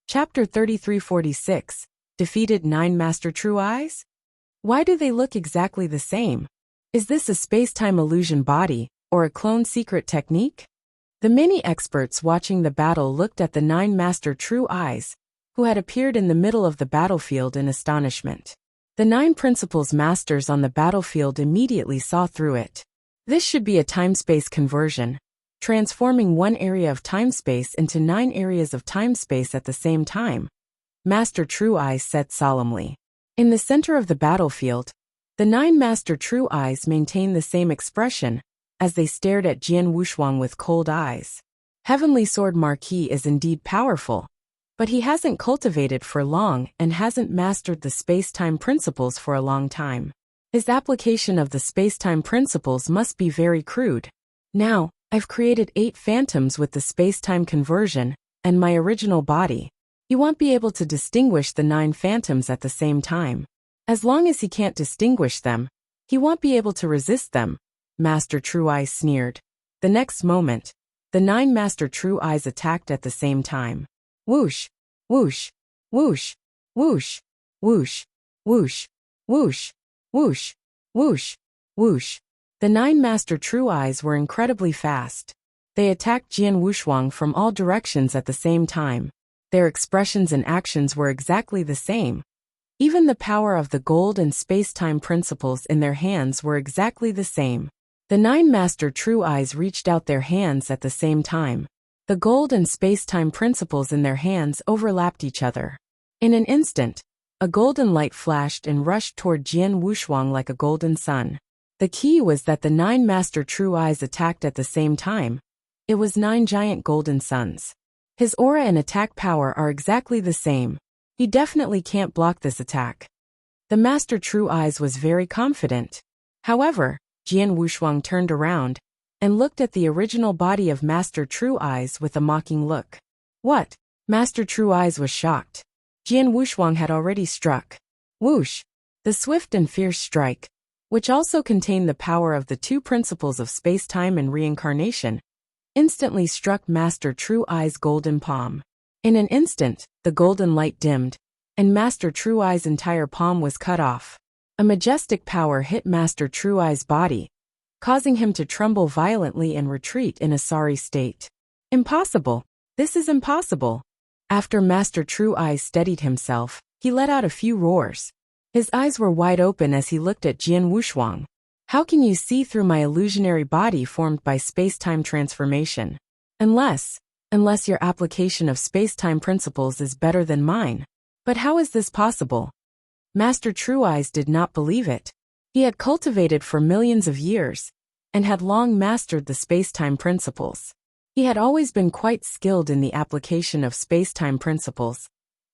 Chapter 3346, Defeated 9 Master True Eyes? Why do they look exactly the same? Is this a space-time illusion body, or a clone secret technique? The many experts watching the battle looked at the 9 Master True Eyes, who had appeared in the middle of the battlefield in astonishment. The 9 Principles Masters on the battlefield immediately saw through it. This should be a time-space conversion, transforming one area of time-space into 9 areas of time-space at the same time, Master True Eyes said solemnly. In the center of the battlefield, the 9 Master True Eyes maintained the same expression as they stared at Jian Wushuang with cold eyes. Heavenly Sword Marquis is indeed powerful, but he hasn't cultivated for long and hasn't mastered the space-time principles for a long time. His application of the space-time principles must be very crude. Now, I've created 8 phantoms with the space-time conversion and my original body. He won't be able to distinguish the 9 phantoms at the same time. As long as he can't distinguish them, he won't be able to resist them, Master True Eyes sneered. The next moment, the 9 Master True Eyes attacked at the same time. Whoosh, whoosh, whoosh, whoosh, whoosh, whoosh, whoosh, whoosh, whoosh, whoosh. The 9 Master True Eyes were incredibly fast. They attacked Jian Wushuang from all directions at the same time. Their expressions and actions were exactly the same. Even the power of the gold and space-time principles in their hands were exactly the same. The 9 Master True Eyes reached out their hands at the same time. The gold and space-time principles in their hands overlapped each other. In an instant, a golden light flashed and rushed toward Jian Wushuang like a golden sun. The key was that the 9 Master True Eyes attacked at the same time. It was 9 giant golden suns. His aura and attack power are exactly the same. He definitely can't block this attack. The Master True Eyes was very confident. However, Jian Wushuang turned around and looked at the original body of Master True Eyes with a mocking look. What? Master True Eyes was shocked. Jian Wushuang had already struck. Whoosh! The swift and fierce strike, which also contained the power of the 2 principles of space-time and reincarnation, instantly struck Master True Eyes' golden palm. In an instant, the golden light dimmed, and Master True Eyes' entire palm was cut off. A majestic power hit Master True Eyes' body, causing him to tremble violently and retreat in a sorry state. Impossible! This is impossible! After Master True Eyes steadied himself, he let out a few roars. His eyes were wide open as he looked at Jian Wushuang. How can you see through my illusionary body formed by space-time transformation? Unless your application of space-time principles is better than mine. But how is this possible? Master True Eyes did not believe it. He had cultivated for millions of years, and had long mastered the space-time principles. He had always been quite skilled in the application of space-time principles.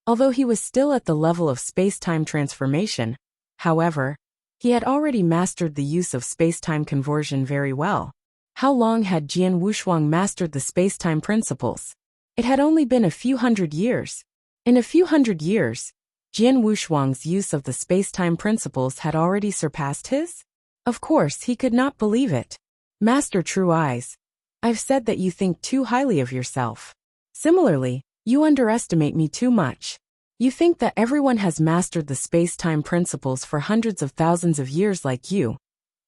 Although he was still at the level of space-time transformation, however, he had already mastered the use of space-time conversion very well. How long had Jian Wushuang mastered the space-time principles? It had only been a few hundred years. In a few hundred years, Jian Wushuang's use of the space-time principles had already surpassed his? Of course, he could not believe it. Master True Eyes, I've said that you think too highly of yourself. Similarly, you underestimate me too much. You think that everyone has mastered the space-time principles for hundreds of thousands of years like you.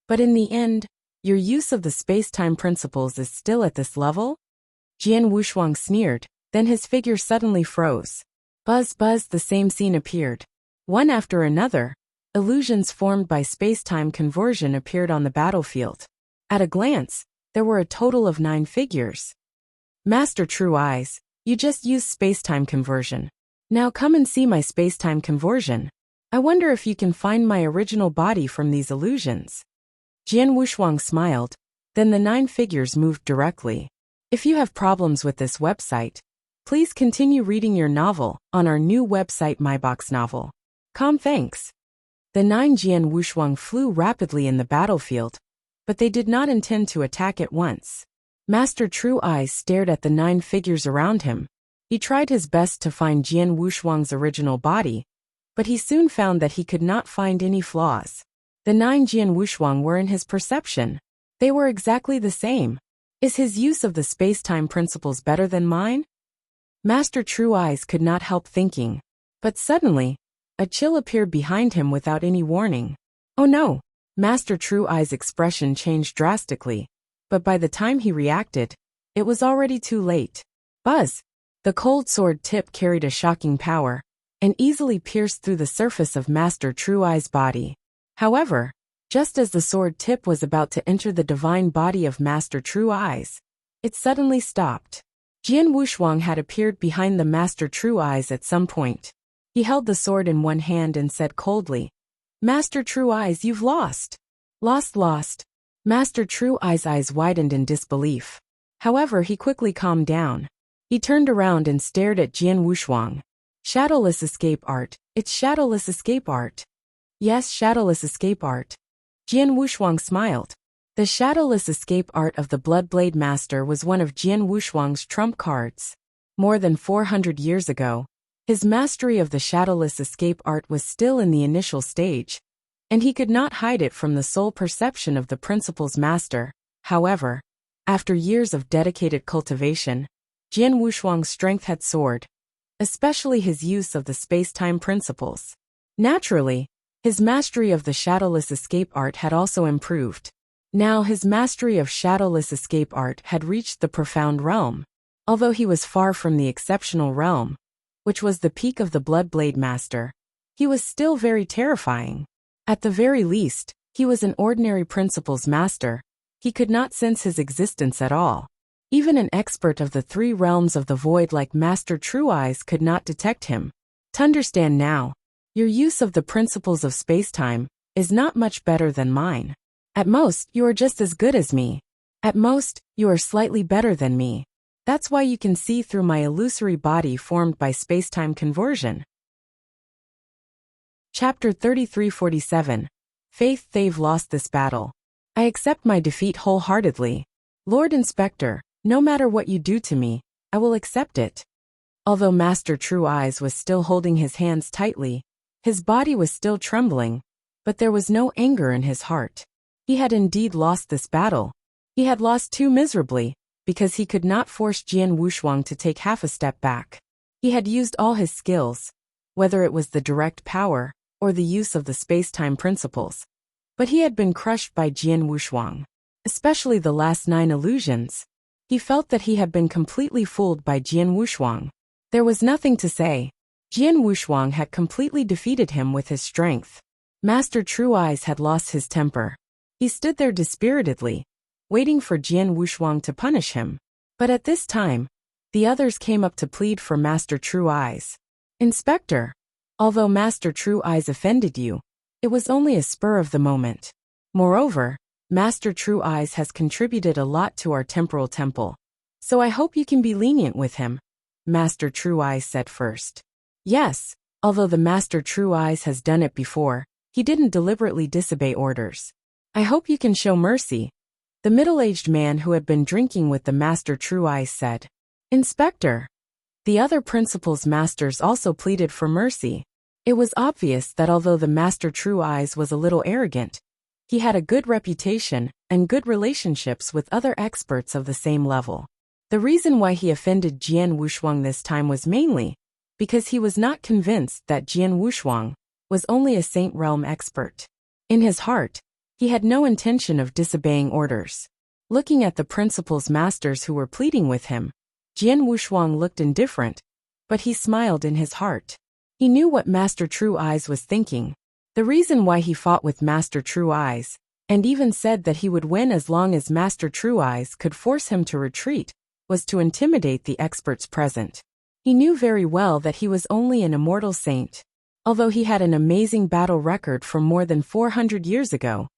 But in the end, your use of the space-time principles is still at this level? Jian Wushuang sneered, then his figure suddenly froze. Buzz buzz, the same scene appeared. One after another, illusions formed by space-time conversion appeared on the battlefield. At a glance, there were a total of 9 figures. Master True Eyes, you just used space-time conversion. Now come and see my space-time conversion. I wonder if you can find my original body from these illusions. Jian Wushuang smiled, then the 9 figures moved directly. If you have problems with this website, please continue reading your novel on our new website myboxnovel.com. Thanks. The 9 Jian Wushuang flew rapidly in the battlefield, but they did not intend to attack at once. Master True Eyes stared at the 9 figures around him. He tried his best to find Jian Wushuang's original body, but he soon found that he could not find any flaws. The 9 Jian Wushuang were in his perception. They were exactly the same. Is his use of the space-time principles better than mine? Master True Eyes could not help thinking. But suddenly, a chill appeared behind him without any warning. Oh no! Master True Eyes' expression changed drastically. But by the time he reacted, it was already too late. Buzz! The cold sword tip carried a shocking power, and easily pierced through the surface of Master True Eyes' body. However, just as the sword tip was about to enter the divine body of Master True Eyes, it suddenly stopped. Jian Wushuang had appeared behind the Master True Eyes at some point. He held the sword in one hand and said coldly, "Master True Eyes, you've lost." Lost. Master True Eyes' eyes widened in disbelief. However, he quickly calmed down. He turned around and stared at Jian Wushuang. Shadowless escape art. It's shadowless escape art. Yes, shadowless escape art. Jian Wushuang smiled. The shadowless escape art of the Bloodblade Master was one of Jian Wushuang's trump cards. More than 400 years ago, his mastery of the shadowless escape art was still in the initial stage, and he could not hide it from the sole perception of the principal's master. However, after years of dedicated cultivation, Jian Wushuang's strength had soared, especially his use of the space-time principles. Naturally, his mastery of the shadowless escape art had also improved. Now his mastery of shadowless escape art had reached the profound realm. Although he was far from the exceptional realm, which was the peak of the Bloodblade Master, he was still very terrifying. At the very least, he was an ordinary principal's master. He could not sense his existence at all. Even an expert of the three realms of the void like Master True Eyes could not detect him. To understand now, your use of the principles of space-time is not much better than mine. At most, you are just as good as me. At most, you are slightly better than me. That's why you can see through my illusory body formed by space-time conversion. Chapter 3347. Faith. They've lost this battle. I accept my defeat wholeheartedly. Lord Inspector, no matter what you do to me, I will accept it. Although Master True Eyes was still holding his hands tightly, his body was still trembling, but there was no anger in his heart. He had indeed lost this battle. He had lost too miserably, because he could not force Jian Wushuang to take half a step back. He had used all his skills, whether it was the direct power, or the use of the space-time principles. But he had been crushed by Jian Wushuang. Especially the last 9 illusions. He felt that he had been completely fooled by Jian Wushuang. There was nothing to say. Jian Wushuang had completely defeated him with his strength. Master True Eyes had lost his temper. He stood there dispiritedly, waiting for Jian Wushuang to punish him. But at this time, the others came up to plead for Master True Eyes. Inspector, although Master True Eyes offended you, it was only a spur of the moment. Moreover, Master True Eyes has contributed a lot to our temporal temple. So I hope you can be lenient with him, Master True Eyes said first. Yes, although the Master True Eyes has done it before, he didn't deliberately disobey orders. I hope you can show mercy, the middle-aged man who had been drinking with the Master True Eyes said. Inspector. The other principal's masters also pleaded for mercy. It was obvious that although the Master True Eyes was a little arrogant, he had a good reputation and good relationships with other experts of the same level. The reason why he offended Jian Wushuang this time was mainly because he was not convinced that Jian Wushuang was only a Saint Realm expert. In his heart, he had no intention of disobeying orders. Looking at the principal's masters who were pleading with him, Jian Wushuang looked indifferent, but he smiled in his heart. He knew what Master True Eyes was thinking. The reason why he fought with Master True Eyes, and even said that he would win as long as Master True Eyes could force him to retreat, was to intimidate the experts present. He knew very well that he was only an immortal saint. Although he had an amazing battle record from more than 400 years ago,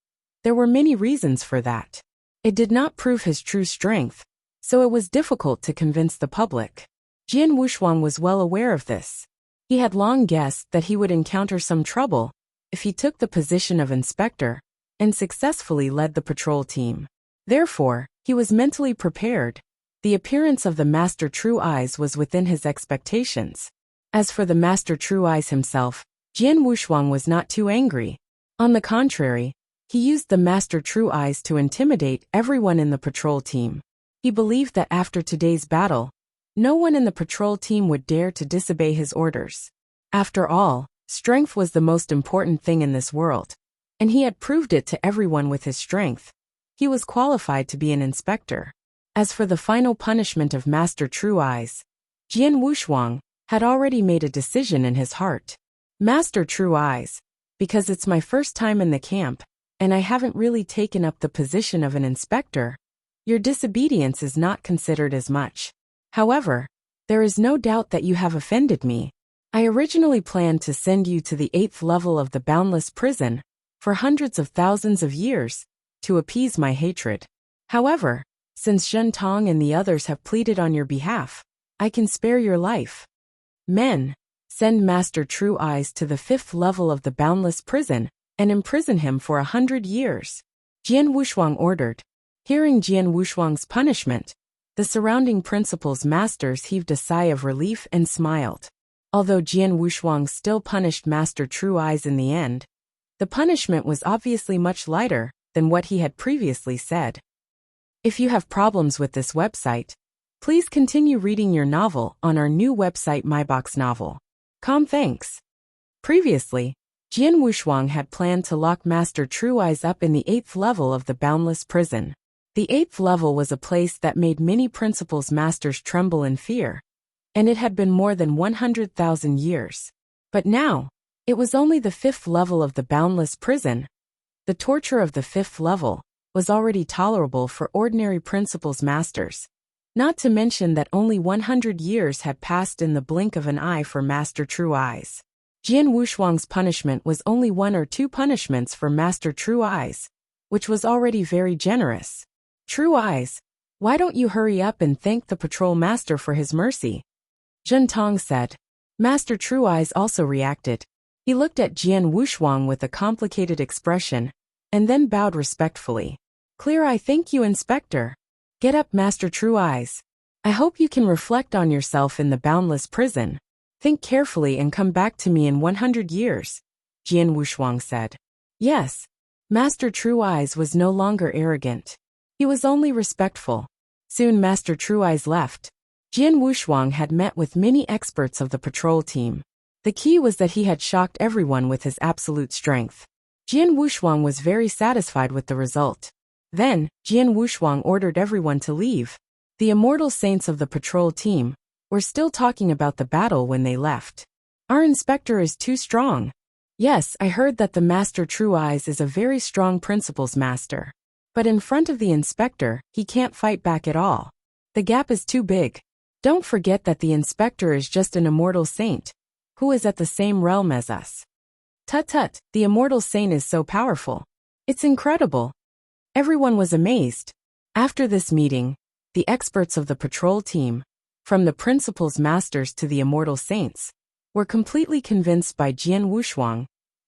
there were many reasons for that. It did not prove his true strength, so it was difficult to convince the public. Jian Wushuang was well aware of this. He had long guessed that he would encounter some trouble if he took the position of inspector and successfully led the patrol team. Therefore, he was mentally prepared. The appearance of the Master True Eyes was within his expectations. As for the Master True Eyes himself, Jian Wushuang was not too angry. On the contrary, he used the Master True Eyes to intimidate everyone in the patrol team. He believed that after today's battle, No one in the patrol team would dare to disobey his orders. After all, strength was the most important thing in this world, and he had proved it to everyone with his strength. He was qualified to be an inspector. As for the final punishment of Master True Eyes, Jian Wushuang had already made a decision in his heart. Master True Eyes, because it's my first time in the camp, and I haven't really taken up the position of an inspector, your disobedience is not considered as much. However, there is no doubt that you have offended me. I originally planned to send you to the 8th level of the boundless prison for hundreds of thousands of years to appease my hatred. However, since Zhen Tong and the others have pleaded on your behalf, I can spare your life. Men, send Master True Eyes to the 5th level of the boundless prison and imprison him for 100 years. Jian Wushuang ordered. Hearing Jian Wushuang's punishment, the surrounding principal's masters heaved a sigh of relief and smiled. Although Jian Wushuang still punished Master True Eyes in the end, the punishment was obviously much lighter than what he had previously said. If you have problems with this website, please continue reading your novel on our new website myboxnovel.com. Thanks. Previously, Jian Wushuang had planned to lock Master True Eyes up in the 8th level of the boundless prison. The 8th level was a place that made many principal's masters tremble in fear, and it had been more than 100,000 years. But now, it was only the 5th level of the boundless prison. The torture of the 5th level was already tolerable for ordinary principal's masters, not to mention that only 100 years had passed in the blink of an eye for Master True Eyes. Jian Wushuang's punishment was only 1 or 2 punishments for Master True Eyes, which was already very generous. True Eyes, why don't you hurry up and thank the patrol master for his mercy? Zhen Tong said. Master True Eyes also reacted. He looked at Jian Wushuang with a complicated expression, and then bowed respectfully. Clear, I thank you, Inspector. Get up, Master True Eyes. I hope you can reflect on yourself in the boundless prison. Think carefully and come back to me in 100 years, Jian Wushuang said. Yes, Master True Eyes was no longer arrogant. He was only respectful. Soon Master True Eyes left. Jian Wushuang had met with many experts of the patrol team. The key was that he had shocked everyone with his absolute strength. Jian Wushuang was very satisfied with the result. Then, Jian Wushuang ordered everyone to leave. The immortal saints of the patrol team were still talking about the battle when they left. Our inspector is too strong. Yes, I heard that the Master True Eyes is a very strong principal's master. But in front of the inspector, he can't fight back at all. The gap is too big. Don't forget that the inspector is just an immortal saint, who is at the same realm as us. Tut, the immortal saint is so powerful. It's incredible. Everyone was amazed. After this meeting, the experts of the patrol team, from the principal's masters to the immortal saints, were completely convinced by Jian Wushuang.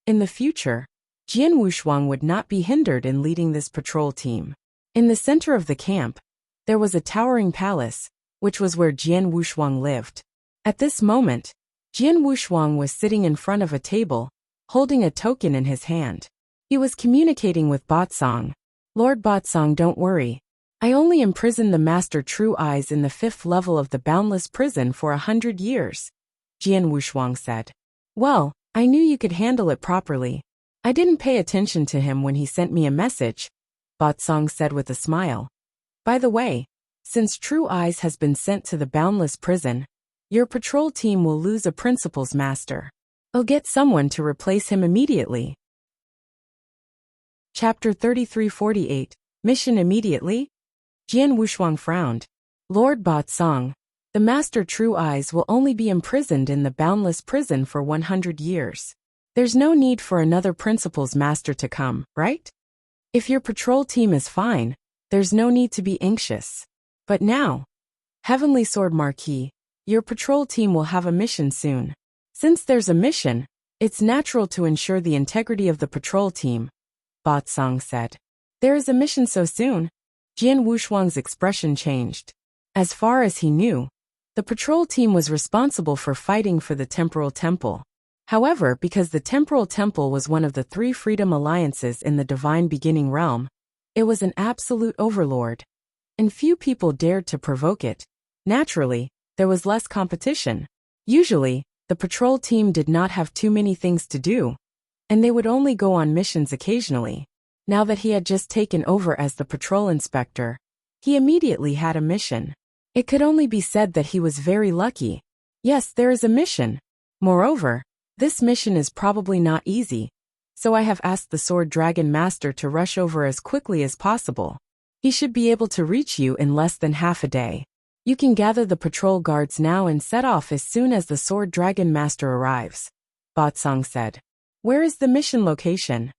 In the future, Jian Wushuang would not be hindered in leading this patrol team. In the center of the camp, there was a towering palace, which was where Jian Wushuang lived. At this moment, Jian Wushuang was sitting in front of a table, holding a token in his hand. He was communicating with Batsong. Lord Batsong, don't worry. I only imprisoned the Master True Eyes in the 5th level of the boundless prison for 100 years, Jian Wushuang said. Well, I knew you could handle it properly. I didn't pay attention to him when he sent me a message, Batsong said with a smile. By the way, since True Eyes has been sent to the boundless prison, your patrol team will lose a principal's master. I'll get someone to replace him immediately. Chapter 3348, Mission Immediately? Jian Wushuang frowned. Lord Batsong, the Master True Eyes will only be imprisoned in the boundless prison for 100 years. There's no need for another principal's master to come, right? If your patrol team is fine, there's no need to be anxious. But now, Heavenly Sword Marquis, your patrol team will have a mission soon. Since there's a mission, it's natural to ensure the integrity of the patrol team, Batsong said. There is a mission so soon? Jian Wushuang's expression changed. As far as he knew, the patrol team was responsible for fighting for the Temporal Temple. However, because the Temporal Temple was one of the 3 freedom alliances in the Divine Beginning Realm, it was an absolute overlord, and few people dared to provoke it. Naturally, there was less competition. Usually, the patrol team did not have too many things to do, and they would only go on missions occasionally. Now that he had just taken over as the patrol inspector, he immediately had a mission. It could only be said that he was very lucky. Yes, there is a mission. Moreover, this mission is probably not easy, so I have asked the Sword Dragon Master to rush over as quickly as possible. He should be able to reach you in less than half a day. You can gather the patrol guards now and set off as soon as the Sword Dragon Master arrives, Batsang said. Where is the mission location?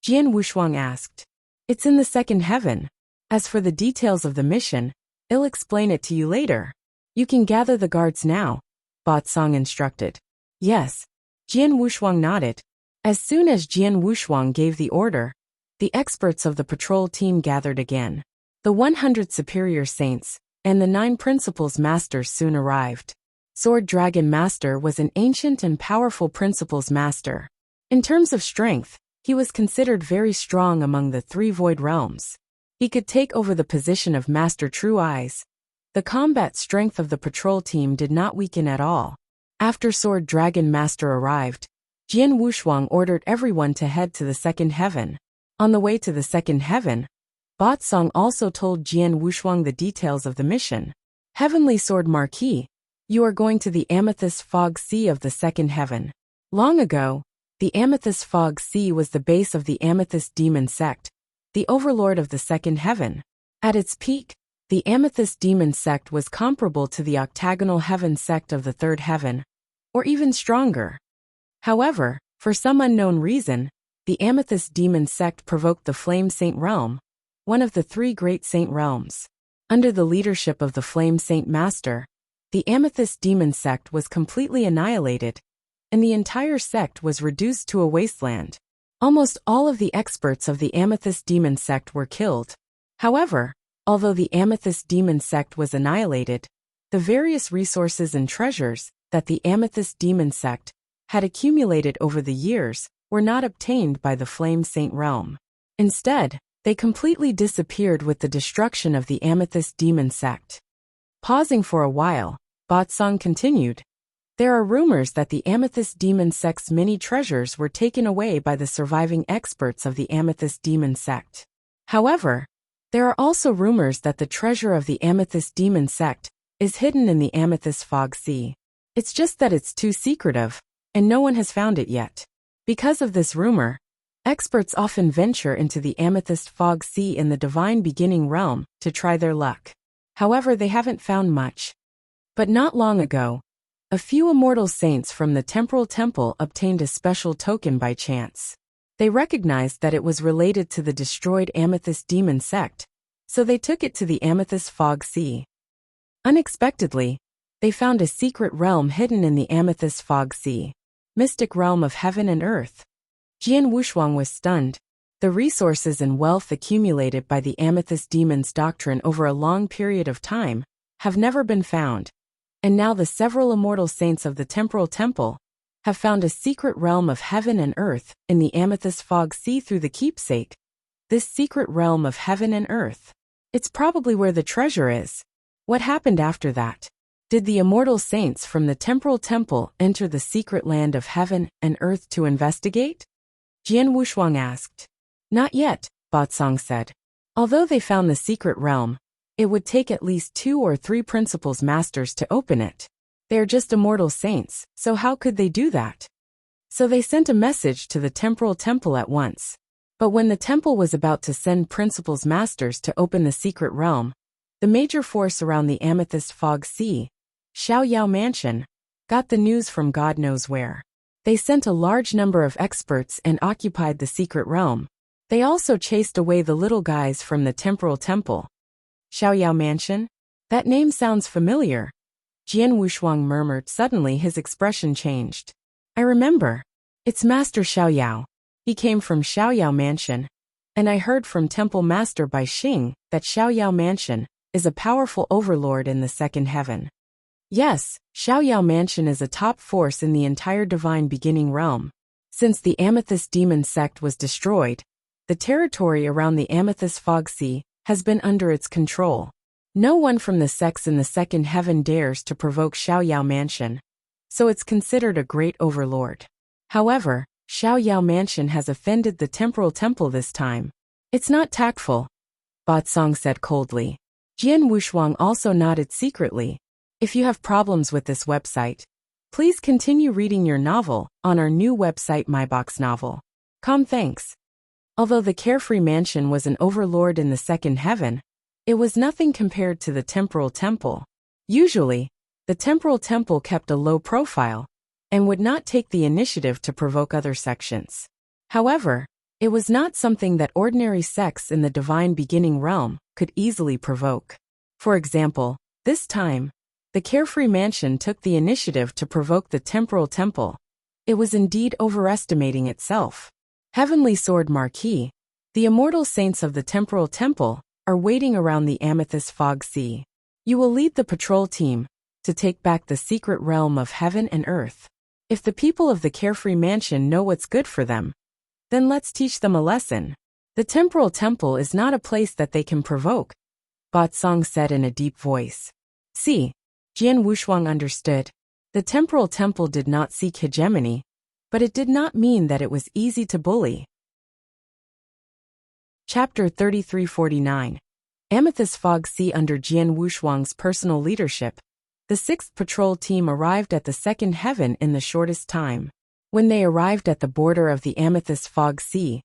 Jian Wushuang asked. It's in the second heaven. As for the details of the mission, I'll explain it to you later. You can gather the guards now, Batsang instructed. Yes. Jian Wushuang nodded. As soon as Jian Wushuang gave the order, the experts of the patrol team gathered again. The 100 superior saints and the 9 principals masters soon arrived. Sword Dragon Master was an ancient and powerful principals master. In terms of strength, he was considered very strong among the 3 void realms. He could take over the position of Master True Eyes. The combat strength of the patrol team did not weaken at all. After Sword Dragon Master arrived, Jian Wushuang ordered everyone to head to the second heaven. On the way to the second heaven, Batsang also told Jian Wushuang the details of the mission. Heavenly Sword Marquis, you are going to the Amethyst Fog Sea of the second heaven. Long ago, the Amethyst Fog Sea was the base of the Amethyst Demon Sect, the overlord of the second heaven. At its peak, the Amethyst Demon Sect was comparable to the Octagonal Heaven Sect of the third heaven, or even stronger. However, for some unknown reason, the Amethyst Demon Sect provoked the Flame Saint Realm, one of the 3 great saint realms. Under the leadership of the Flame Saint Master, the Amethyst Demon Sect was completely annihilated, and the entire sect was reduced to a wasteland. Almost all of the experts of the Amethyst Demon Sect were killed. However, although the Amethyst Demon Sect was annihilated, the various resources and treasures that the Amethyst Demon Sect had accumulated over the years were not obtained by the Flame Saint Realm. Instead, they completely disappeared with the destruction of the Amethyst Demon Sect. Pausing for a while, Batsang continued. There are rumors that the Amethyst Demon Sect's many treasures were taken away by the surviving experts of the Amethyst Demon Sect. However, there are also rumors that the treasure of the Amethyst Demon Sect is hidden in the Amethyst Fog Sea. It's just that it's too secretive, and no one has found it yet. Because of this rumor, experts often venture into the Amethyst Fog Sea in the Divine Beginning Realm to try their luck. However, they haven't found much. But not long ago, a few immortal saints from the Temporal Temple obtained a special token by chance. They recognized that it was related to the destroyed Amethyst Demon Sect, so they took it to the Amethyst Fog Sea. Unexpectedly, they found a secret realm hidden in the Amethyst Fog Sea, mystic realm of heaven and earth. Jian Wushuang was stunned. The resources and wealth accumulated by the Amethyst Demon's doctrine over a long period of time have never been found, and now the several immortal saints of the Temporal Temple have found a secret realm of heaven and earth in the Amethyst Fog Sea through the keepsake. This secret realm of heaven and earth. It's probably where the treasure is. What happened after that? Did the immortal saints from the Temporal Temple enter the secret land of heaven and earth to investigate? Jian Wushuang asked. Not yet, Batsang said. Although they found the secret realm, it would take at least 2 or 3 principals masters to open it. They are just immortal saints, so how could they do that? So they sent a message to the Temporal Temple at once. But when the temple was about to send principals masters to open the secret realm, the major force around the Amethyst Fog Sea, Xiaoyao Mansion, got the news from God knows where. They sent a large number of experts and occupied the secret realm. They also chased away the little guys from the Temporal Temple. Xiaoyao Mansion? That name sounds familiar. Jian Wushuang murmured. Suddenly his expression changed. I remember. It's Master Xiaoyao. He came from Xiaoyao Mansion. And I heard from Temple Master Bai Xing that Xiaoyao Mansion is a powerful overlord in the second heaven. Yes, Xiaoyao Mansion is a top force in the entire Divine Beginning Realm. Since the Amethyst Demon Sect was destroyed, the territory around the Amethyst Fog Sea has been under its control. No one from the sects in the second heaven dares to provoke Xiaoyao Mansion, so it's considered a great overlord. However, Xiaoyao Mansion has offended the temporal temple this time. It's not tactful, Batsong said coldly. Jian Wushuang also nodded secretly. If you have problems with this website, please continue reading your novel on our new website myboxnovel.com. Thanks. Although the Carefree Mansion was an overlord in the second heaven, it was nothing compared to the temporal temple. Usually, the temporal temple kept a low profile and would not take the initiative to provoke other sections. However, it was not something that ordinary sects in the divine beginning realm could easily provoke. For example, this time, the Carefree Mansion took the initiative to provoke the temporal temple. It was indeed overestimating itself. Heavenly Sword Marquis, the immortal saints of the temporal temple, are waiting around the Amethyst Fog Sea. You will lead the patrol team to take back the secret realm of heaven and earth. If the people of the Carefree Mansion know what's good for them, then let's teach them a lesson. The temporal temple is not a place that they can provoke, Batsong said in a deep voice. See, Jian Wushuang understood. The temporal temple did not seek hegemony, but it did not mean that it was easy to bully. Chapter 3349. Amethyst Fog Sea. Under Jian Wushuang's personal leadership, the 6th patrol team arrived at the second heaven in the shortest time. When they arrived at the border of the Amethyst Fog Sea,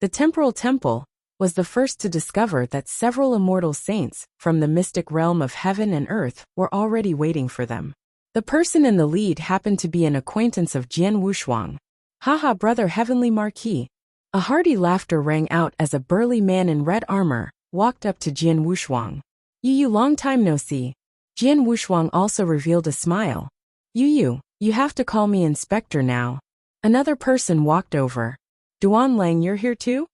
the temporal temple was the first to discover that several immortal saints from the mystic realm of heaven and earth were already waiting for them. The person in the lead happened to be an acquaintance of Jian Wushuang. Haha, brother Heavenly Marquis. A hearty laughter rang out as a burly man in red armor walked up to Jian Wushuang. You long time no see. Jian Wushuang also revealed a smile. You have to call me Inspector now. Another person walked over. Duan Lang, you're here too?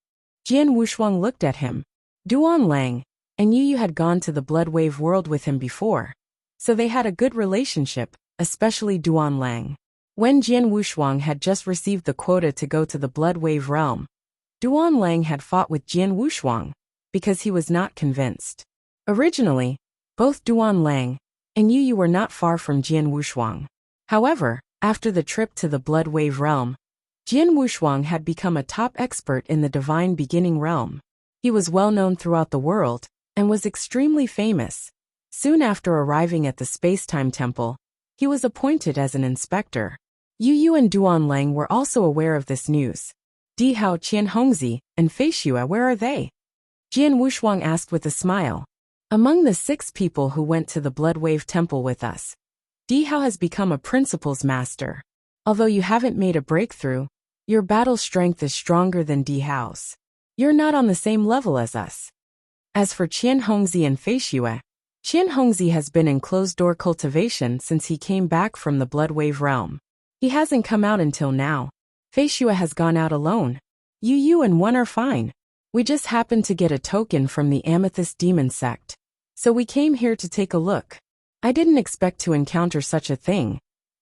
Jian Wushuang looked at him. Duan Lang and you had gone to the Bloodwave world with him before, so they had a good relationship, especially Duan Lang. When Jian Wushuang had just received the quota to go to the Bloodwave realm, Duan Lang had fought with Jian Wushuang because he was not convinced. Originally, both Duan Lang and Yu were not far from Jian Wushuang. However, after the trip to the Bloodwave realm, Jian Wushuang had become a top expert in the divine beginning realm. He was well known throughout the world and was extremely famous. Soon after arriving at the Space-Time Temple, he was appointed as an inspector. Yu and Duan Lang were also aware of this news. Di Hao, Qian Hongzi, and Fei Xue, where are they? Jian Wushuang asked with a smile. Among the 6 people who went to the Bloodwave Temple with us, Di Hao has become a Principal's Master. Although you haven't made a breakthrough, your battle strength is stronger than Di Hao's. You're not on the same level as us. As for Qian Hongzi and Fei Xue, Qian Hongzi has been in closed-door cultivation since he came back from the Bloodwave realm. He hasn't come out until now. Fei Xue has gone out alone. Yu and one are fine. We just happened to get a token from the Amethyst Demon Sect, so we came here to take a look. I didn't expect to encounter such a thing,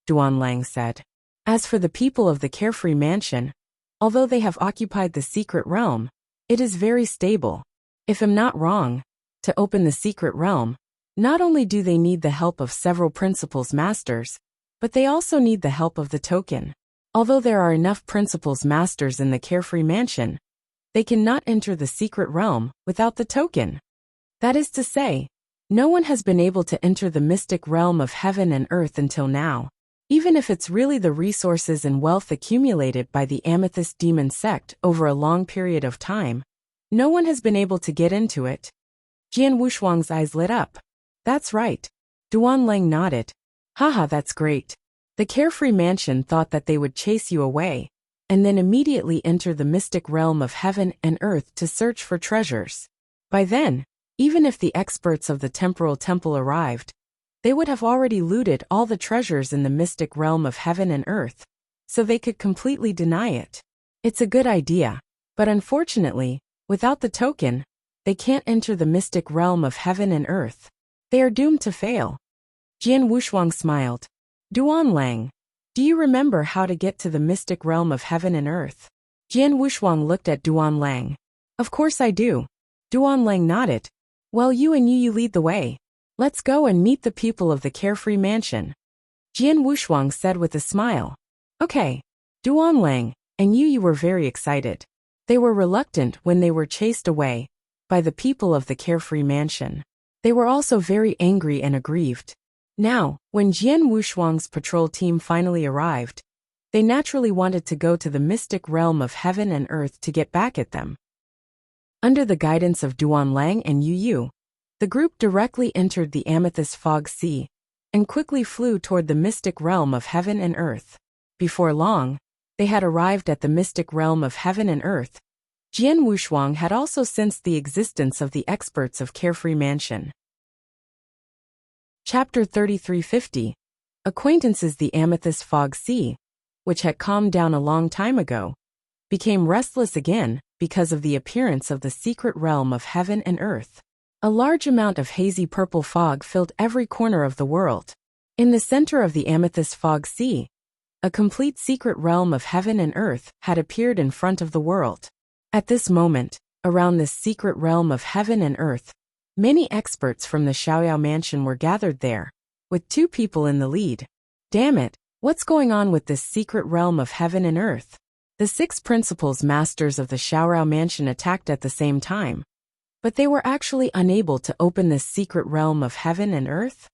Duan Lang said. As for the people of the Carefree Mansion, although they have occupied the secret realm, it is very stable. If I'm not wrong, to open the secret realm, not only do they need the help of several Principal's Masters, but they also need the help of the token. Although there are enough Principal's Masters in the Carefree Mansion, they cannot enter the secret realm without the token. That is to say, no one has been able to enter the mystic realm of heaven and earth until now. Even if it's really the resources and wealth accumulated by the Amethyst Demon Sect over a long period of time, no one has been able to get into it. Jian Wushuang's eyes lit up. That's right. Duan Lang nodded. Haha, that's great. The Carefree Mansion thought that they would chase you away, and then immediately enter the mystic realm of heaven and earth to search for treasures. By then, even if the experts of the temporal temple arrived, they would have already looted all the treasures in the mystic realm of heaven and earth, so they could completely deny it. It's a good idea, but unfortunately, without the token, they can't enter the mystic realm of heaven and earth. They are doomed to fail. Jian Wushuang smiled. Duan Lang, do you remember how to get to the mystic realm of heaven and earth? Jian Wushuang looked at Duan Lang. Of course I do. Duan Lang nodded. Well, you and you lead the way. Let's go and meet the people of the carefree mansion, Jian Wushuang said with a smile. Okay. Duanlang and you were very excited. They were reluctant when they were chased away by the people of the carefree mansion. They were also very angry and aggrieved. Now, when Jian Wushuang's patrol team finally arrived, they naturally wanted to go to the mystic realm of heaven and earth to get back at them. Under the guidance of Duanlang and Yu, the group directly entered the Amethyst Fog Sea and quickly flew toward the mystic realm of heaven and earth. Before long, they had arrived at the mystic realm of heaven and earth. Jian Wushuang had also sensed the existence of the experts of Carefree Mansion. Chapter 3350. Acquaintances. The Amethyst Fog Sea, which had calmed down a long time ago, became restless again because of the appearance of the secret realm of heaven and earth. A large amount of hazy purple fog filled every corner of the world. In the center of the Amethyst Fog Sea, a complete secret realm of heaven and earth had appeared in front of the world. At this moment, around this secret realm of heaven and earth, many experts from the Xiaoyao mansion were gathered there, with 2 people in the lead. Damn it, what's going on with this secret realm of heaven and earth? The 6 principals masters of the Xiaoyao mansion attacked at the same time, but they were actually unable to open this secret realm of heaven and earth.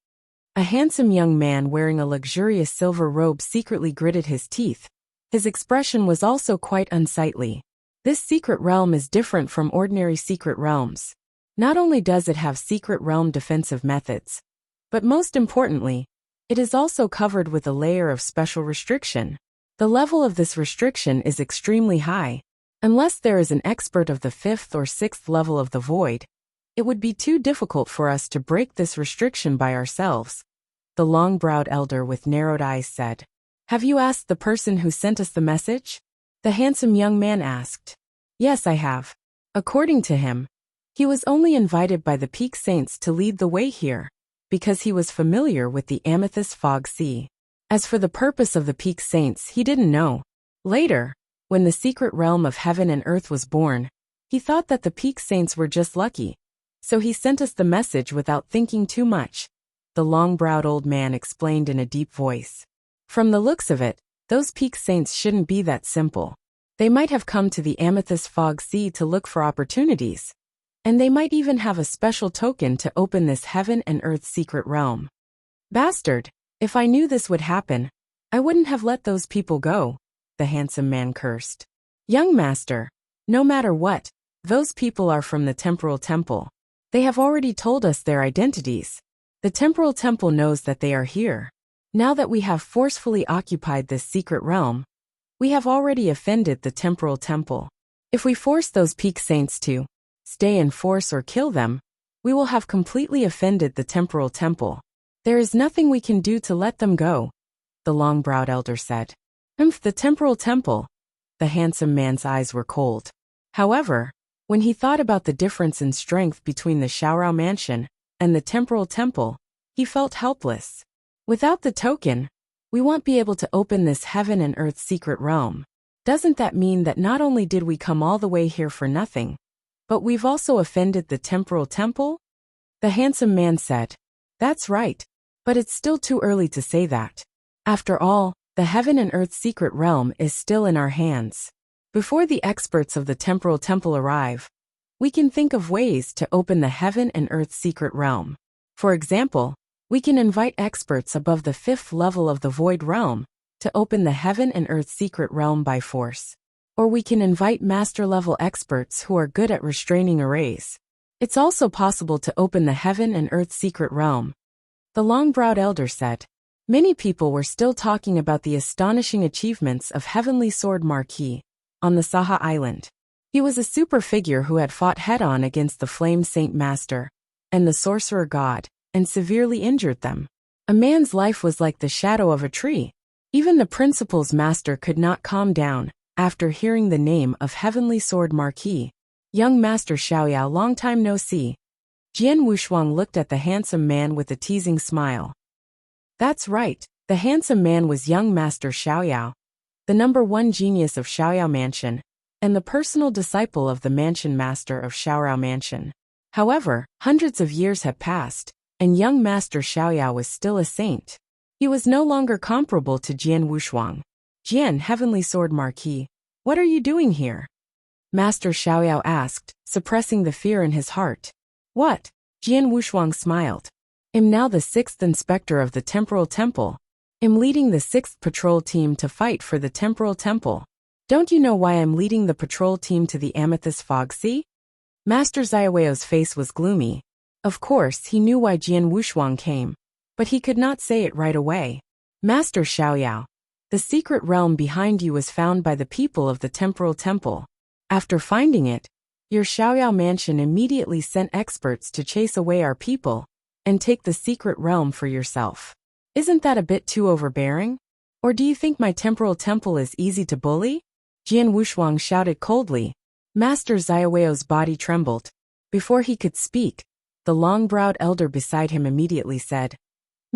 A handsome young man wearing a luxurious silver robe secretly gritted his teeth. His expression was also quite unsightly. This secret realm is different from ordinary secret realms. Not only does it have secret realm defensive methods, but most importantly, it is also covered with a layer of special restriction. The level of this restriction is extremely high. Unless there is an expert of the 5th or 6th level of the void, it would be too difficult for us to break this restriction by ourselves, the long-browed elder with narrowed eyes said. Have you asked the person who sent us the message? The handsome young man asked. Yes, I have. According to him, he was only invited by the Peak Saints to lead the way here, because he was familiar with the Amethyst Fog Sea. As for the purpose of the Peak Saints, he didn't know. Later, when the secret realm of heaven and earth was born, he thought that the Peak Saints were just lucky, so he sent us the message without thinking too much, the long-browed old man explained in a deep voice. From the looks of it, those Peak Saints shouldn't be that simple. They might have come to the Amethyst Fog Sea to look for opportunities, and they might even have a special token to open this heaven and earth secret realm. Bastard, if I knew this would happen, I wouldn't have let those people go, the handsome man cursed. Young master, no matter what, those people are from the Temporal Temple. They have already told us their identities. The Temporal Temple knows that they are here. Now that we have forcefully occupied this secret realm, we have already offended the Temporal Temple. If we force those Peak Saints to stay in force or kill them, we will have completely offended the Temporal Temple. There is nothing we can do to let them go, the long-browed elder said. The Temporal Temple. The handsome man's eyes were cold. However, when he thought about the difference in strength between the Xiaorao mansion and the Temporal Temple, he felt helpless. Without the token, we won't be able to open this heaven and earth secret realm. Doesn't that mean that not only did we come all the way here for nothing, but we've also offended the Temporal Temple? The handsome man said. That's right, but it's still too early to say that. After all, the heaven and earth secret realm is still in our hands. Before the experts of the Temporal Temple arrive, we can think of ways to open the heaven and earth secret realm. For example, we can invite experts above the 5th level of the void realm to open the heaven and earth secret realm by force. Or we can invite master-level experts who are good at restraining arrays. It's also possible to open the heaven and earth secret realm, the long-browed elder said. Many people were still talking about the astonishing achievements of Heavenly Sword Marquis on the Saha Island. He was a super figure who had fought head-on against the Flame Saint Master and the Sorcerer God, and severely injured them. A man's life was like the shadow of a tree. Even the Principal's Master could not calm down after hearing the name of Heavenly Sword Marquis. Young Master Xiaoyao, long time no see. Jian Wushuang looked at the handsome man with a teasing smile. That's right, the handsome man was young Master Xiaoyao, the #1 genius of Xiaoyao Mansion, and the personal disciple of the Mansion Master of Xiaorao Mansion. However, hundreds of years had passed, and young Master Xiaoyao was still a saint. He was no longer comparable to Jian Wushuang. Jian, Heavenly Sword Marquis, what are you doing here? Master Xiaoyao asked, suppressing the fear in his heart. What? Jian Wushuang smiled. I'm now the 6th inspector of the Temporal Temple. I'm leading the 6th patrol team to fight for the Temporal Temple. Don't you know why I'm leading the patrol team to the Amethyst Fog Sea? Master Xiaoyao's face was gloomy. Of course, he knew why Jian Wushuang came, but he could not say it right away. Master Xiaoyao, the secret realm behind you was found by the people of the Temporal Temple. After finding it, your Xiaoyao mansion immediately sent experts to chase away our people and take the secret realm for yourself. Isn't that a bit too overbearing? Or do you think my Temporal Temple is easy to bully? Jian Wushuang shouted coldly. Master Xiaoyao's body trembled. Before he could speak, the long-browed elder beside him immediately said,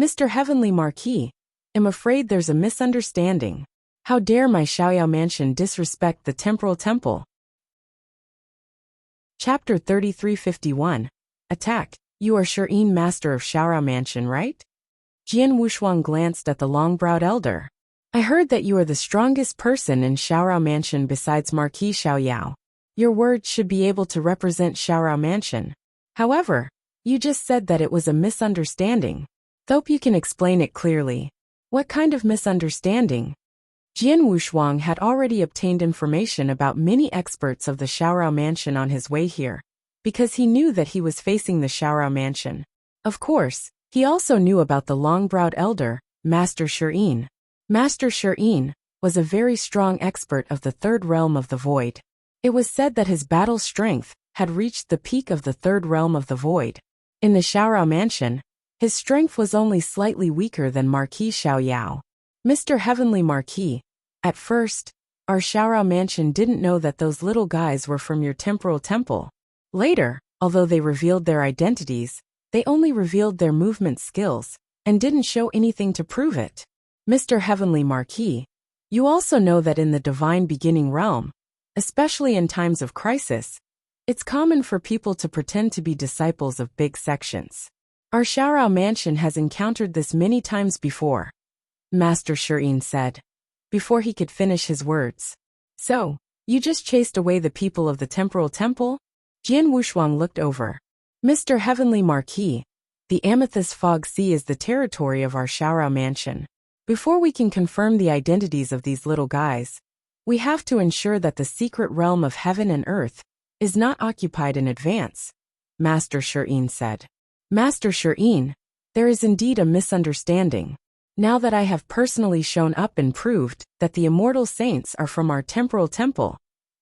Mr. Heavenly Marquis, I'm afraid there's a misunderstanding. How dare my Xiaoyao mansion disrespect the Temporal Temple? Chapter 3351. Attack. You are Shirin, Master of Xiaoyao Mansion, right? Jian Wushuang glanced at the long-browed elder. I heard that you are the strongest person in Xiaoyao Mansion besides Marquis Xiaoyao. Your words should be able to represent Xiaoyao Mansion. However, you just said that it was a misunderstanding. Hope you can explain it clearly. What kind of misunderstanding? Jian Wushuang had already obtained information about many experts of the Xiaoyao Mansion on his way here, because he knew that he was facing the Xiaoyao Mansion. Of course, he also knew about the long-browed elder, Master Shirin. Master Shirin was a very strong expert of the third realm of the void. It was said that his battle strength had reached the peak of the third realm of the void. In the Xiaoyao Mansion, his strength was only slightly weaker than Marquis Xiaoyao. Mr. Heavenly Marquis, at first, our Xiaoyao Mansion didn't know that those little guys were from your Temporal Temple. Later, although they revealed their identities, they only revealed their movement skills and didn't show anything to prove it. Mr. Heavenly Marquis, you also know that in the Divine Beginning realm, especially in times of crisis, it's common for people to pretend to be disciples of big sections. Our Xiaoyao Mansion has encountered this many times before, Master Shirin said, before he could finish his words. So, you just chased away the people of the Temporal Temple? Jian Wushuang looked over. Mr. Heavenly Marquis, the Amethyst Fog Sea is the territory of our Xiaoyao Mansion. Before we can confirm the identities of these little guys, we have to ensure that the secret realm of heaven and earth is not occupied in advance, Master Shirin said. Master Shirin, there is indeed a misunderstanding. Now that I have personally shown up and proved that the immortal saints are from our Temporal Temple,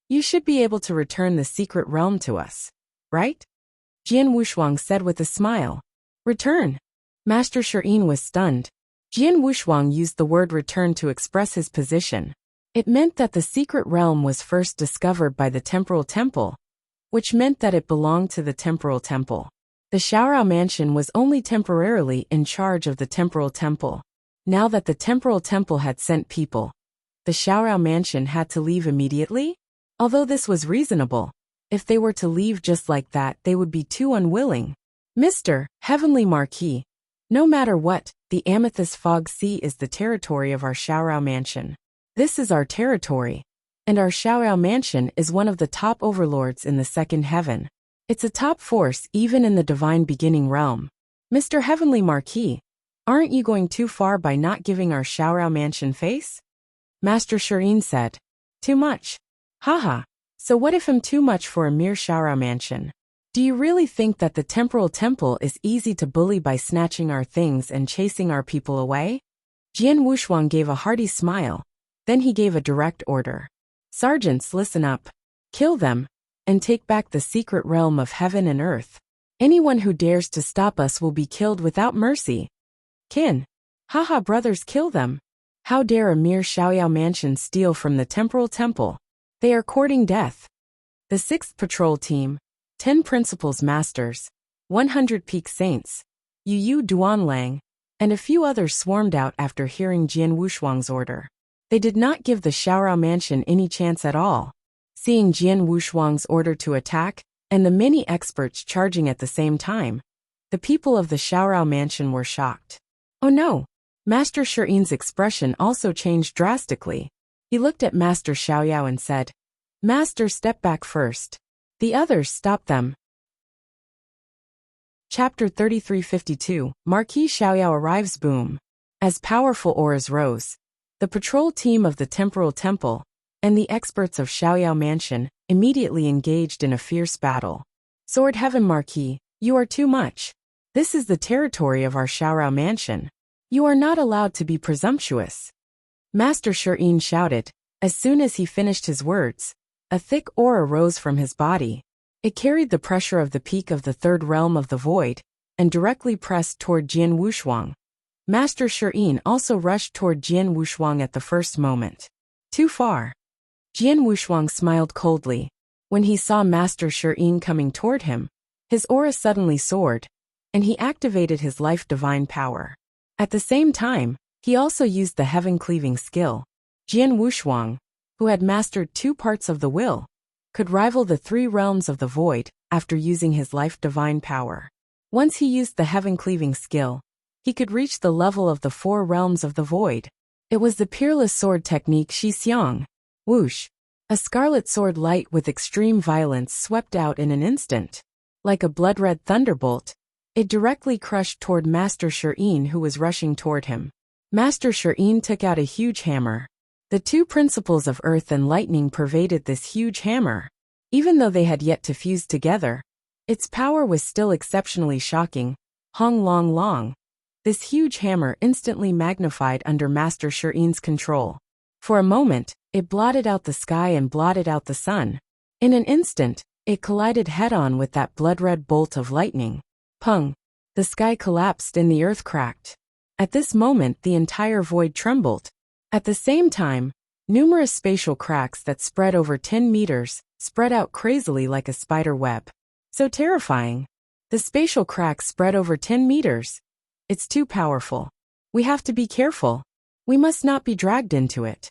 you should be able to return the secret realm to us, right? Jian Wushuang said with a smile. Return. Master Shirin was stunned. Jian Wushuang used the word return to express his position. It meant that the secret realm was first discovered by the Temporal Temple, which meant that it belonged to the Temporal Temple. The Xiaoyao Mansion was only temporarily in charge of the Temporal Temple. Now that the Temporal Temple had sent people, the Xiaoyao Mansion had to leave immediately? Although this was reasonable, if they were to leave just like that, they would be too unwilling. Mr. Heavenly Marquis, no matter what, the Amethyst Fog Sea is the territory of our Xiaoyao Mansion. This is our territory, and our Xiaoyao Mansion is one of the top overlords in the second heaven. It's a top force even in the Divine Beginning realm. Mr. Heavenly Marquis, aren't you going too far by not giving our Xiaoyao Mansion face? Master Shirin said. Too much. Haha. So what if I'm too much for a mere Xiaoyao Mansion? Do you really think that the Temporal Temple is easy to bully by snatching our things and chasing our people away? Jian Wushuang gave a hearty smile. Then he gave a direct order. Sergeants, listen up. Kill them, and take back the secret realm of heaven and earth. Anyone who dares to stop us will be killed without mercy. Kin. Haha, brothers, kill them. How dare a mere Xiaoyao Mansion steal from the Temporal Temple? They are courting death. The 6th Patrol Team, 10 Principals Masters, 100 Peak Saints, Yu Duanlang, and a few others swarmed out after hearing Jian Wushuang's order. They did not give the Xiaoyao Mansion any chance at all. Seeing Jian Wushuang's order to attack and the many experts charging at the same time, the people of the Xiaorao mansion were shocked. Oh no! Master Shi'in's expression also changed drastically. He looked at Master Xiaoyao and said, "Master, step back first." The others stopped them. Chapter 3352, Marquis Xiaoyao arrives. Boom. As powerful auras rose, the patrol team of the Temporal Temple and the experts of Xiaoyao Mansion immediately engaged in a fierce battle. Sword Heaven Marquis, you are too much. This is the territory of our Xiaorao Mansion. You are not allowed to be presumptuous. Master Shi'in shouted. As soon as he finished his words, a thick aura rose from his body. It carried the pressure of the peak of the third realm of the void and directly pressed toward Jian Wushuang. Master Shi'in also rushed toward Jian Wushuang at the first moment. Too far. Jian Wushuang smiled coldly. When he saw Master Shi'in coming toward him, his aura suddenly soared, and he activated his life divine power. At the same time, he also used the heaven-cleaving skill. Jian Wushuang, who had mastered 2 parts of the will, could rival the 3 realms of the void after using his life divine power. Once he used the heaven-cleaving skill, he could reach the level of the 4 realms of the void. It was the peerless sword technique Shi Xiang. Whoosh! A scarlet sword light with extreme violence swept out in an instant. Like a blood-red thunderbolt, it directly crushed toward Master Shi'in, who was rushing toward him. Master Shi'in took out a huge hammer. The 2 principles of earth and lightning pervaded this huge hammer. Even though they had yet to fuse together, its power was still exceptionally shocking. Hong Long Long. This huge hammer instantly magnified under Master Shi'in's control. For a moment, it blotted out the sky and blotted out the sun. In an instant, it collided head-on with that blood-red bolt of lightning. Pung! The sky collapsed and the earth cracked. At this moment, the entire void trembled. At the same time, numerous spatial cracks that spread over 10 meters spread out crazily like a spider web. So terrifying. The spatial cracks spread over 10 meters. It's too powerful. We have to be careful. We must not be dragged into it.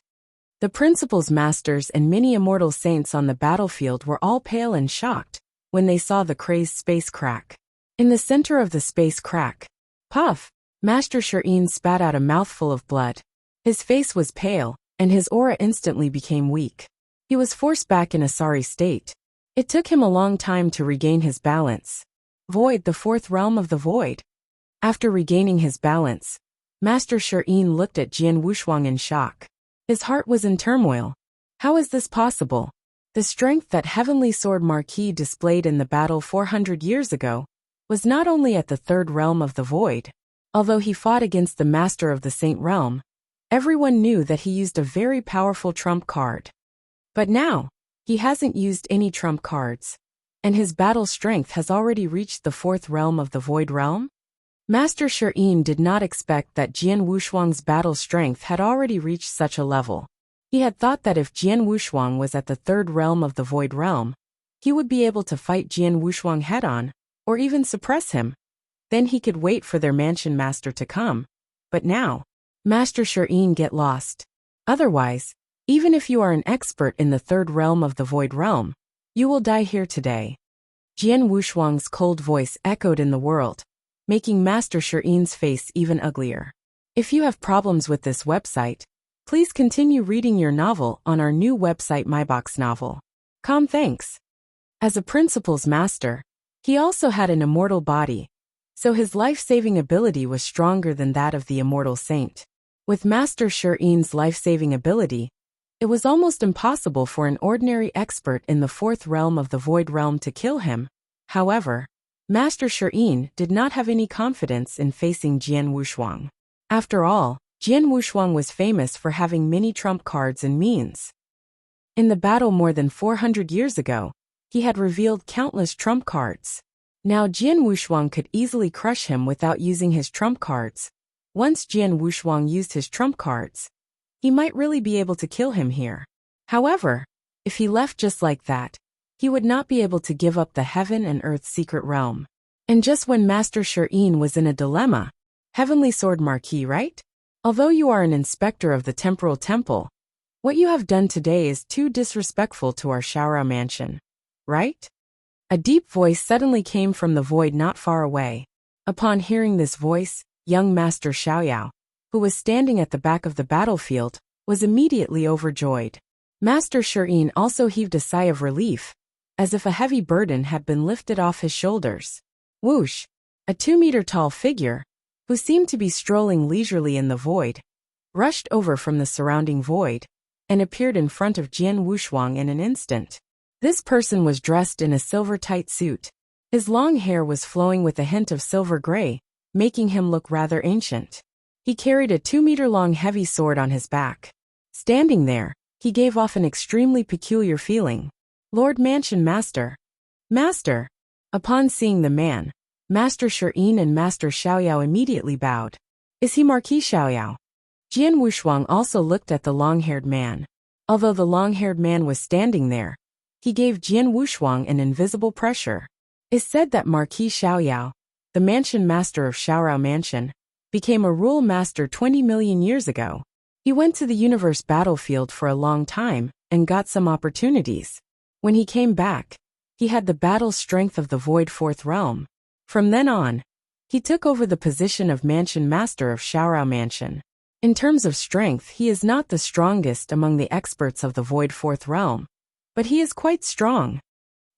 The principal's masters and many immortal saints on the battlefield were all pale and shocked when they saw the crazed space crack. In the center of the space crack, puff, Master Shi'in spat out a mouthful of blood. His face was pale, and his aura instantly became weak. He was forced back in a sorry state. It took him a long time to regain his balance. Void, the 4th realm of the void. After regaining his balance, Master Shi'in looked at Jian Wushuang in shock. His heart was in turmoil. How is this possible? The strength that Heavenly Sword Marquis displayed in the battle 400 years ago was not only at the 3rd realm of the void. Although he fought against the Master of the Saint Realm, everyone knew that he used a very powerful trump card. But now, he hasn't used any trump cards, and his battle strength has already reached the 4th realm of the void realm. Master Shi'in did not expect that Jian Wushuang's battle strength had already reached such a level. He had thought that if Jian Wushuang was at the 3rd realm of the void realm, he would be able to fight Jian Wushuang head-on, or even suppress him. Then he could wait for their mansion master to come. But now, Master Shi'in, get lost. Otherwise, even if you are an expert in the 3rd realm of the void realm, you will die here today. Jian Wushuang's cold voice echoed in the world, making Master Shi'in's face even uglier. If you have problems with this website, please continue reading your novel on our new website myboxnovel.com. Thanks. As a principal's master, he also had an immortal body, so his life-saving ability was stronger than that of the immortal saint. With Master Shi'in's life-saving ability, it was almost impossible for an ordinary expert in the 4th realm of the void realm to kill him. However, Master Shi'in did not have any confidence in facing Jian Wushuang. After all, Jian Wushuang was famous for having many trump cards and means. In the battle more than 400 years ago, he had revealed countless trump cards. Now Jian Wushuang could easily crush him without using his trump cards. Once Jian Wushuang used his trump cards, he might really be able to kill him here. However, if he left just like that, he would not be able to give up the heaven and earth secret realm. And just when Master Shi'in was in a dilemma, Heavenly Sword Marquis, right? Although you are an inspector of the Temporal Temple, what you have done today is too disrespectful to our Xiaorao mansion, right? A deep voice suddenly came from the void not far away. Upon hearing this voice, young Master Xiaoyao, who was standing at the back of the battlefield, was immediately overjoyed. Master Shirin also heaved a sigh of relief, as if a heavy burden had been lifted off his shoulders. Whoosh! A 2-meter-tall figure, who seemed to be strolling leisurely in the void, rushed over from the surrounding void, and appeared in front of Jian Wushuang in an instant. This person was dressed in a silver tight suit. His long hair was flowing with a hint of silver gray, making him look rather ancient. He carried a 2-meter-long heavy sword on his back. Standing there, he gave off an extremely peculiar feeling. Lord Mansion Master. Master! Upon seeing the man, Master Shirin and Master Xiaoyao immediately bowed. Is he Marquis Xiaoyao? Jian Wushuang also looked at the long-haired man. Although the long-haired man was standing there, he gave Jian Wushuang an invisible pressure. It's said that Marquis Xiaoyao, the mansion master of Xiaorao Mansion, became a rule master 20 million years ago. He went to the universe battlefield for a long time and got some opportunities. When he came back, he had the battle strength of the Void Fourth Realm. From then on, he took over the position of mansion master of Xiaorao Mansion. In terms of strength, he is not the strongest among the experts of the Void Fourth Realm, but he is quite strong.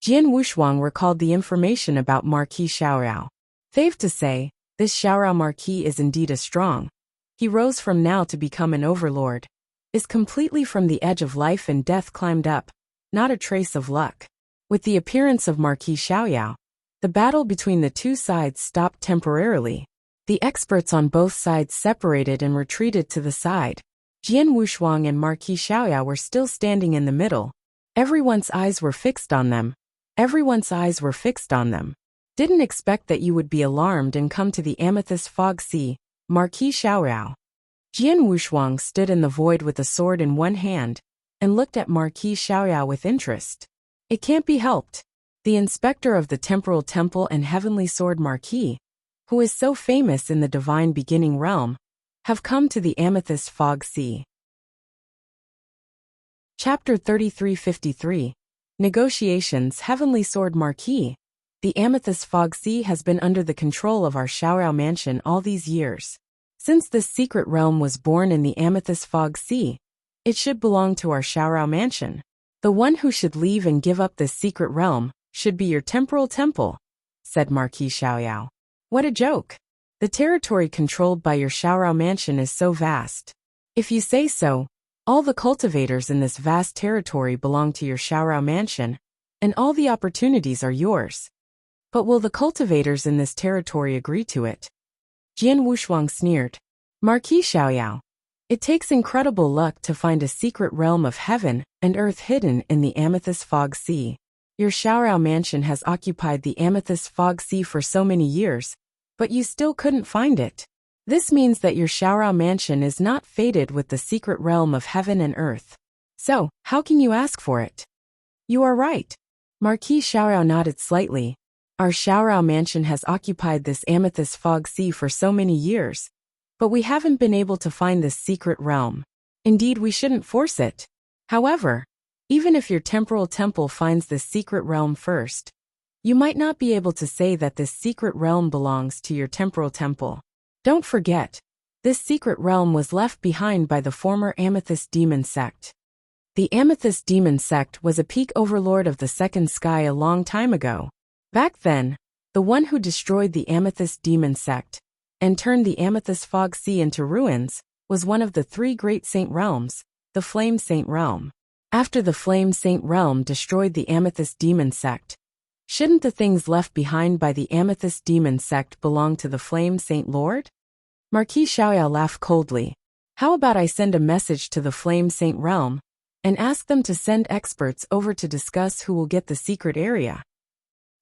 Jian Wushuang recalled the information about Marquis Xiaoyao. Safe to say, this Xiaorao Marquis is indeed a strong. He rose from now to become an overlord. Is completely from the edge of life and death climbed up, not a trace of luck. With the appearance of Marquis Xiaoyao, the battle between the two sides stopped temporarily. The experts on both sides separated and retreated to the side. Jian Wushuang and Marquis Xiaoyao were still standing in the middle. Everyone's eyes were fixed on them. Didn't expect that you would be alarmed and come to the Amethyst Fog Sea, Marquis Xiaoyao. Jian Wushuang stood in the void with a sword in one hand and looked at Marquis Xiaoyao with interest. It can't be helped. The inspector of the Temporal Temple and Heavenly Sword Marquis, who is so famous in the Divine Beginning realm, have come to the Amethyst Fog Sea. Chapter 3353. Negotiations. Heavenly Sword Marquis. The Amethyst Fog Sea has been under the control of our Xiaorao Mansion all these years. Since this secret realm was born in the Amethyst Fog Sea, it should belong to our Xiaorao Mansion. The one who should leave and give up this secret realm should be your Temporal Temple, said Marquis Xiaoyao. What a joke! The territory controlled by your Xiaorao Mansion is so vast. If you say so, all the cultivators in this vast territory belong to your Xiaorao Mansion, and all the opportunities are yours. But will the cultivators in this territory agree to it? Jian Wushuang sneered. Marquis Xiaoyao, it takes incredible luck to find a secret realm of heaven and earth hidden in the Amethyst Fog Sea. Your Xiaorao Mansion has occupied the Amethyst Fog Sea for so many years, but you still couldn't find it. This means that your Xiaorao Mansion is not fated with the secret realm of heaven and earth. So, how can you ask for it? You are right. Marquis Xiaoyao nodded slightly. Our Xiaorao Mansion has occupied this Amethyst Fog Sea for so many years, but we haven't been able to find this secret realm. Indeed, we shouldn't force it. However, even if your Temporal Temple finds this secret realm first, you might not be able to say that this secret realm belongs to your Temporal Temple. Don't forget, this secret realm was left behind by the former Amethyst Demon Sect. The Amethyst Demon Sect was a peak overlord of the Second Sky a long time ago. Back then, the one who destroyed the Amethyst Demon Sect and turned the Amethyst Fog Sea into ruins was one of the three great Saint Realms, the Flame Saint Realm. After the Flame Saint Realm destroyed the Amethyst Demon Sect, shouldn't the things left behind by the Amethyst Demon Sect belong to the Flame Saint Lord? Marquis Xiaoyao laughed coldly. How about I send a message to the Flame Saint Realm and ask them to send experts over to discuss who will get the secret area?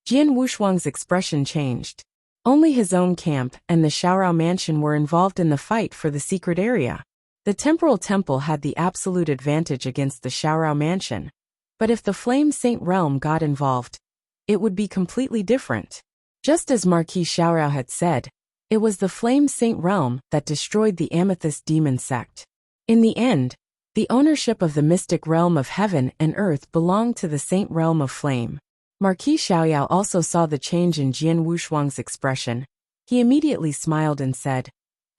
Jian Wushuang's expression changed. Only his own camp and the Xiaorao Mansion were involved in the fight for the secret area. The Temporal Temple had the absolute advantage against the Xiaorao Mansion, but if the Flame Saint Realm got involved, it would be completely different. Just as Marquis Xiaoyao had said, it was the Flame Saint Realm that destroyed the Amethyst Demon Sect. In the end, the ownership of the mystic realm of heaven and earth belonged to the Saint Realm of Flame. Marquis Xiaoyao also saw the change in Jian Wushuang's expression. He immediately smiled and said,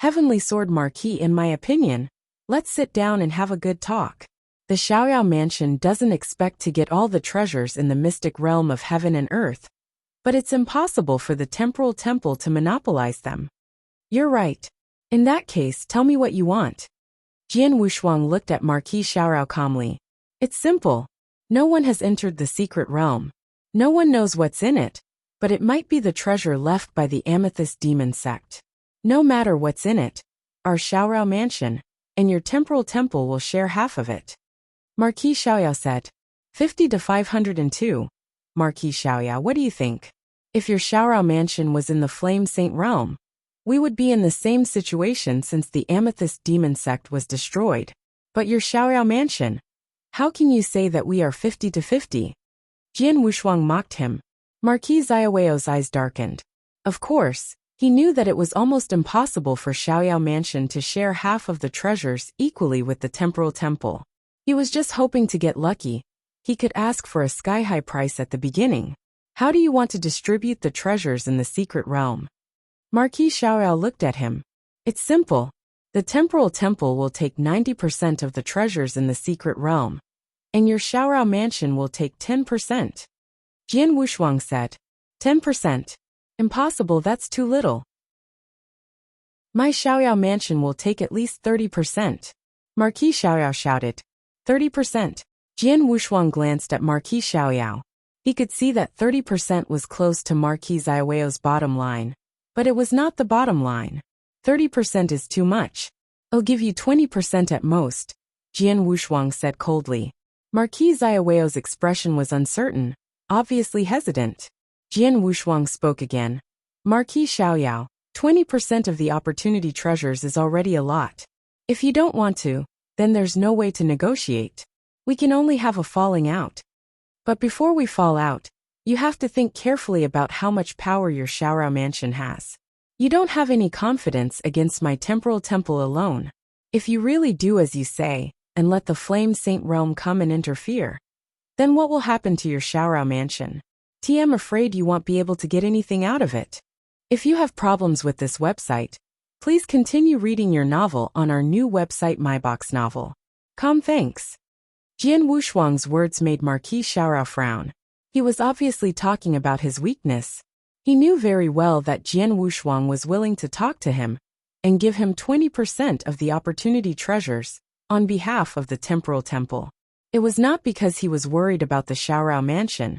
"Heavenly Sword Marquis, in my opinion, let's sit down and have a good talk. The Xiaoyao mansion doesn't expect to get all the treasures in the mystic realm of heaven and earth, but it's impossible for the temporal temple to monopolize them." "You're right. In that case, tell me what you want." Jian Wushuang looked at Marquis Xiaoyao calmly. "It's simple. No one has entered the secret realm. No one knows what's in it, but it might be the treasure left by the Amethyst Demon sect. No matter what's in it, our Xiaoyao mansion and your temporal temple will share half of it." Marquis Xiaoyao said. 50 to 502. Marquis Xiaoyao, what do you think? If your Xiaoyao mansion was in the Flame Saint realm, we would be in the same situation since the Amethyst Demon sect was destroyed. But your Xiaoyao mansion? How can you say that we are 50 to 50? Jian Wushuang mocked him. Marquis Xiaoyao's eyes darkened. Of course, he knew that it was almost impossible for Xiaoyao mansion to share half of the treasures equally with the temporal temple. He was just hoping to get lucky. He could ask for a sky-high price at the beginning. How do you want to distribute the treasures in the secret realm? Marquis Xiaoyao looked at him. It's simple. The temporal temple will take 90% of the treasures in the secret realm, and your Xiaoyao mansion will take 10%. Jian Wushuang said. 10%? Impossible, that's too little. My Xiaoyao mansion will take at least 30%. Marquis Xiaoyao shouted. 30%. Jian Wushuang glanced at Marquis Xiaoyao. He could see that 30% was close to Marquis Xiaoyao's bottom line. But it was not the bottom line. 30% is too much. I'll give you 20% at most, Jian Wushuang said coldly. Marquis Xiaoyao's expression was uncertain, obviously hesitant. Jian Wushuang spoke again. Marquis Xiaoyao, 20% of the opportunity treasures is already a lot. If you don't want to, then there's no way to negotiate. We can only have a falling out. But before we fall out, you have to think carefully about how much power your Xiaoyao mansion has. You don't have any confidence against my temporal temple alone. If you really do as you say, and let the Flame Saint realm come and interfere, then what will happen to your Xiaoyao mansion? I'm afraid you won't be able to get anything out of it. If you have problems with this website, please continue reading your novel on our new website MyBox Novel. Thanks. Jian Wushuang's words made Marquis Xiaoyao frown. He was obviously talking about his weakness. He knew very well that Jian Wushuang was willing to talk to him and give him 20% of the opportunity treasures on behalf of the temporal temple. It was not because he was worried about the Xiaoyao mansion,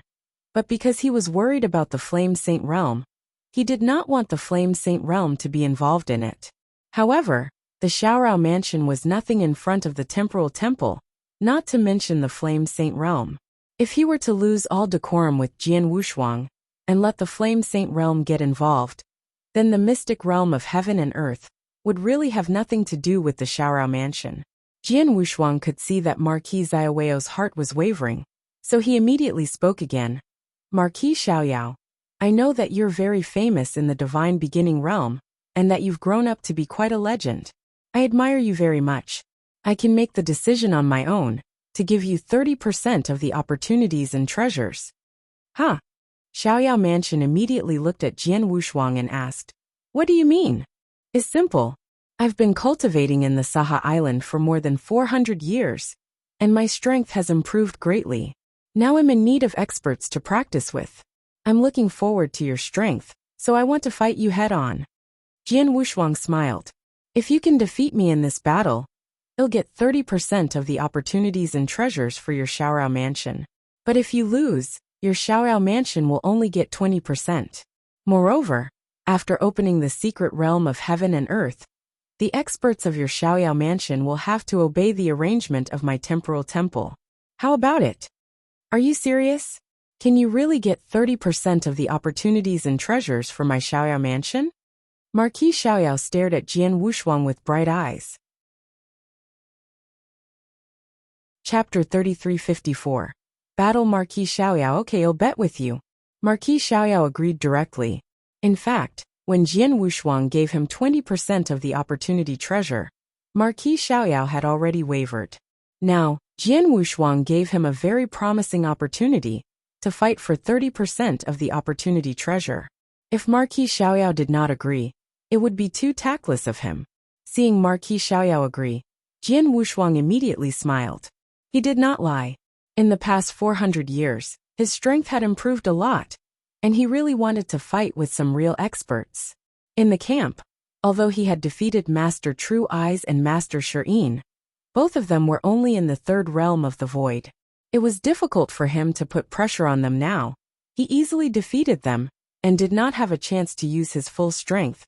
but because he was worried about the Flame Saint realm. He did not want the Flame Saint realm to be involved in it. However, the Xiaoyao mansion was nothing in front of the temporal temple, not to mention the Flame Saint realm. If he were to lose all decorum with Jian Wushuang and let the Flame Saint realm get involved, then the mystic realm of heaven and earth would really have nothing to do with the Xiaoyao mansion. Jian Wushuang could see that Marquis Xiaoyao's heart was wavering, so he immediately spoke again. Marquis Xiaoyao, I know that you're very famous in the divine beginning realm, and that you've grown up to be quite a legend. I admire you very much. I can make the decision on my own to give you 30% of the opportunities and treasures. Huh? Xiaoyao mansion immediately looked at Jian Wushuang and asked, What do you mean? It's simple. I've been cultivating in the Saha Island for more than 400 years, and my strength has improved greatly. Now I'm in need of experts to practice with. I'm looking forward to your strength, so I want to fight you head-on. Jian Wushuang smiled. If you can defeat me in this battle, you'll get 30% of the opportunities and treasures for your Xiaoyao mansion. But if you lose, your Xiaoyao mansion will only get 20%. Moreover, after opening the secret realm of heaven and earth, the experts of your Xiaoyao mansion will have to obey the arrangement of my temporal temple. How about it? Are you serious? Can you really get 30% of the opportunities and treasures for my Xiaoyao mansion? Marquis Xiaoyao stared at Jian Wushuang with bright eyes. Chapter 3354. Battle Marquis Xiaoyao. Okay, I'll bet with you. Marquis Xiaoyao agreed directly. In fact, when Jian Wushuang gave him 20% of the opportunity treasure, Marquis Xiaoyao had already wavered. Now, Jian Wushuang gave him a very promising opportunity to fight for 30% of the opportunity treasure. If Marquis Xiaoyao did not agree, it would be too tactless of him. Seeing Marquis Xiaoyao agree, Jian Wushuang immediately smiled. He did not lie. In the past 400 years, his strength had improved a lot, and he really wanted to fight with some real experts. In the camp, although he had defeated Master True Eyes and Master Shirin, both of them were only in the third realm of the void. It was difficult for him to put pressure on them now. He easily defeated them, and did not have a chance to use his full strength,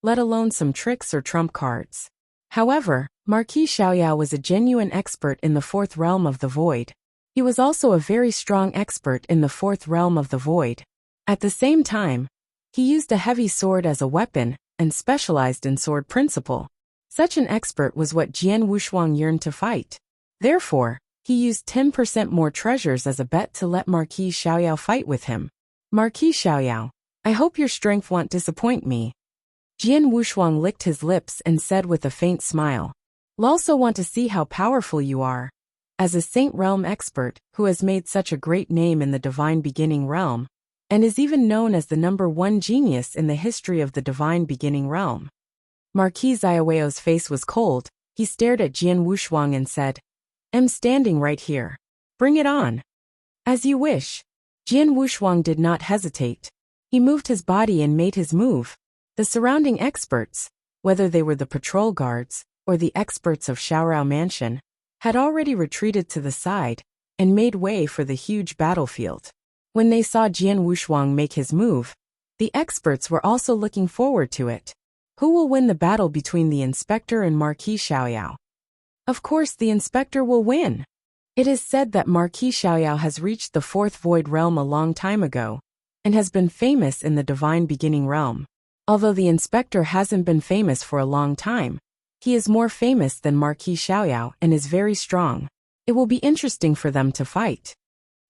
let alone some tricks or trump cards. However, Marquis Xiaoyao was a genuine expert in the fourth realm of the void. He was also a very strong expert in the fourth realm of the void. At the same time, he used a heavy sword as a weapon and specialized in sword principle. Such an expert was what Jian Wushuang yearned to fight. Therefore, he used 10% more treasures as a bet to let Marquis Xiaoyao fight with him. Marquis Xiaoyao, I hope your strength won't disappoint me. Jian Wushuang licked his lips and said with a faint smile. I'll also want to see how powerful you are. As a Saint Realm expert who has made such a great name in the Divine Beginning Realm, and is even known as the #1 genius in the history of the Divine Beginning Realm. Marquis Xiaoyao's face was cold. He stared at Jian Wushuang and said, I'm standing right here. Bring it on. As you wish. Jian Wushuang did not hesitate. He moved his body and made his move. The surrounding experts, whether they were the patrol guards or the experts of Xiaorao Mansion, had already retreated to the side and made way for the huge battlefield. When they saw Jian Wushuang make his move, the experts were also looking forward to it. Who will win the battle between the inspector and Marquis Xiaoyao? Of course the inspector will win. It is said that Marquis Xiaoyao has reached the fourth void realm a long time ago, and has been famous in the Divine Beginning Realm. Although the inspector hasn't been famous for a long time, he is more famous than Marquis Xiaoyao and is very strong. It will be interesting for them to fight.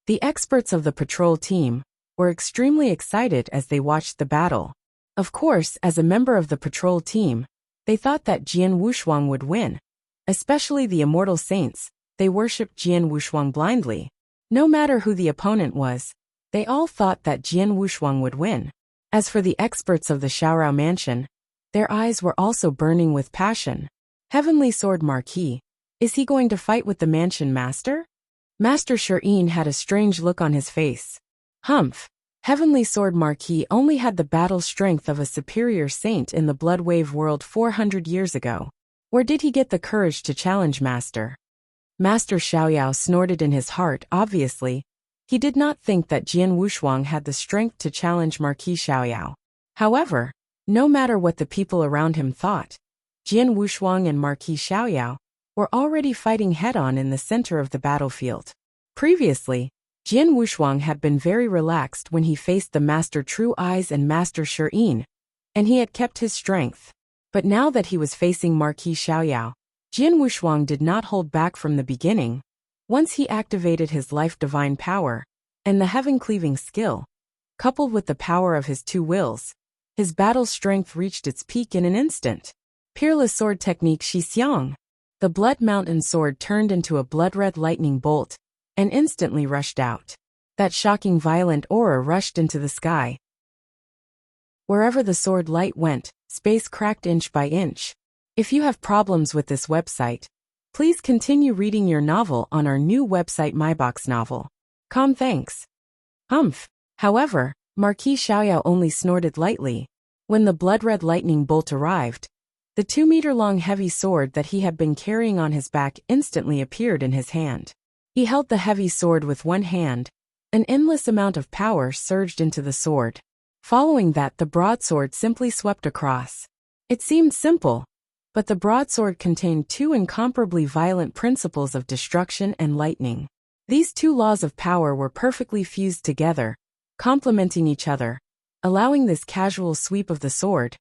The experts of the patrol team were extremely excited as they watched the battle. Of course, as a member of the patrol team, they thought that Jian Wushuang would win. Especially the immortal saints, they worshipped Jian Wushuang blindly. No matter who the opponent was, they all thought that Jian Wushuang would win. As for the experts of the Xiaorao Mansion, their eyes were also burning with passion. Heavenly Sword Marquis, is he going to fight with the Mansion Master? Master Shirin had a strange look on his face. Humph! Heavenly Sword Marquis only had the battle strength of a superior saint in the Bloodwave world 400 years ago. Where did he get the courage to challenge Master? Master Xiaoyao snorted in his heart. Obviously, he did not think that Jian Wushuang had the strength to challenge Marquis Xiaoyao. However, no matter what the people around him thought, Jian Wushuang and Marquis Xiaoyao were already fighting head-on in the center of the battlefield. Previously, Jian Wushuang had been very relaxed when he faced the Master True Eyes and Master Shirin, and he had kept his strength. But now that he was facing Marquis Xiaoyao, Jian Wushuang did not hold back from the beginning. Once he activated his life divine power, and the heaven-cleaving skill, coupled with the power of his two wills, his battle strength reached its peak in an instant. Peerless sword technique Shixiang. The Blood Mountain sword turned into a blood-red lightning bolt, and instantly rushed out. That shocking violent aura rushed into the sky. Wherever the sword light went, space cracked inch by inch. If you have problems with this website, please continue reading your novel on our new website MyBox Novel. Thanks. Humph. However, Marquis Xiaoyao only snorted lightly. When the blood-red lightning bolt arrived, the 2-meter-long heavy sword that he had been carrying on his back instantly appeared in his hand. He held the heavy sword with one hand. An endless amount of power surged into the sword. Following that, the broadsword simply swept across. It seemed simple, but the broadsword contained two incomparably violent principles of destruction and lightning. These two laws of power were perfectly fused together, complementing each other, allowing this casual sweep of the sword.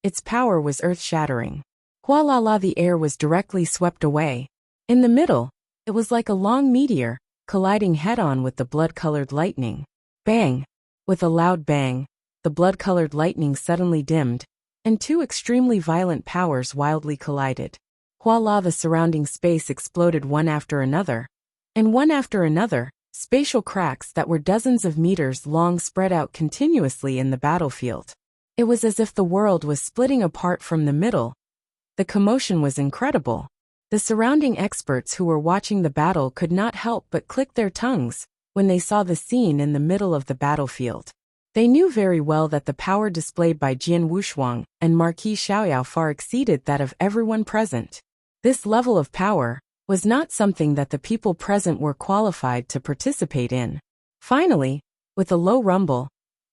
Its power was earth-shattering. Hualala, the air was directly swept away. In the middle, it was like a long meteor, colliding head-on with the blood-colored lightning. Bang! With a loud bang, the blood-colored lightning suddenly dimmed, and two extremely violent powers wildly collided. Voila! The surrounding space exploded one after another, Spatial cracks that were dozens of meters long spread out continuously in the battlefield. It was as if the world was splitting apart from the middle. The commotion was incredible. The surrounding experts who were watching the battle could not help but click their tongues when they saw the scene in the middle of the battlefield. They knew very well that the power displayed by Jian Wushuang and Marquis Xiaoyao far exceeded that of everyone present. This level of power was not something that the people present were qualified to participate in. Finally, with a low rumble,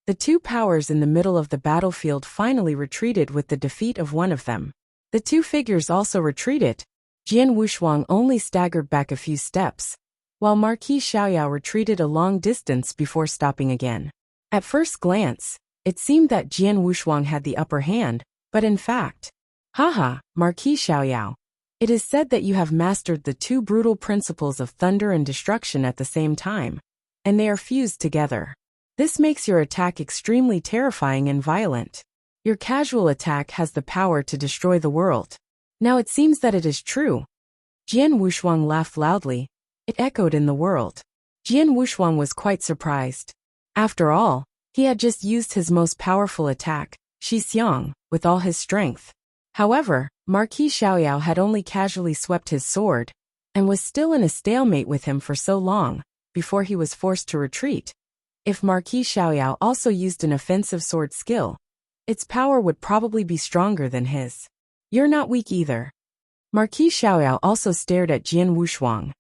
the two powers in the middle of the battlefield finally retreated with the defeat of one of them. The two figures also retreated. Jian Wushuang only staggered back a few steps, while Marquis Xiaoyao retreated a long distance before stopping again. At first glance, it seemed that Jian Wushuang had the upper hand, but in fact, haha, Marquis Xiaoyao, it is said that you have mastered the two brutal principles of thunder and destruction at the same time, and they are fused together. This makes your attack extremely terrifying and violent. Your casual attack has the power to destroy the world. Now it seems that it is true. Jian Wushuang laughed loudly. It echoed in the world. Jian Wushuang was quite surprised. After all, he had just used his most powerful attack, Shi Xiang, with all his strength. However, Marquis Xiaoyao had only casually swept his sword, and was still in a stalemate with him for so long, before he was forced to retreat. If Marquis Xiaoyao also used an offensive sword skill, its power would probably be stronger than his. You're not weak either. Marquis Xiaoyao also stared at Jian Wushuang.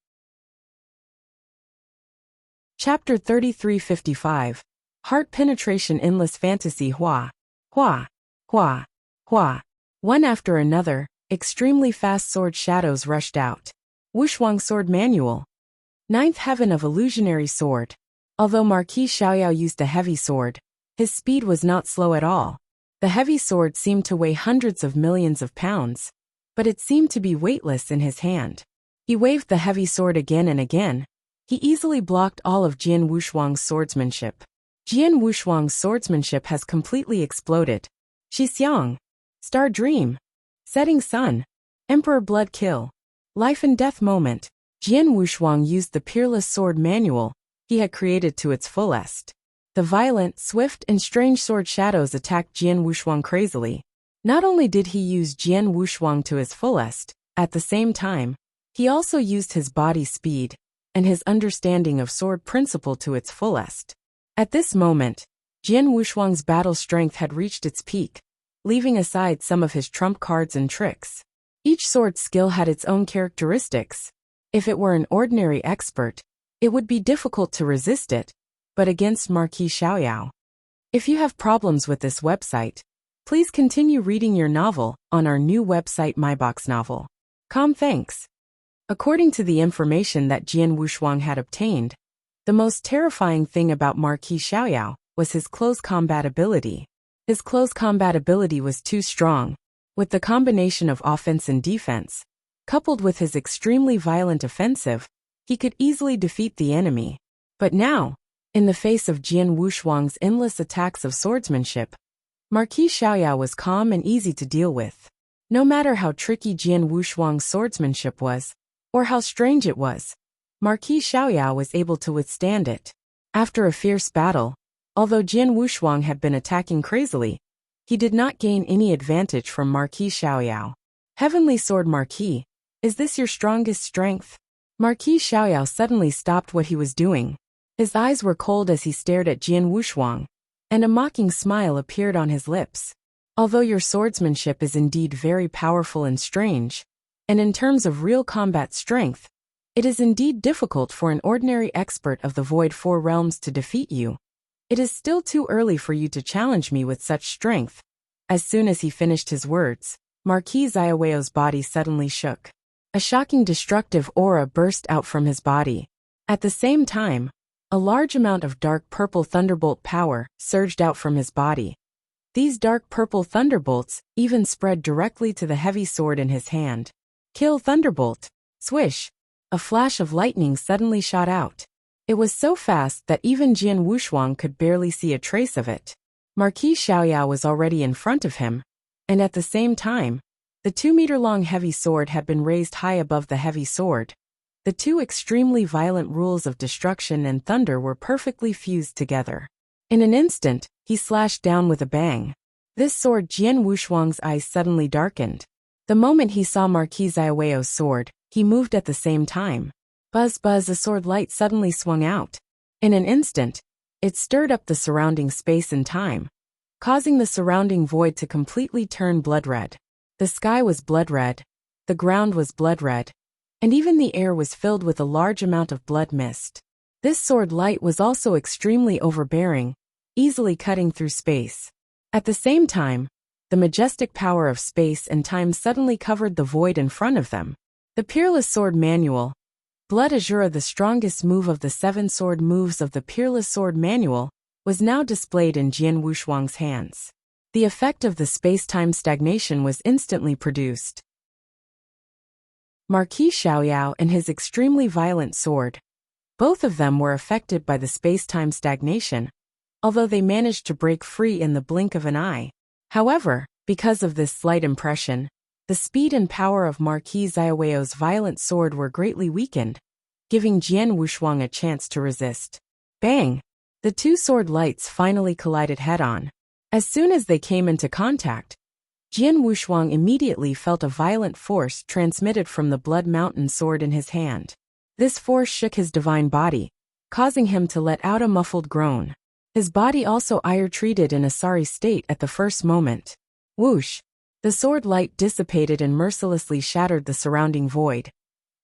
Chapter 3355. Heart Penetration Endless Fantasy Hua. Hua. Hua. Hua. One after another, extremely fast sword shadows rushed out. Wushuang Sword Manual. Ninth Heaven of Illusionary Sword. Although Marquis Xiaoyao used a heavy sword, his speed was not slow at all. The heavy sword seemed to weigh hundreds of millions of pounds, but it seemed to be weightless in his hand. He waved the heavy sword again and again. He easily blocked all of Jian Wushuang's swordsmanship. Jian Wushuang's swordsmanship has completely exploded. Shi Xiang. Star Dream. Setting Sun. Emperor Blood Kill. Life and Death Moment. Jian Wushuang used the peerless sword manual he had created to its fullest. The violent, swift, and strange sword shadows attacked Jian Wushuang crazily. Not only did he use Jian Wushuang to his fullest, at the same time, he also used his body speed and his understanding of sword principle to its fullest. At this moment, Jian Wushuang's battle strength had reached its peak, leaving aside some of his trump cards and tricks. Each sword skill had its own characteristics. If it were an ordinary expert, it would be difficult to resist it, but against Marquis Xiaoyao. If you have problems with this website, please continue reading your novel on our new website myboxnovel.com. Thanks. According to the information that Jian Wushuang had obtained, the most terrifying thing about Marquis Xiaoyao was his close combat ability. His close combat ability was too strong. With the combination of offense and defense, coupled with his extremely violent offensive, he could easily defeat the enemy. But now, in the face of Jian Wushuang's endless attacks of swordsmanship, Marquis Xiaoyao was calm and easy to deal with. No matter how tricky Jian Wushuang's swordsmanship was, or how strange it was, Marquis Xiaoyao was able to withstand it. After a fierce battle, although Jian Wushuang had been attacking crazily, he did not gain any advantage from Marquis Xiaoyao. Heavenly Sword Marquis, is this your strongest strength? Marquis Xiaoyao suddenly stopped what he was doing. His eyes were cold as he stared at Jian Wushuang, and a mocking smile appeared on his lips. Although your swordsmanship is indeed very powerful and strange, and in terms of real combat strength, it is indeed difficult for an ordinary expert of the Void Four Realms to defeat you. It is still too early for you to challenge me with such strength. As soon as he finished his words, Marquis Xiaoyao's body suddenly shook. A shocking destructive aura burst out from his body. At the same time, a large amount of dark purple thunderbolt power surged out from his body. These dark purple thunderbolts even spread directly to the heavy sword in his hand. Kill Thunderbolt! Swish! A flash of lightning suddenly shot out. It was so fast that even Jian Wushuang could barely see a trace of it. Marquis Xiaoyao was already in front of him, and at the same time, the 2-meter-long heavy sword had been raised high above the heavy sword. The two extremely violent rules of destruction and thunder were perfectly fused together. In an instant, he slashed down with a bang. This sword, Jian Wushuang's eyes suddenly darkened. The moment he saw Marquis Zaiweo's sword, he moved at the same time. Buzz buzz, a sword light suddenly swung out. In an instant, it stirred up the surrounding space and time, causing the surrounding void to completely turn blood red. The sky was blood red, the ground was blood red, and even the air was filled with a large amount of blood mist. This sword light was also extremely overbearing, easily cutting through space. At the same time, the majestic power of space and time suddenly covered the void in front of them. The Peerless Sword Manual. Blood Azura, the strongest move of the 7 sword moves of the Peerless Sword Manual, was now displayed in Jian Wushuang's hands. The effect of the space-time stagnation was instantly produced. Marquis Xiaoyao and his extremely violent sword. Both of them were affected by the space-time stagnation, although they managed to break free in the blink of an eye. However, because of this slight impression, the speed and power of Marquis Zaiweo's violent sword were greatly weakened, giving Jian Wushuang a chance to resist. Bang! The two sword lights finally collided head-on. As soon as they came into contact, Jian Wushuang immediately felt a violent force transmitted from the Blood Mountain sword in his hand. This force shook his divine body, causing him to let out a muffled groan. His body also ire-treated in a sorry state at the first moment. Whoosh! The sword light dissipated and mercilessly shattered the surrounding void,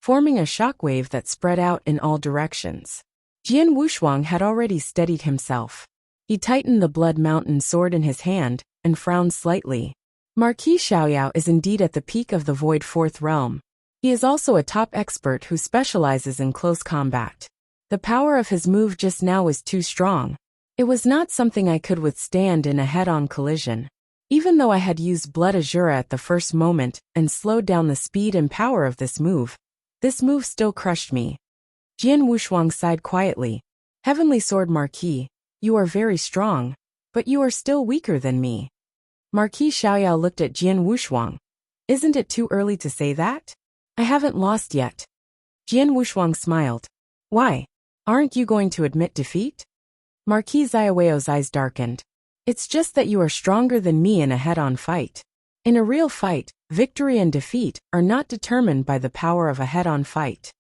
forming a shockwave that spread out in all directions. Jian Wushuang had already steadied himself. He tightened the Blood Mountain sword in his hand and frowned slightly. Marquis Xiaoyao is indeed at the peak of the Void 4th realm. He is also a top expert who specializes in close combat. The power of his move just now was too strong. It was not something I could withstand in a head-on collision. Even though I had used Blood Azura at the first moment and slowed down the speed and power of this move still crushed me. Jian Wushuang sighed quietly. Heavenly Sword Marquis, you are very strong, but you are still weaker than me. Marquis Xiaoyao looked at Jian Wushuang. Isn't it too early to say that? I haven't lost yet. Jian Wushuang smiled. Why? Aren't you going to admit defeat? Marquis Zaiweo's eyes darkened. It's just that you are stronger than me in a head-on fight. In a real fight, victory and defeat are not determined by the power of a head-on fight.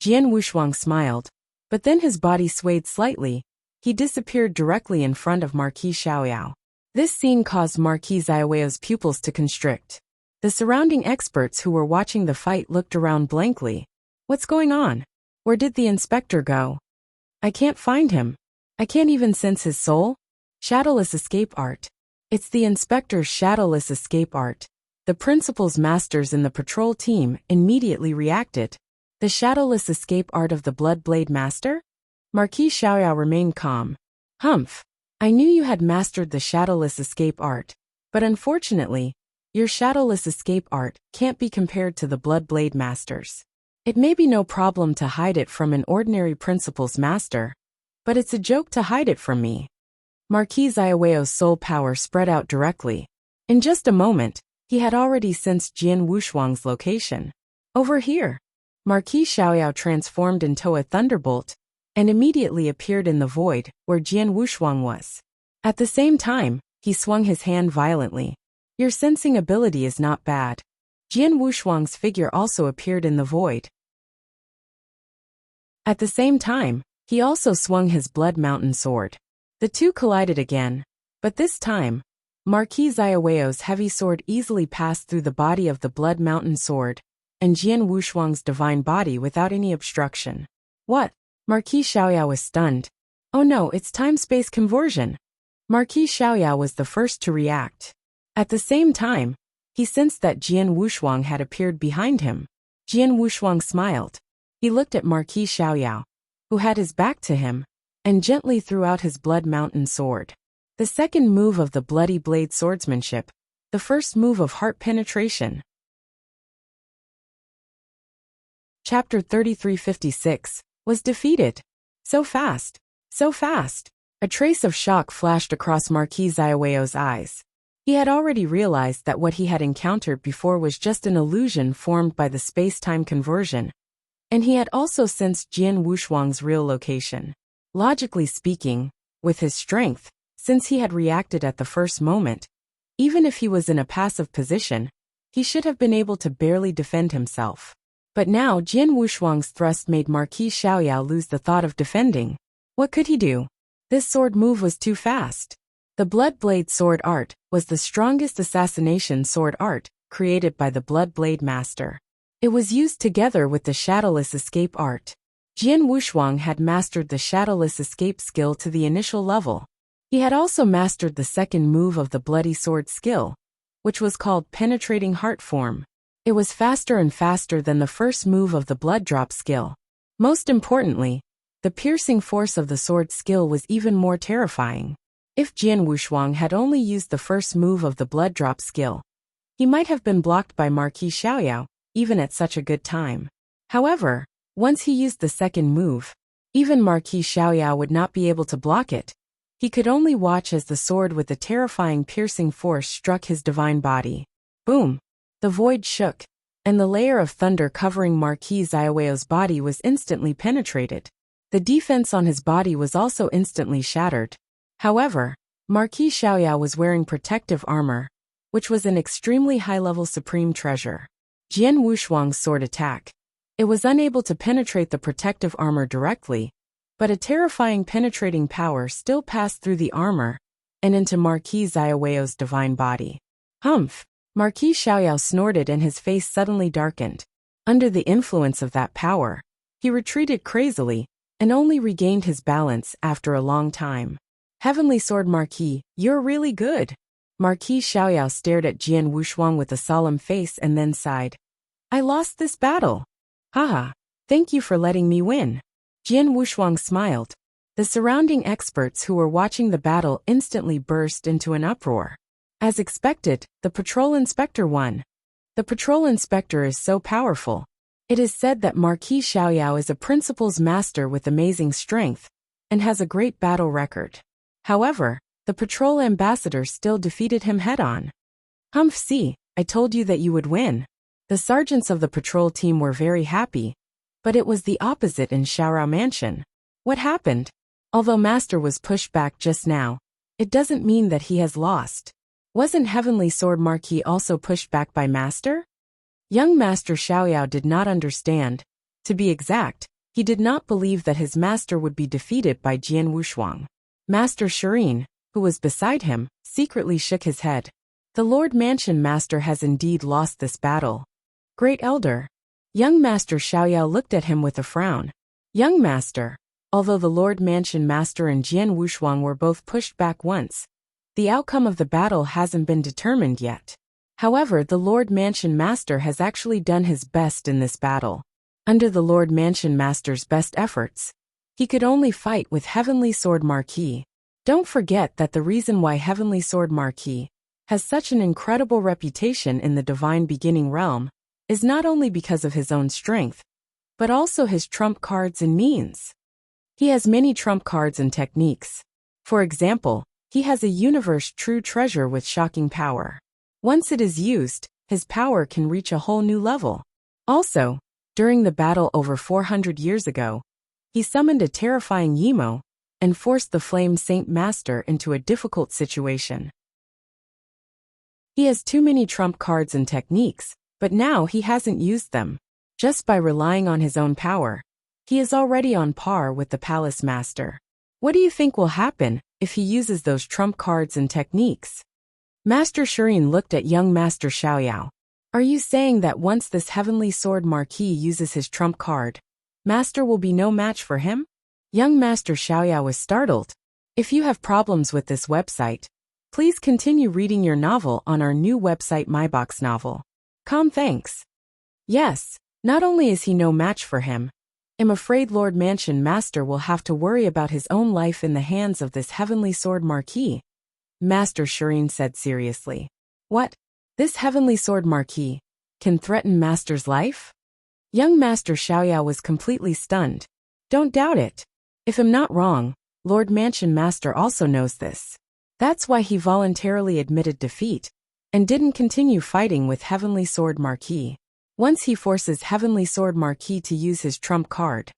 Jian Wushuang smiled, but then his body swayed slightly. He disappeared directly in front of Marquis Xiaoyao. This scene caused Marquis Zaiweo's pupils to constrict. The surrounding experts who were watching the fight looked around blankly. What's going on? Where did the inspector go? I can't find him. I can't even sense his soul. Shadowless escape art. It's the inspector's shadowless escape art. The principal's masters in the patrol team immediately reacted. The shadowless escape art of the Bloodblade Master? Marquis Xiaoyao remained calm. Humph. I knew you had mastered the shadowless escape art, but unfortunately, your shadowless escape art can't be compared to the Bloodblade Master's. It may be no problem to hide it from an ordinary principal's master, but it's a joke to hide it from me. Marquis Zaiweo's soul power spread out directly. In just a moment, he had already sensed Jian Wushuang's location. Over here. Marquis Xiaoyao transformed into a thunderbolt and immediately appeared in the void where Jian Wushuang was. At the same time, he swung his hand violently. Your sensing ability is not bad. Jian Wushuang's figure also appeared in the void. At the same time, he also swung his Blood Mountain sword. The two collided again, but this time, Marquis Zaiweo's heavy sword easily passed through the body of the Blood Mountain sword and Jian Wushuang's divine body without any obstruction. What? Marquis Xiaoyao was stunned. Oh no, it's time-space conversion. Marquis Xiaoyao was the first to react. At the same time, he sensed that Jian Wushuang had appeared behind him. Jian Wushuang smiled. He looked at Marquis Xiaoyao, who had his back to him, and gently threw out his Blood Mountain sword. The second move of the Bloody Blade Swordsmanship, the first move of heart penetration. Chapter 3356, was defeated. So fast. So fast. A trace of shock flashed across Marquis Zaiweo's eyes. He had already realized that what he had encountered before was just an illusion formed by the space-time conversion. And he had also sensed Jian Wushuang's real location. Logically speaking, with his strength, since he had reacted at the first moment, even if he was in a passive position, he should have been able to barely defend himself. But now Jian Wushuang's thrust made Marquis Xiaoyao lose the thought of defending. What could he do? This sword move was too fast. The Blood Blade sword art was the strongest assassination sword art created by the Blood Blade master. It was used together with the Shadowless escape art. Jian Wushuang had mastered the Shadowless escape skill to the initial level. He had also mastered the second move of the Bloody Sword skill, which was called Penetrating Heart Form. It was faster and faster than the first move of the Blood Drop skill. Most importantly, the piercing force of the sword skill was even more terrifying. If Jian Wushuang had only used the first move of the Blood Drop skill, he might have been blocked by Marquis Xiaoyao, even at such a good time. However, once he used the second move, even Marquis Xiaoyao would not be able to block it. He could only watch as the sword with the terrifying piercing force struck his divine body. Boom! The void shook, and the layer of thunder covering Marquis Xiaoyao's body was instantly penetrated. The defense on his body was also instantly shattered. However, Marquis Xiaoyao was wearing protective armor, which was an extremely high-level supreme treasure. Jian Wushuang's sword attack. It was unable to penetrate the protective armor directly, but a terrifying penetrating power still passed through the armor and into Marquis Xiaoyao's divine body. Humph! Marquis Xiaoyao snorted and his face suddenly darkened. Under the influence of that power, he retreated crazily and only regained his balance after a long time. Heavenly Sword Marquis, you're really good. Marquis Xiaoyao stared at Jian Wushuang with a solemn face and then sighed. I lost this battle. Haha, thank you for letting me win. Jian Wushuang smiled. The surrounding experts who were watching the battle instantly burst into an uproar. As expected, the patrol inspector won. The patrol inspector is so powerful. It is said that Marquis Xiaoyao is a principal's master with amazing strength and has a great battle record. However, the patrol ambassador still defeated him head-on. Humph, see, I told you that you would win. The sergeants of the patrol team were very happy, but it was the opposite in Xiaorao Mansion. What happened? Although Master was pushed back just now, it doesn't mean that he has lost. Wasn't Heavenly Sword Marquis also pushed back by Master? Young Master Xiaoyao did not understand. To be exact, he did not believe that his master would be defeated by Jian Wushuang. Master Shirin, who was beside him, secretly shook his head. The Lord Mansion Master has indeed lost this battle. Great Elder. Young Master Xiaoyao looked at him with a frown. Young Master, although the Lord Mansion Master and Jian Wushuang were both pushed back once, the outcome of the battle hasn't been determined yet. However, the Lord Mansion Master has actually done his best in this battle. Under the Lord Mansion Master's best efforts, he could only fight with Heavenly Sword Marquis. Don't forget that the reason why Heavenly Sword Marquis has such an incredible reputation in the Divine Beginning realm is not only because of his own strength, but also his trump cards and means. He has many trump cards and techniques. For example, he has a universe true treasure with shocking power. Once it is used, his power can reach a whole new level. Also, during the battle over 400 years ago, he summoned a terrifying Yimo and forced the Flame Saint Master into a difficult situation. He has too many trump cards and techniques, but now he hasn't used them. Just by relying on his own power, he is already on par with the Palace Master. What do you think will happen if he uses those trump cards and techniques? Master Shirin looked at young Master Xiaoyao. Are you saying that once this Heavenly Sword Marquis uses his trump card, Master will be no match for him? Young Master Xiaoyao was startled. If you have problems with this website, please continue reading your novel on our new website MyBox Novel. Thanks. Yes, not only is he no match for him, I'm afraid Lord Mansion Master will have to worry about his own life in the hands of this Heavenly Sword Marquis. Master Shirin said seriously. What? This Heavenly Sword Marquis can threaten Master's life? Young Master Xiaoyao was completely stunned. Don't doubt it. If I'm not wrong, Lord Mansion Master also knows this. That's why he voluntarily admitted defeat and didn't continue fighting with Heavenly Sword Marquis. Once he forces Heavenly Sword Marquis to use his trump card,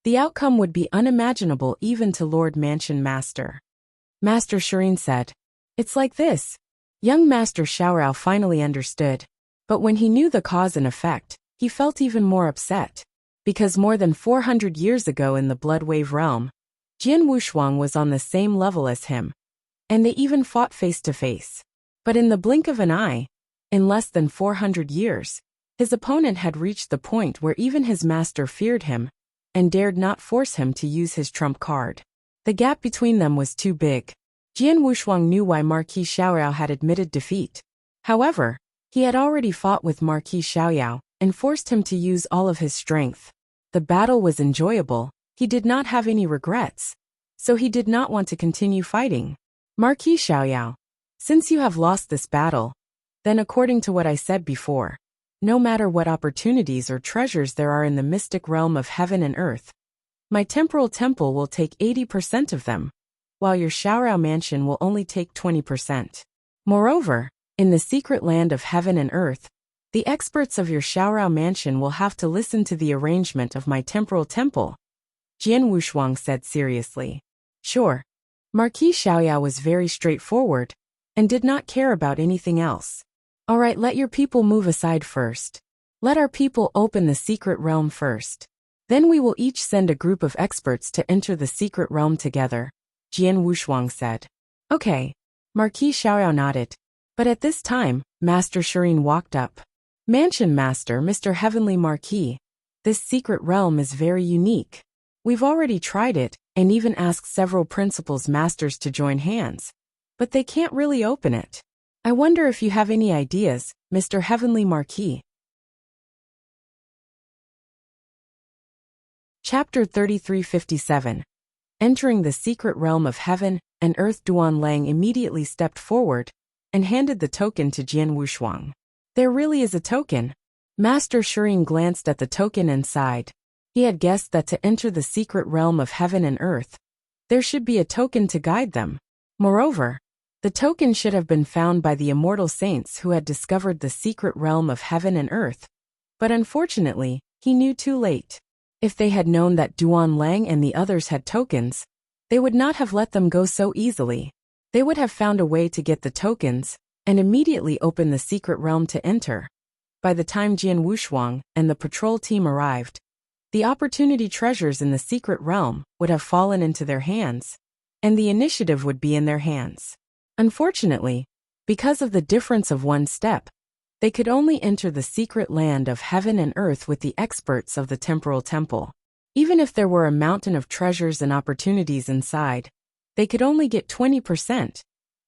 the outcome would be unimaginable even to Lord Mansion Master. Master Shireen said, "It's like this." Young Master Xiaorao finally understood, but when he knew the cause and effect, he felt even more upset. Because more than 400 years ago in the Bloodwave realm, Jian Wushuang was on the same level as him, and they even fought face to face. But in the blink of an eye, in less than 400 years, his opponent had reached the point where even his master feared him and dared not force him to use his trump card. The gap between them was too big. Jian Wushuang knew why Marquis Xiaoyao had admitted defeat. However, he had already fought with Marquis Xiaoyao and forced him to use all of his strength. The battle was enjoyable, he did not have any regrets, so he did not want to continue fighting. Marquis Xiaoyao, since you have lost this battle, then according to what I said before, no matter what opportunities or treasures there are in the mystic realm of heaven and earth, my temporal temple will take 80% of them, while your Xiaorao mansion will only take 20%. Moreover, in the secret land of heaven and earth, the experts of your Xiaorao mansion will have to listen to the arrangement of my temporal temple, Jian Wushuang said seriously. Sure. Marquis Xiaoyao was very straightforward and did not care about anything else. All right, let your people move aside first. Let our people open the secret realm first. Then we will each send a group of experts to enter the secret realm together, Jian Wushuang said. Okay. Marquis Xiaoyao nodded. But at this time, Master Shireen walked up. Mansion Master Mr. Heavenly Marquis, this secret realm is very unique. We've already tried it, and even asked several principals masters to join hands, but they can't really open it. I wonder if you have any ideas, Mr. Heavenly Marquis. Chapter 3357. Entering the secret realm of heaven and earth. Duan Lang immediately stepped forward and handed the token to Jian Wushuang. There really is a token. Master Shireen glanced at the token and sighed. He had guessed that to enter the secret realm of heaven and earth, there should be a token to guide them. Moreover, the token should have been found by the immortal saints who had discovered the secret realm of heaven and earth. But unfortunately, he knew too late. If they had known that Duan Lang and the others had tokens, they would not have let them go so easily. They would have found a way to get the tokens and immediately open the secret realm to enter. By the time Jian Wushuang and the patrol team arrived, the opportunity treasures in the secret realm would have fallen into their hands, and the initiative would be in their hands. Unfortunately, because of the difference of one step, they could only enter the secret land of heaven and earth with the experts of the temporal temple. Even if there were a mountain of treasures and opportunities inside, they could only get 20%.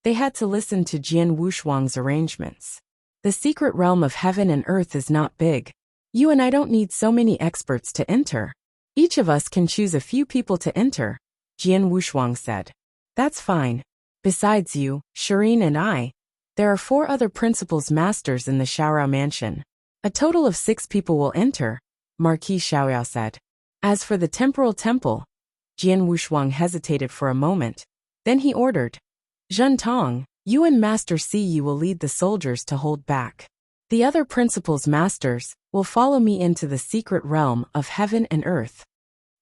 They had to listen to Jian Wushuang's arrangements. The secret realm of heaven and earth is not big. You and I don't need so many experts to enter. Each of us can choose a few people to enter, Jian Wushuang said. That's fine. Besides you, Shireen and I, there are 4 other principals masters in the Xiaorao mansion. A total of 6 people will enter, Marquis Xiaoyao said. As for the temporal temple, Jian Wushuang hesitated for a moment. Then he ordered, Zhen Tong, you and Master Siyi will lead the soldiers to hold back. The other principals masters will follow me into the secret realm of heaven and earth.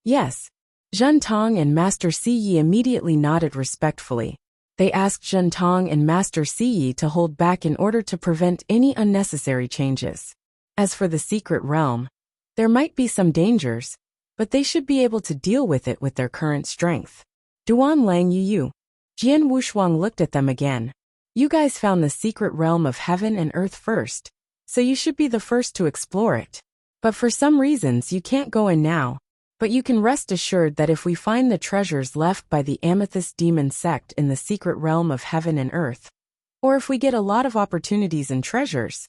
Yes. Zhen Tong and Master Siyi immediately nodded respectfully. They asked Zhen Tong and Master Siyi to hold back in order to prevent any unnecessary changes. As for the secret realm, there might be some dangers, but they should be able to deal with it with their current strength. Duan Lang Yu. Jian Wushuang looked at them again. You guys found the secret realm of heaven and earth first, so you should be the first to explore it. But for some reasons you can't go in now. But you can rest assured that if we find the treasures left by the Amethyst Demon sect in the secret realm of heaven and earth, or if we get a lot of opportunities and treasures,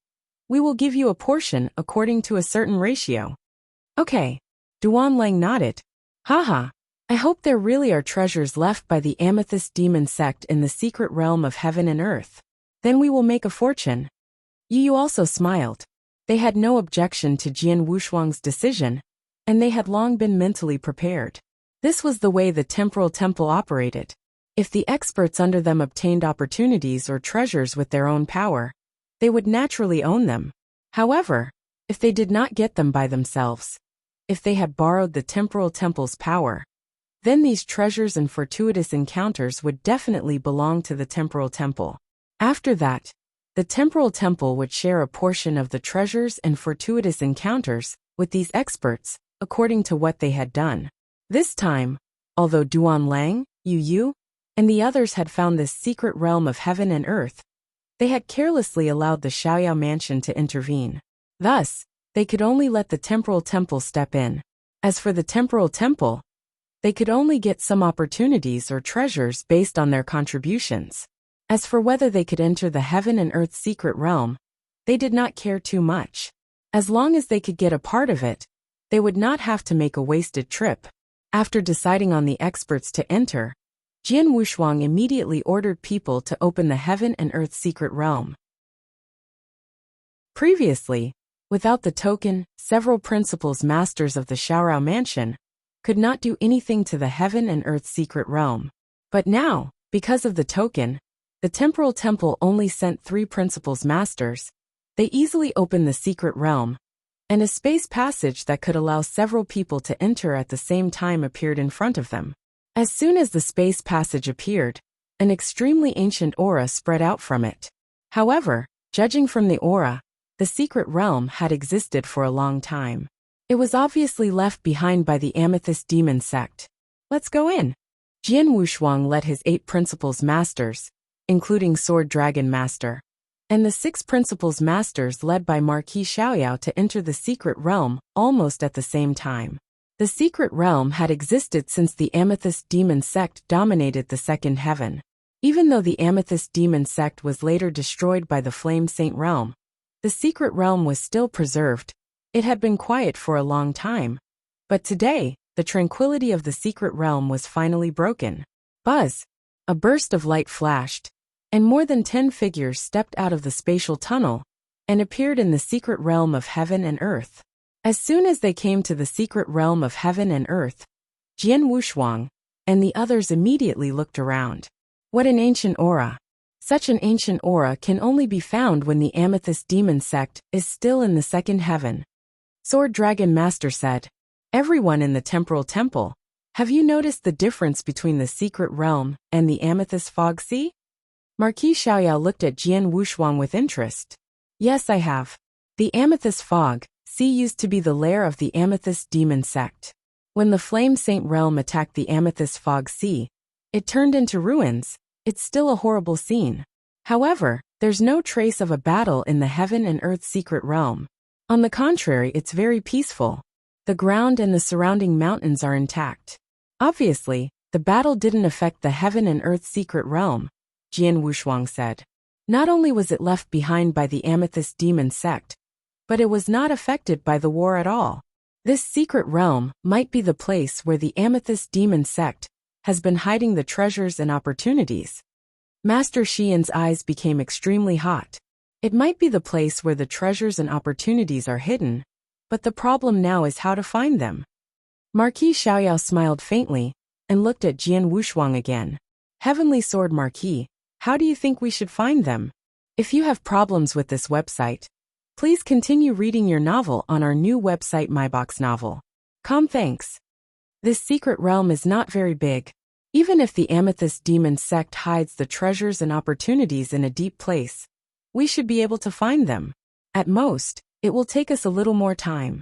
we will give you a portion according to a certain ratio. Okay. Duan Lang nodded. Haha. I hope there really are treasures left by the Amethyst Demon sect in the secret realm of heaven and earth. Then we will make a fortune. Yu also smiled. They had no objection to Jian Wushuang's decision, and they had long been mentally prepared. This was the way the temporal temple operated. If the experts under them obtained opportunities or treasures with their own power, they would naturally own them. However, If they did not get them by themselves, if they had borrowed the temporal temple's power, then these treasures and fortuitous encounters would definitely belong to the temporal temple. After that, the temporal temple would share a portion of the treasures and fortuitous encounters with these experts, according to what they had done. This time, although Duan Lang, Yu Yu, and the others had found this secret realm of heaven and earth, they had carelessly allowed the Xiaoyao mansion to intervene. Thus, they could only let the temporal temple step in. As for the temporal temple, they could only get some opportunities or treasures based on their contributions. As for whether they could enter the heaven and earth secret realm, they did not care too much. As long as they could get a part of it, they would not have to make a wasted trip. After deciding on the experts to enter, Jian Wushuang immediately ordered people to open the heaven and earth secret realm. Previously, without the token, several principals masters of the Xiaorao mansion could not do anything to the heaven and earth secret realm. But now, because of the token, the temporal temple only sent 3 principals masters. They easily opened the secret realm, and a space passage that could allow several people to enter at the same time appeared in front of them. As soon as the space passage appeared, an extremely ancient aura spread out from it. However, judging from the aura, the secret realm had existed for a long time. It was obviously left behind by the Amethyst Demon sect. Let's go in. Jian Wushuang led his 8 principals masters, including Sword Dragon Master, and the 6 principals masters led by Marquis Xiaoyao to enter the secret realm almost at the same time. The secret realm had existed since the Amethyst Demon sect dominated the second heaven. Even though the Amethyst Demon sect was later destroyed by the Flame Saint realm, the secret realm was still preserved. It had been quiet for a long time. But today, the tranquility of the secret realm was finally broken. Buzz! A burst of light flashed, and more than 10 figures stepped out of the spatial tunnel and appeared in the secret realm of heaven and earth. As soon as they came to the secret realm of heaven and earth, Jian Wushuang and the others immediately looked around. What an ancient aura! Such an ancient aura can only be found when the Amethyst Demon sect is still in the second heaven. Sword Dragon Master said, "Everyone in the temporal temple, have you noticed the difference between the secret realm and the Amethyst Fog Sea?" Marquis Xiaoyao looked at Jian Wushuang with interest. "Yes, I have. The Amethyst Fog Sea used to be the lair of the Amethyst Demon sect. When the Flame Saint realm attacked the Amethyst Fog Sea, it turned into ruins. It's still a horrible scene. However, there's no trace of a battle in the heaven and earth secret realm. On the contrary, it's very peaceful. The ground and the surrounding mountains are intact. Obviously, the battle didn't affect the heaven and earth secret realm," Jian Wushuang said. "Not only was it left behind by the Amethyst Demon sect, but it was not affected by the war at all. This secret realm might be the place where the Amethyst Demon sect has been hiding the treasures and opportunities." Master Xian's eyes became extremely hot. It might be the place where the treasures and opportunities are hidden, but the problem now is how to find them. Marquis Xiaoyao smiled faintly and looked at Jian Wushuang again. "Heavenly Sword Marquis, how do you think we should find them? If you have problems with this website, please continue reading your novel on our new website myboxnovel.com. Thanks. This secret realm is not very big. Even if the Amethyst Demon sect hides the treasures and opportunities in a deep place, we should be able to find them. At most, it will take us a little more time."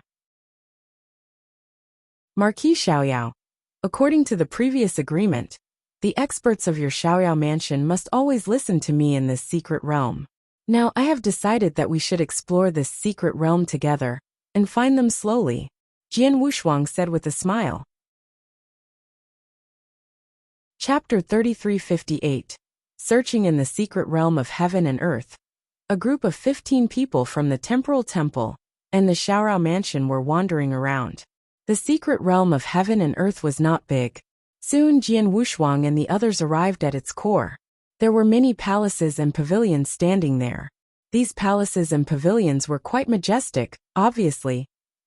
Marquis Xiaoyao, according to the previous agreement, the experts of your Xiaoyao mansion must always listen to me in this secret realm. Now I have decided that we should explore this secret realm together and find them slowly, Jian Wushuang said with a smile. Chapter 3358. Searching in the Secret Realm of Heaven and Earth. A group of 15 people from the Temporal Temple and the Xiaorao Mansion were wandering around. The secret realm of heaven and earth was not big. Soon Jian Wushuang and the others arrived at its core. There were many palaces and pavilions standing there. These palaces and pavilions were quite majestic, obviously.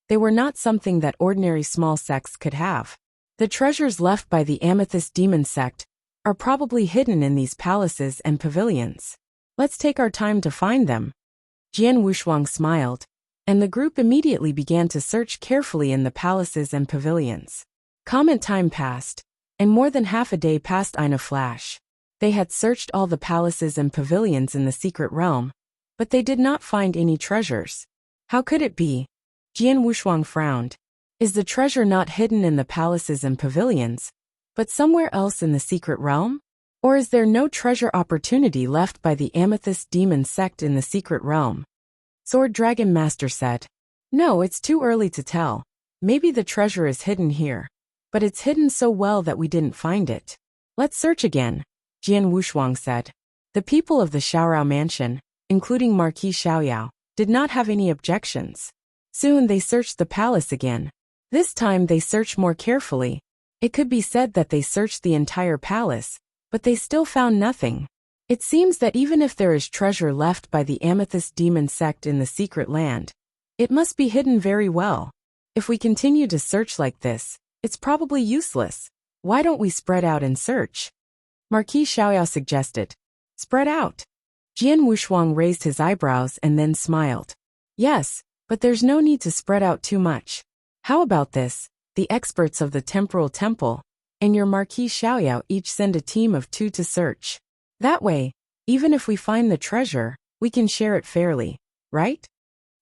They were not something that ordinary small sects could have. The treasures left by the Amethyst Demon sect are probably hidden in these palaces and pavilions. Let's take our time to find them. Jian Wushuang smiled. and the group immediately began to search carefully in the palaces and pavilions. Comment time passed, and more than half a day passed in a flash. They had searched all the palaces and pavilions in the secret realm, but they did not find any treasures. How could it be? Jian Wushuang frowned. Is the treasure not hidden in the palaces and pavilions, but somewhere else in the secret realm? Or is there no treasure opportunity left by the Amethyst Demon sect in the secret realm? Sword Dragon Master said. No, it's too early to tell. Maybe the treasure is hidden here, but it's hidden so well that we didn't find it. Let's search again, Jian Wushuang said. The people of the Xiaorao mansion, including Marquis Xiaoyao, did not have any objections. Soon they searched the palace again. This time they searched more carefully. It could be said that they searched the entire palace, but they still found nothing. It seems that even if there is treasure left by the Amethyst Demon sect in the secret land, it must be hidden very well. If we continue to search like this, it's probably useless. Why don't we spread out and search? Marquis Xiaoyao suggested. Spread out. Jian Wushuang raised his eyebrows and then smiled. Yes, but there's no need to spread out too much. How about this? The experts of the Temporal Temple and your Marquis Xiaoyao each send a team of 2 to search. That way, even if we find the treasure, we can share it fairly, right?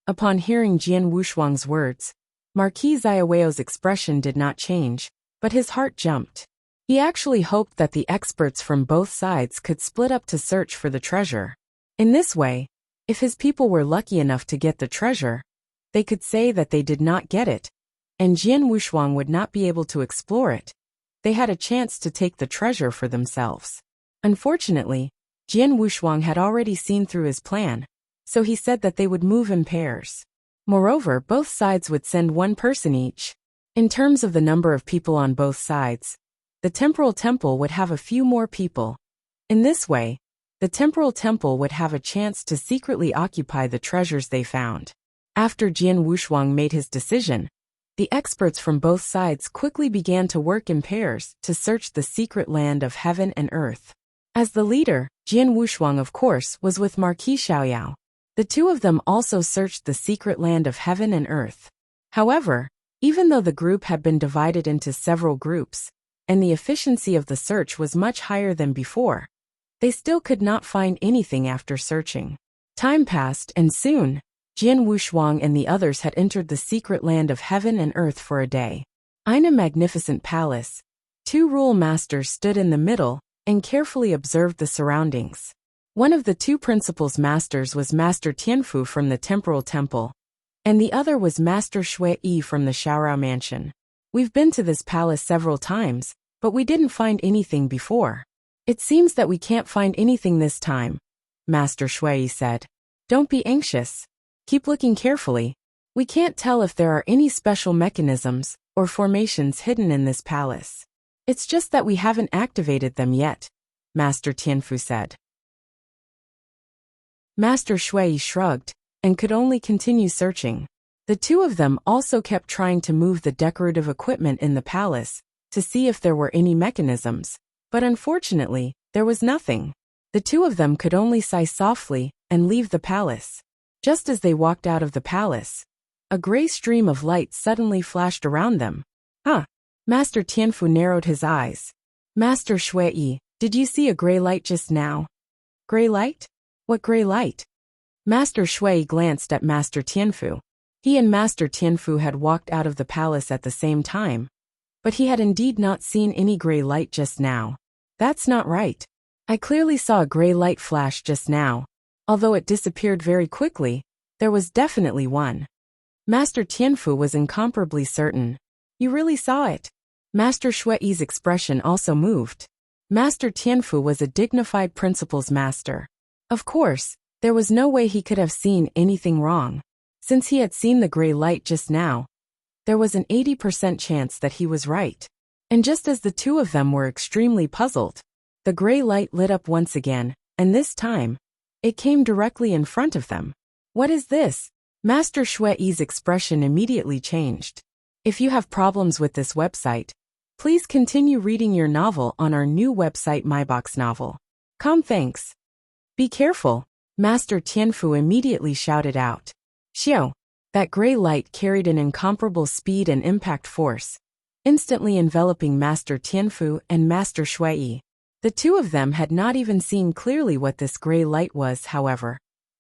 Upon hearing Jian Wushuang's words, Marquis Xiaoyao's expression did not change, but his heart jumped. He actually hoped that the experts from both sides could split up to search for the treasure. In this way, if his people were lucky enough to get the treasure, they could say that they did not get it, and Jian Wushuang would not be able to explore it. They had a chance to take the treasure for themselves. Unfortunately, Jian Wushuang had already seen through his plan, so he said that they would move in pairs. Moreover, both sides would send 1 person each. In terms of the number of people on both sides, the Temporal Temple would have a few more people. In this way, the Temporal Temple would have a chance to secretly occupy the treasures they found. After Jian Wushuang made his decision, the experts from both sides quickly began to work in pairs to search the secret land of heaven and earth. As the leader, Jian Wushuang of course was with Marquis Xiaoyao. The 2 of them also searched the secret land of heaven and earth. However, even though the group had been divided into several groups, and the efficiency of the search was much higher than before, they still could not find anything after searching. Time passed and soon, Jian Wushuang and the others had entered the secret land of heaven and earth for a day. In a magnificent palace, 2 rule masters stood in the middle and carefully observed the surroundings. One of the 2 principals masters was Master Tianfu from the Temporal Temple, and the other was Master Shui Yi from the Xiaorao mansion. We've been to this palace several times, but we didn't find anything before. It seems that we can't find anything this time, Master Shui Yi said. Don't be anxious. Keep looking carefully. We can't tell if there are any special mechanisms or formations hidden in this palace. It's just that we haven't activated them yet, Master Tianfu said. Master Shui shrugged and could only continue searching. The 2 of them also kept trying to move the decorative equipment in the palace to see if there were any mechanisms, but unfortunately, there was nothing. The 2 of them could only sigh softly and leave the palace. Just as they walked out of the palace, a gray stream of light suddenly flashed around them. Master Tianfu narrowed his eyes. Master Shui Yi, did you see a gray light just now? Gray light? What gray light? Master Shui glanced at Master Tianfu. He and Master Tianfu had walked out of the palace at the same time, but he had indeed not seen any gray light just now. That's not right. I clearly saw a gray light flash just now. Although it disappeared very quickly, there was definitely one. Master Tianfu was incomparably certain. You really saw it. Master Shui Yi's expression also moved. Master Tianfu was a dignified principal's master. Of course, there was no way he could have seen anything wrong. Since he had seen the gray light just now, there was an 80% chance that he was right. And just as the 2 of them were extremely puzzled, the gray light lit up once again, and this time, it came directly in front of them. What is this? Master Shui Yi's expression immediately changed. If you have problems with this website, please continue reading your novel on our new website MyBox Novel. Thanks. Be careful, Master Tianfu immediately shouted out. Xiao, That gray light carried an incomparable speed and impact force, instantly enveloping Master Tianfu and Master Shui. The two of them had not even seen clearly what this gray light was, however.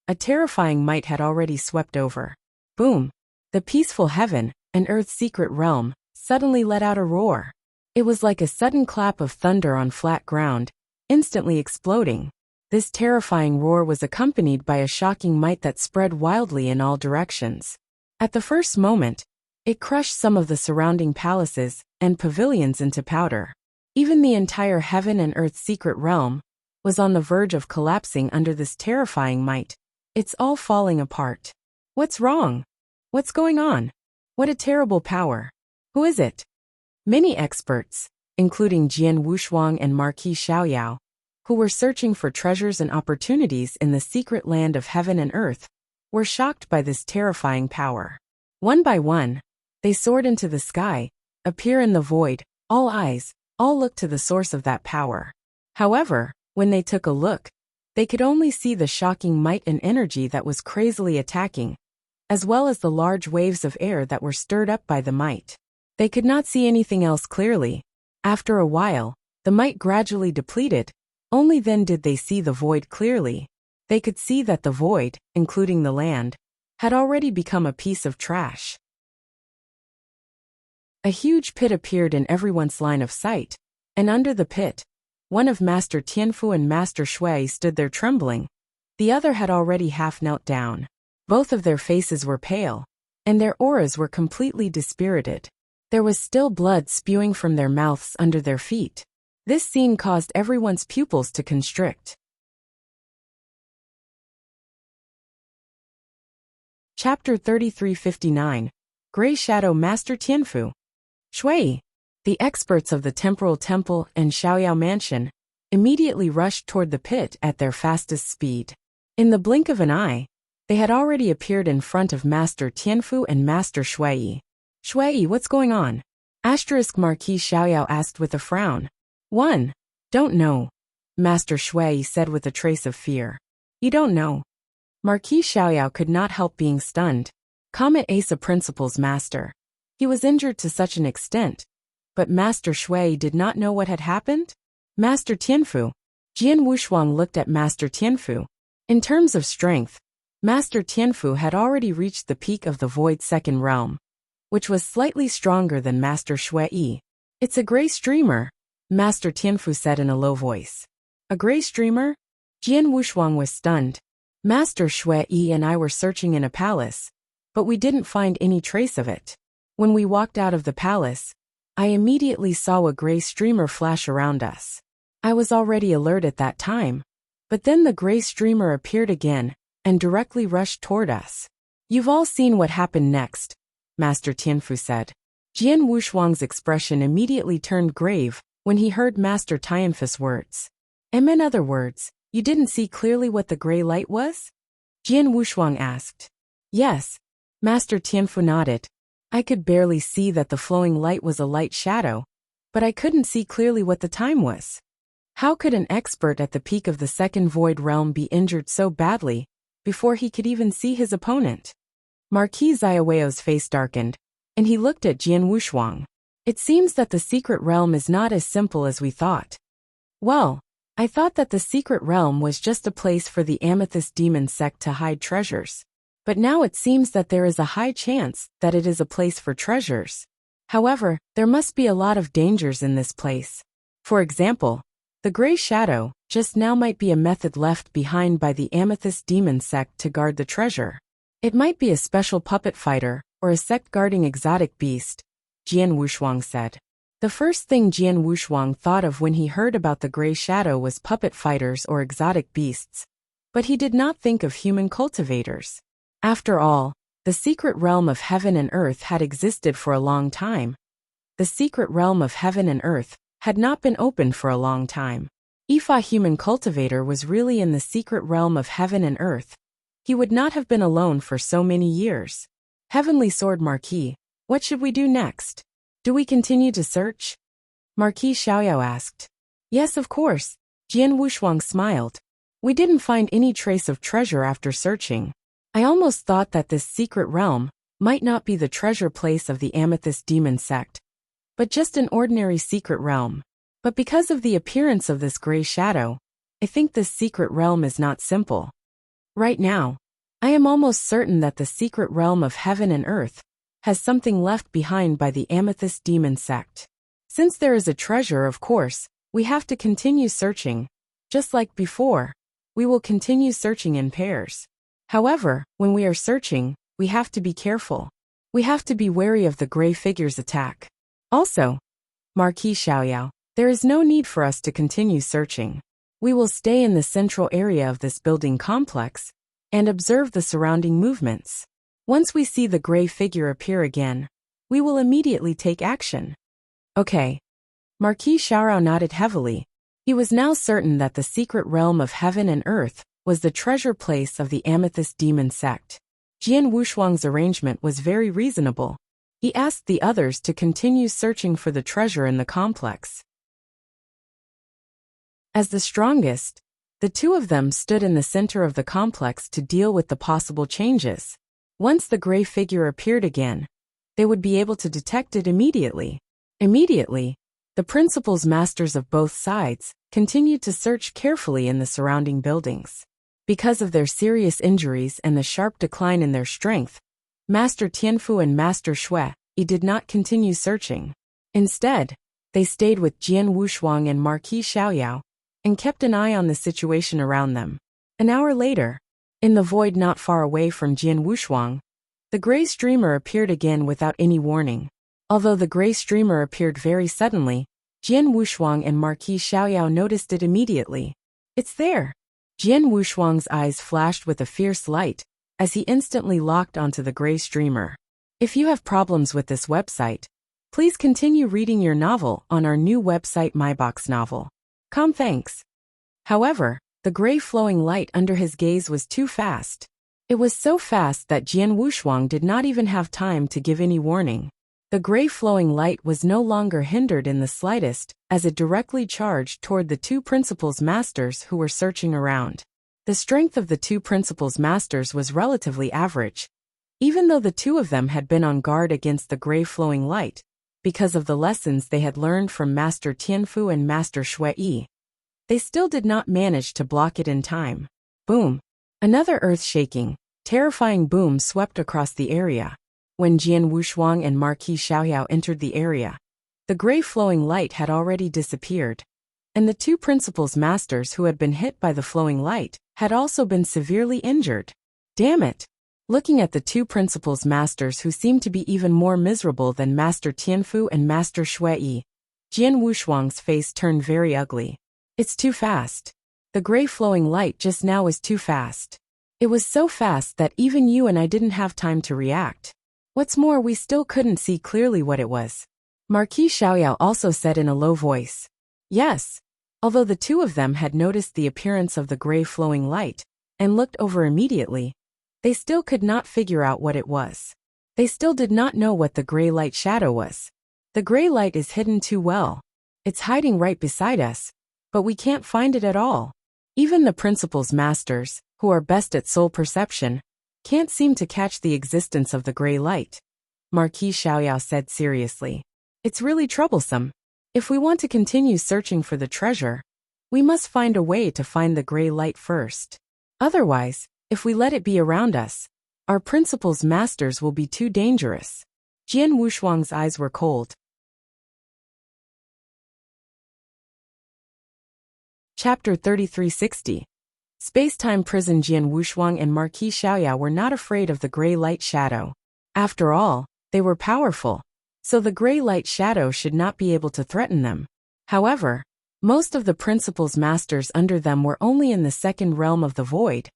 A terrifying might had already swept over. Boom! The peaceful heaven and earth's secret realm suddenly let out a roar. It was like a sudden clap of thunder on flat ground, instantly exploding. This terrifying roar was accompanied by a shocking might that spread wildly in all directions. At the first moment, it crushed some of the surrounding palaces and pavilions into powder. Even the entire heaven and earth's secret realm was on the verge of collapsing under this terrifying might. It's all falling apart. What's wrong? What's going on? What a terrible power. Who is it? Many experts, including Jian Wushuang and Marquis Xiaoyao, who were searching for treasures and opportunities in the secret land of heaven and earth, were shocked by this terrifying power. One by one, they soared into the sky, appear in the void, all eyes, all looked to the source of that power. However, when they took a look, they could only see the shocking might and energy that was crazily attacking, as well as the large waves of air that were stirred up by the might. They could not see anything else clearly. After a while, the might gradually depleted. Only then did they see the void clearly. They could see that the void, including the land, had already become a piece of trash. A huge pit appeared in everyone's line of sight, and under the pit, one of Master Tianfu and Master Shui stood there trembling. The other had already half knelt down. Both of their faces were pale, and their auras were completely dispirited. There was still blood spewing from their mouths under their feet. This scene caused everyone's pupils to constrict. Chapter 3359. Gray Shadow Master Tianfu. Shui, the experts of the Temporal Temple and Xiaoyao Mansion, immediately rushed toward the pit at their fastest speed. In the blink of an eye, they had already appeared in front of Master Tianfu and Master Shui. Shui, what's going on? Marquis Xiaoyao asked with a frown. Don't know, Master Shui said with a trace of fear. You don't know? Marquis Xiaoyao could not help being stunned. Comet Asa Principal's master. He was injured to such an extent, but Master Shui did not know what had happened? Master Tianfu. Jian Wushuang looked at Master Tianfu. In terms of strength, Master Tianfu had already reached the peak of the Void Second Realm, which was slightly stronger than Master Shui. It's a gray streamer, Master Tianfu said in a low voice. A gray streamer? Jian Wushuang was stunned. Master Shui and I were searching in a palace, but we didn't find any trace of it. When we walked out of the palace, I immediately saw a gray streamer flash around us. I was already alert at that time, but then the gray streamer appeared again and directly rushed toward us. You've all seen what happened next, Master Tianfu said. Jian Wushuang's expression immediately turned grave when he heard Master Tianfu's words. In other words, you didn't see clearly what the gray light was? Jian Wushuang asked. Yes, Master Tianfu nodded. I could barely see that the flowing light was a light shadow, but I couldn't see clearly what the time was. How could an expert at the peak of the second void realm be injured so badly before he could even see his opponent? Marquis Xiaoyao's face darkened, and he looked at Jian Wushuang. It seems that the secret realm is not as simple as we thought. Well, I thought that the secret realm was just a place for the Amethyst Demon sect to hide treasures. But now it seems that there is a high chance that it is a place for treasures. However, there must be a lot of dangers in this place. For example, the gray shadow just now might be a method left behind by the Amethyst Demon sect to guard the treasure. It might be a special puppet fighter or a sect guarding exotic beast, Jian Wushuang said. The first thing Jian Wushuang thought of when he heard about the gray shadow was puppet fighters or exotic beasts, but he did not think of human cultivators. After all, the secret realm of heaven and earth had existed for a long time. The secret realm of heaven and earth had not been opened for a long time. If a human cultivator was really in the secret realm of heaven and earth, he would not have been alone for so many years. Heavenly Sword Marquis, what should we do next? Do we continue to search? Marquis Xiaoyao asked. Yes, of course, Jian Wushuang smiled. We didn't find any trace of treasure after searching. I almost thought that this secret realm might not be the treasure place of the Amethyst Demon Sect, but just an ordinary secret realm. But because of the appearance of this gray shadow, I think this secret realm is not simple. Right now, I am almost certain that the secret realm of heaven and earth has something left behind by the Amethyst Demon Sect. Since there is a treasure, of course, we have to continue searching. Just like before, we will continue searching in pairs. However, when we are searching, we have to be careful. We have to be wary of the gray figure's attack. Also, Marquis Xiaoyao, there is no need for us to continue searching. We will stay in the central area of this building complex and observe the surrounding movements. Once we see the gray figure appear again, we will immediately take action. Okay. Marquis Xiaorao nodded heavily. He was now certain that the secret realm of heaven and earth was the treasure place of the Amethyst Demon Sect. Jian Wushuang's arrangement was very reasonable. He asked the others to continue searching for the treasure in the complex. As the strongest, the two of them stood in the center of the complex to deal with the possible changes. Once the gray figure appeared again, they would be able to detect it immediately. Immediately, the principals masters of both sides continued to search carefully in the surrounding buildings. Because of their serious injuries and the sharp decline in their strength, Master Tianfu and Master Shui did not continue searching. Instead, they stayed with Jian Wushuang and Marquis Xiaoyao and kept an eye on the situation around them. An hour later, in the void not far away from Jian Wushuang, the gray streamer appeared again without any warning. Although the gray streamer appeared very suddenly, Jian Wushuang and Marquis Xiaoyao noticed it immediately. It's there! Jian Wushuang's eyes flashed with a fierce light as he instantly locked onto the gray streamer. If you have problems with this website, please continue reading your novel on our new website MyBox Novel. Thanks. However, the gray flowing light under his gaze was too fast. It was so fast that Jian Wushuang did not even have time to give any warning. The gray flowing light was no longer hindered in the slightest, as it directly charged toward the two principals masters who were searching around. The strength of the two principals masters was relatively average. Even though the two of them had been on guard against the gray flowing light, because of the lessons they had learned from Master Tianfu and Master Shui, they still did not manage to block it in time. Boom! Another earth-shaking, terrifying boom swept across the area. When Jian Wushuang and Marquis Xiaoyao entered the area, the gray flowing light had already disappeared, and the two principals masters who had been hit by the flowing light had also been severely injured. Damn it! Looking at the two principals masters who seemed to be even more miserable than Master Tianfu and Master Shui, Jian Wushuang's face turned very ugly. It's too fast. The gray flowing light just now was too fast. It was so fast that even you and I didn't have time to react. What's more, we still couldn't see clearly what it was. Marquis Xiaoyao also said in a low voice. Yes. Although the two of them had noticed the appearance of the gray flowing light and looked over immediately, they still could not figure out what it was. They still did not know what the gray light shadow was. The gray light is hidden too well. It's hiding right beside us, but we can't find it at all. Even the principals masters, who are best at soul perception, can't seem to catch the existence of the gray light. Marquis Xiaoyao said seriously. It's really troublesome. If we want to continue searching for the treasure, we must find a way to find the gray light first. Otherwise, if we let it be around us, our principals masters will be too dangerous. Jian Wushuang's eyes were cold. Chapter 3360. Space-Time Prison. Jian Wushuang and Marquis Xiaoyao were not afraid of the gray light shadow. After all, they were powerful, so the gray light shadow should not be able to threaten them. However, most of the principals masters under them were only in the second realm of the void.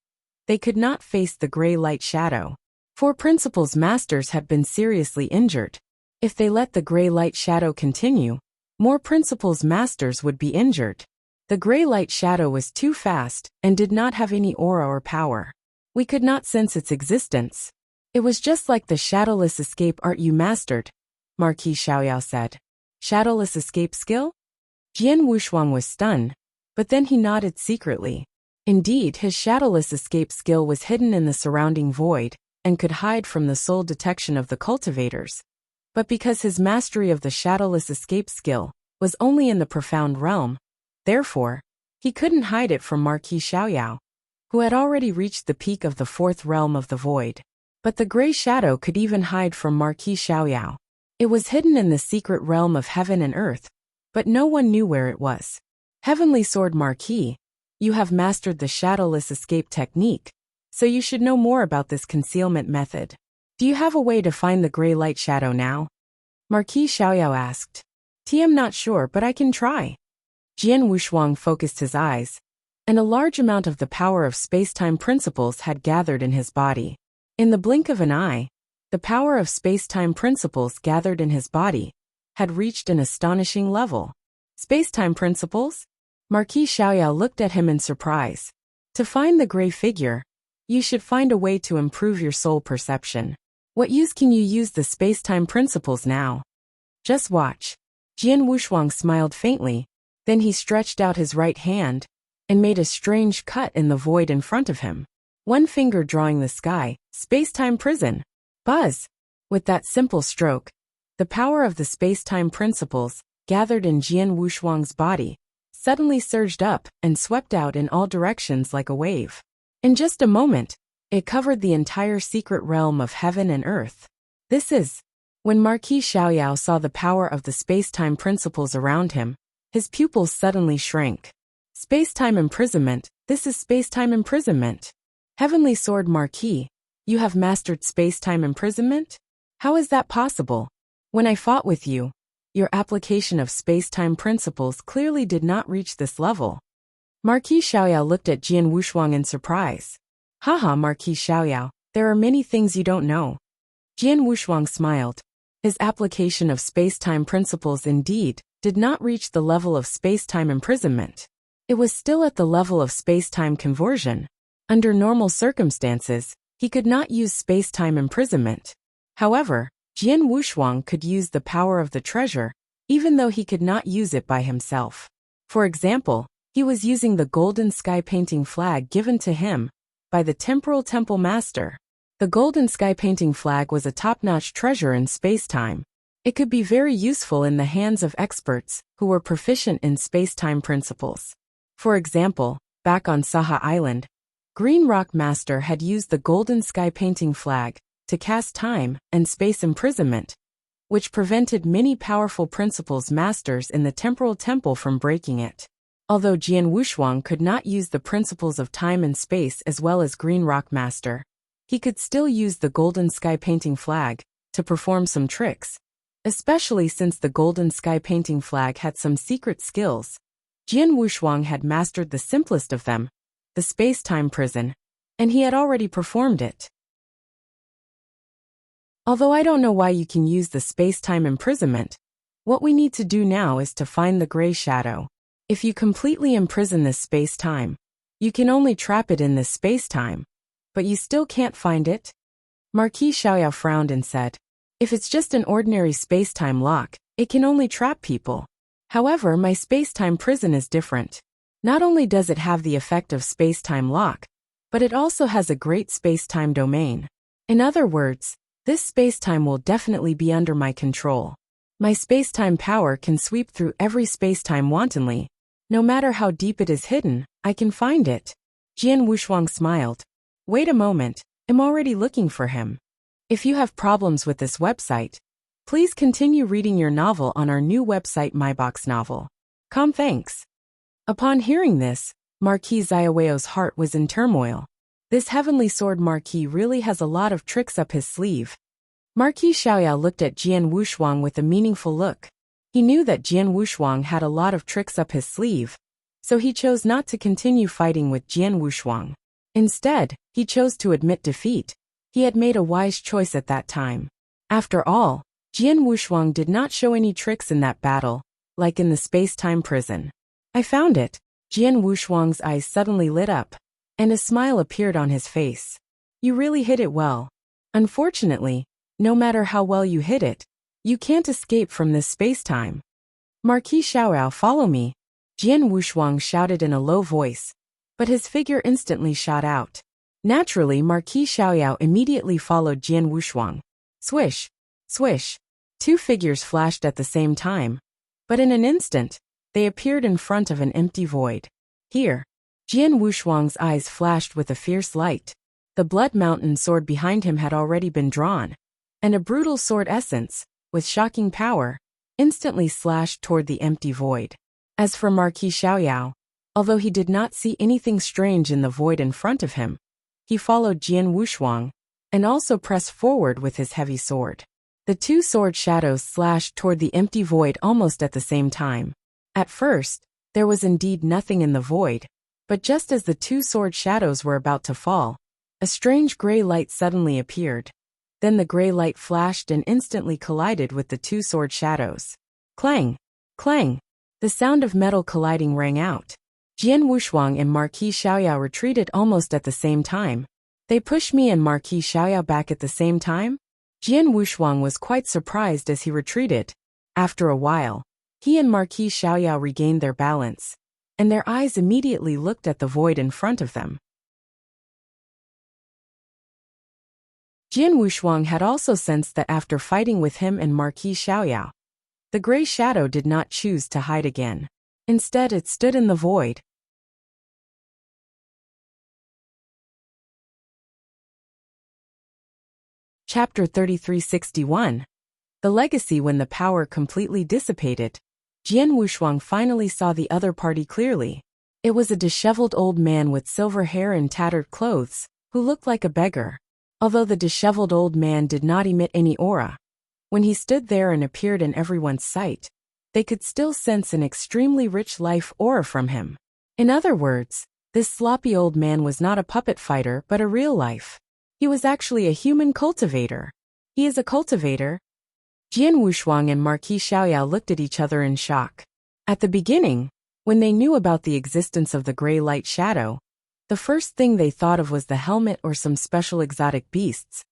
They could not face the gray light shadow. 4 principals masters had been seriously injured. If they let the gray light shadow continue, more principals masters would be injured. The gray light shadow was too fast and did not have any aura or power. We could not sense its existence. It was just like the shadowless escape art you mastered, Marquis Xiaoyao said. Shadowless escape skill? Jian Wushuang was stunned, but then he nodded secretly. Indeed, his shadowless escape skill was hidden in the surrounding void, and could hide from the sole detection of the cultivators. But because his mastery of the shadowless escape skill was only in the profound realm, therefore, he couldn't hide it from Marquis Xiaoyao, who had already reached the peak of the fourth realm of the void. But the gray shadow could even hide from Marquis Xiaoyao. It was hidden in the secret realm of heaven and earth, but no one knew where it was. Heavenly Sword Marquis, you have mastered the shadowless escape technique, so you should know more about this concealment method. Do you have a way to find the gray light shadow now? Marquis Xiaoyao asked. I'm not sure, but I can try. Jian Wushuang focused his eyes, and a large amount of the power of space-time principles had gathered in his body. In the blink of an eye, the power of space-time principles gathered in his body had reached an astonishing level. Space-time principles? Marquis Xiaoyao looked at him in surprise. To find the gray figure, you should find a way to improve your soul perception. What use can you use the space-time principles now? Just watch. Jian Wushuang smiled faintly, then he stretched out his right hand and made a strange cut in the void in front of him. One finger drawing the sky, space-time prison. Buzz! With that simple stroke, the power of the space-time principles, gathered in Jian Wushuang's body, suddenly surged up and swept out in all directions like a wave. In just a moment, it covered the entire secret realm of heaven and earth. This is... When Marquis Xiaoyao saw the power of the space-time principles around him, his pupils suddenly shrank. Space-time imprisonment, this is space-time imprisonment. Heavenly Sword Marquis, you have mastered space-time imprisonment? How is that possible? When I fought with you, your application of space-time principles clearly did not reach this level. Marquis Xiaoyao looked at Jian Wushuang in surprise. Haha, Marquis Xiaoyao, there are many things you don't know. Jian Wushuang smiled. His application of space-time principles indeed did not reach the level of space-time imprisonment. It was still at the level of space-time conversion. Under normal circumstances, he could not use space-time imprisonment. However, Jian Wushuang could use the power of the treasure, even though he could not use it by himself. For example, he was using the golden sky painting flag given to him by the Temporal Temple Master. The golden sky painting flag was a top-notch treasure in space-time. It could be very useful in the hands of experts who were proficient in space-time principles. For example, back on Saha Island, Green Rock Master had used the golden sky painting flag to cast time and space imprisonment, which prevented many powerful principles masters in the Temporal Temple from breaking it. Although Jian Wushuang could not use the principles of time and space as well as Green Rock Master, he could still use the golden sky painting flag to perform some tricks, especially since the golden sky painting flag had some secret skills. Jian Wushuang had mastered the simplest of them, the space-time prison, and he had already performed it. Although I don't know why you can use the space-time imprisonment, what we need to do now is to find the gray shadow. If you completely imprison this space-time, you can only trap it in this space-time, but you still can't find it? Marquis Xiaoyao frowned and said, if it's just an ordinary space-time lock, it can only trap people. However, my space-time prison is different. Not only does it have the effect of space-time lock, but it also has a great space-time domain. In other words, this space-time will definitely be under my control. My space-time power can sweep through every space-time wantonly. No matter how deep it is hidden, I can find it. Jian Wushuang smiled. Wait a moment, I'm already looking for him. If you have problems with this website, please continue reading your novel on our new website MyBox Novel. Thanks. Upon hearing this, Marquis Xiaoyao's heart was in turmoil. This heavenly sword Marquis really has a lot of tricks up his sleeve. Marquis Xiaoyao looked at Jian Wushuang with a meaningful look. He knew that Jian Wushuang had a lot of tricks up his sleeve, so he chose not to continue fighting with Jian Wushuang. Instead, he chose to admit defeat. He had made a wise choice at that time. After all, Jian Wushuang did not show any tricks in that battle, like in the space-time prison. I found it. Jian Wushuang's eyes suddenly lit up, and a smile appeared on his face. You really hit it well. Unfortunately, no matter how well you hit it, you can't escape from this space-time. Marquis Xiaoyao, follow me. Jian Wushuang shouted in a low voice, but his figure instantly shot out. Naturally, Marquis Xiaoyao immediately followed Jian Wushuang. Swish, swish. Two figures flashed at the same time, but in an instant, they appeared in front of an empty void. Here, Jian Wushuang's eyes flashed with a fierce light. The Blood Mountain sword behind him had already been drawn, and a brutal sword essence, with shocking power, instantly slashed toward the empty void. As for Marquis Xiaoyao, although he did not see anything strange in the void in front of him, he followed Jian Wushuang and also pressed forward with his heavy sword. The two sword shadows slashed toward the empty void almost at the same time. At first, there was indeed nothing in the void, but just as the two sword shadows were about to fall, a strange gray light suddenly appeared. Then the gray light flashed and instantly collided with the two sword shadows. Clang! Clang! The sound of metal colliding rang out. Jian Wushuang and Marquis Xiaoyao retreated almost at the same time. They pushed me and Marquis Xiaoyao back at the same time? Jian Wushuang was quite surprised as he retreated. After a while, he and Marquis Xiaoyao regained their balance, and their eyes immediately looked at the void in front of them. Jian Wushuang had also sensed that after fighting with him and Marquis Xiaoyao, the gray shadow did not choose to hide again. Instead, it stood in the void. Chapter 3361. The Legacy. When the power completely dissipated, Jian Wushuang finally saw the other party clearly. It was a disheveled old man with silver hair and tattered clothes, who looked like a beggar. Although the disheveled old man did not emit any aura, when he stood there and appeared in everyone's sight, they could still sense an extremely rich life aura from him. In other words, this sloppy old man was not a puppet fighter but a real life. He was actually a human cultivator. He is a cultivator? Jian Wushuang and Marquis Xiaoyao looked at each other in shock. At the beginning, when they knew about the existence of the gray light shadow, the first thing they thought of was the helmet or some special exotic beasts.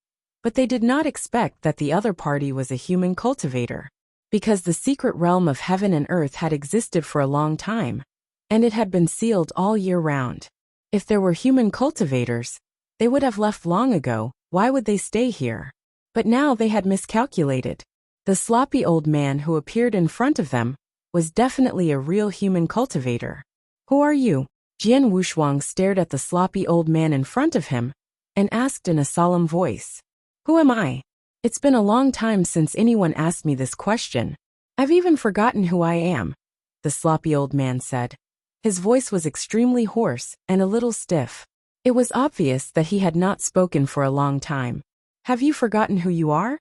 But they did not expect that the other party was a human cultivator. Because the secret realm of heaven and earth had existed for a long time, and it had been sealed all year round. If there were human cultivators, they would have left long ago. Why would they stay here? But now they had miscalculated. The sloppy old man who appeared in front of them was definitely a real human cultivator. Who are you? Jian Wushuang stared at the sloppy old man in front of him and asked in a solemn voice. Who am I? It's been a long time since anyone asked me this question. I've even forgotten who I am, the sloppy old man said. His voice was extremely hoarse and a little stiff. It was obvious that he had not spoken for a long time. Have you forgotten who you are?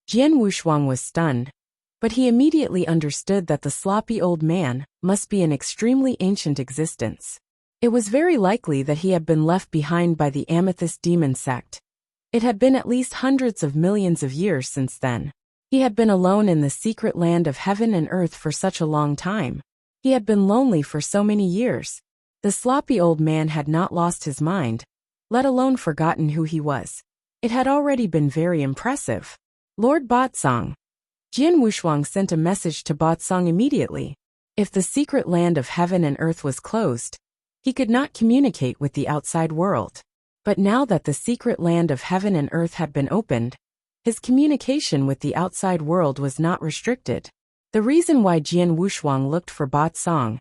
Jian Wushuang was stunned, but he immediately understood that the sloppy old man must be an extremely ancient existence. It was very likely that he had been left behind by the Amethyst Demon sect. It had been at least hundreds of millions of years since then. He had been alone in the secret land of heaven and earth for such a long time. He had been lonely for so many years. The sloppy old man had not lost his mind, let alone forgotten who he was. It had already been very impressive. Lord Batsong. Jian Wushuang sent a message to Batsong immediately. If the secret land of heaven and earth was closed, he could not communicate with the outside world. But now that the secret land of heaven and earth had been opened, his communication with the outside world was not restricted. The reason why Jian Wushuang looked for Batsong,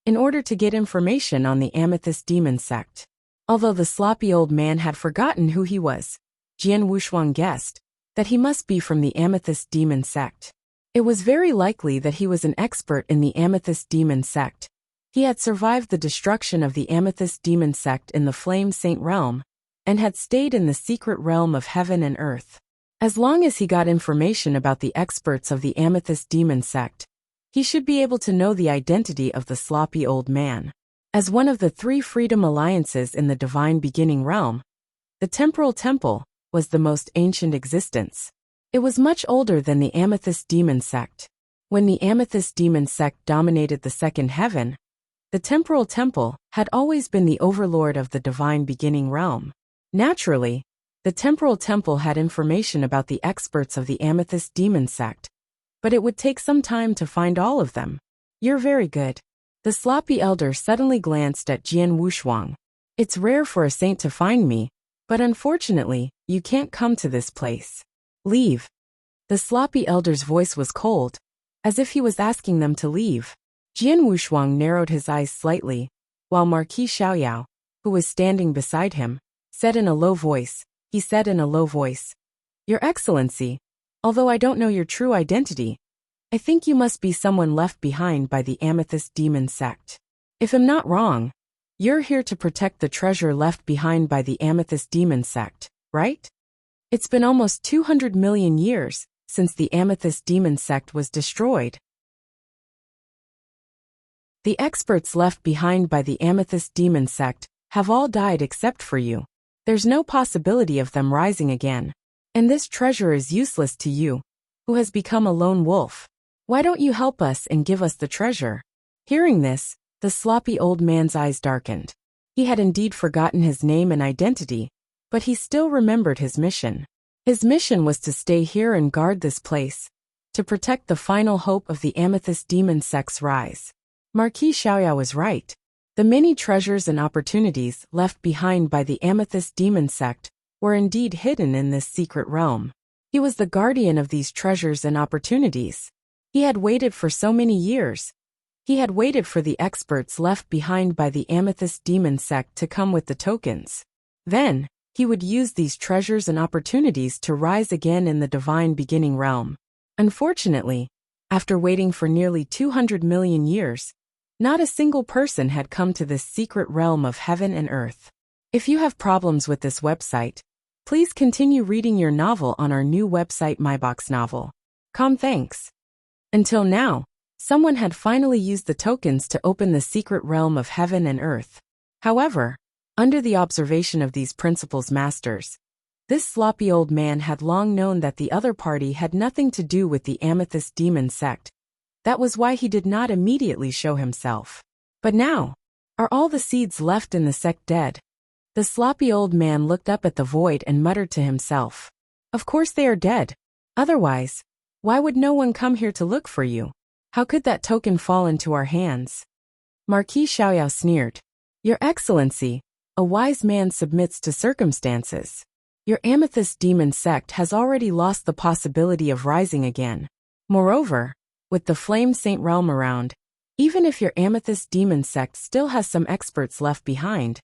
in order to get information on the Amethyst Demon sect. Although the sloppy old man had forgotten who he was, Jian Wushuang guessed that he must be from the Amethyst Demon sect. It was very likely that he was an expert in the Amethyst Demon sect. He had survived the destruction of the Amethyst Demon sect in the Flame Saint realm, and had stayed in the secret realm of heaven and earth. As long as he got information about the experts of the Amethyst Demon sect, he should be able to know the identity of the sloppy old man. As one of the three freedom alliances in the divine beginning realm, the Temporal Temple was the most ancient existence. It was much older than the Amethyst Demon sect. When the Amethyst Demon sect dominated the second heaven, the Temporal Temple had always been the overlord of the divine beginning realm. Naturally, the Temporal Temple had information about the experts of the Amethyst Demon sect, but it would take some time to find all of them. You're very good. The sloppy elder suddenly glanced at Jian Wushuang. It's rare for a saint to find me, But unfortunately, you can't come to this place. Leave. The sloppy elder's voice was cold, as if he was asking them to leave. Jian Wushuang narrowed his eyes slightly, while Marquis Xiaoyao, who was standing beside him, said in a low voice, Your Excellency, although I don't know your true identity, I think you must be someone left behind by the Amethyst Demon Sect. If I'm not wrong, you're here to protect the treasure left behind by the Amethyst Demon Sect, right? It's been almost 200 million years since the Amethyst Demon Sect was destroyed. The experts left behind by the Amethyst Demon Sect have all died except for you. There's no possibility of them rising again. And this treasure is useless to you, who has become a lone wolf. Why don't you help us and give us the treasure? Hearing this, the sloppy old man's eyes darkened. He had indeed forgotten his name and identity, but he still remembered his mission. His mission was to stay here and guard this place, to protect the final hope of the Amethyst Demon Sect's rise. Marquis Xiaoyao was right. The many treasures and opportunities left behind by the Amethyst Demon Sect were indeed hidden in this secret realm. He was the guardian of these treasures and opportunities. He had waited for so many years. He had waited for the experts left behind by the Amethyst Demon Sect to come with the tokens. Then, he would use these treasures and opportunities to rise again in the divine beginning realm. Unfortunately, after waiting for nearly 200 million years, not a single person had come to this secret realm of heaven and earth. If you have problems with this website, please continue reading your novel on our new website myboxnovel.com. Thanks. Until now, someone had finally used the tokens to open the secret realm of heaven and earth. However, under the observation of these principal's masters, this sloppy old man had long known that the other party had nothing to do with the Amethyst Demon Sect. That was why he did not immediately show himself. But now, are all the seeds left in the sect dead? The sloppy old man looked up at the void and muttered to himself. Of course they are dead. Otherwise, why would no one come here to look for you? How could that token fall into our hands? Marquis Xiaoyao sneered. Your Excellency, a wise man submits to circumstances. Your Amethyst Demon Sect has already lost the possibility of rising again. Moreover, with the Flame Saint realm around, even if your Amethyst Demon Sect still has some experts left behind,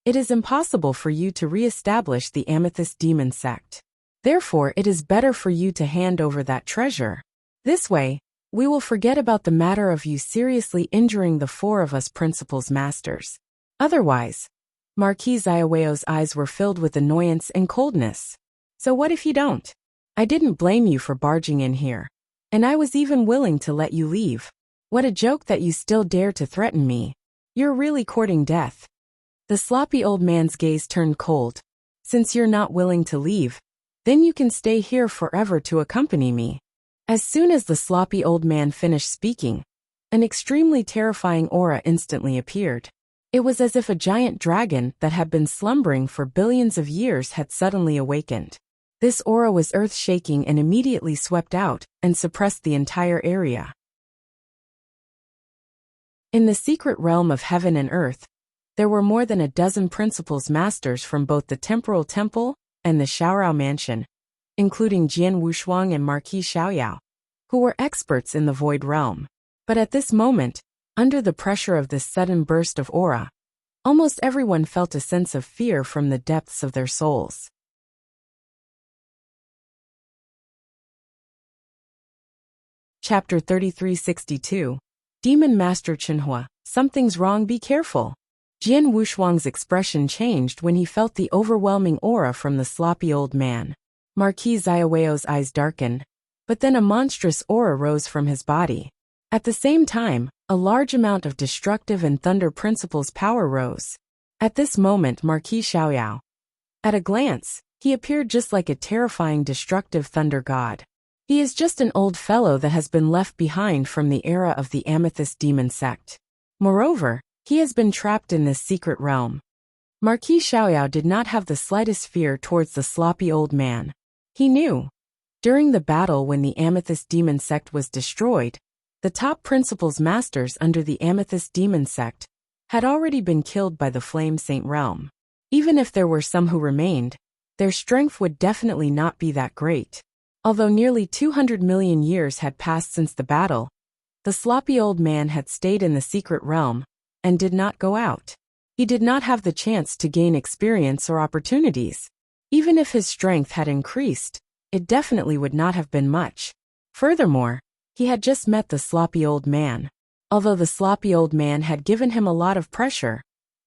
it is impossible for you to re-establish the Amethyst Demon Sect. Therefore, it is better for you to hand over that treasure. This way, we will forget about the matter of you seriously injuring the four of us principal's masters. Otherwise, Marquis Xiaoyao's eyes were filled with annoyance and coldness. So what if you don't? I didn't blame you for barging in here. And I was even willing to let you leave. What a joke that you still dare to threaten me. You're really courting death. The sloppy old man's gaze turned cold. Since you're not willing to leave, then you can stay here forever to accompany me. As soon as the sloppy old man finished speaking, an extremely terrifying aura instantly appeared. It was as if a giant dragon that had been slumbering for billions of years had suddenly awakened. This aura was earth-shaking and immediately swept out and suppressed the entire area. In the secret realm of heaven and earth, there were more than a dozen principal's masters from both the Temporal Temple and the Xiaorao Mansion, including Jian Wushuang and Marquis Xiaoyao, who were experts in the Void Realm. But at this moment, under the pressure of this sudden burst of aura, almost everyone felt a sense of fear from the depths of their souls. Chapter 3362. Demon Master Chenhua, something's wrong, be careful. Jian Wushuang's expression changed when he felt the overwhelming aura from the sloppy old man. Marquis Xiaoyao's eyes darkened, but then a monstrous aura rose from his body. At the same time, a large amount of destructive and thunder principles power rose. At this moment, Marquis Xiaoyao. At a glance, he appeared just like a terrifying destructive thunder god. He is just an old fellow that has been left behind from the era of the Amethyst Demon Sect. Moreover, he has been trapped in this secret realm. Marquis Xiaoyao did not have the slightest fear towards the sloppy old man. He knew. During the battle when the Amethyst Demon Sect was destroyed, the top principal's masters under the Amethyst Demon Sect had already been killed by the Flame Saint realm. Even if there were some who remained, their strength would definitely not be that great. Although nearly 200 million years had passed since the battle, the sloppy old man had stayed in the secret realm and did not go out. He did not have the chance to gain experience or opportunities. Even if his strength had increased, it definitely would not have been much. Furthermore, he had just met the sloppy old man. Although the sloppy old man had given him a lot of pressure,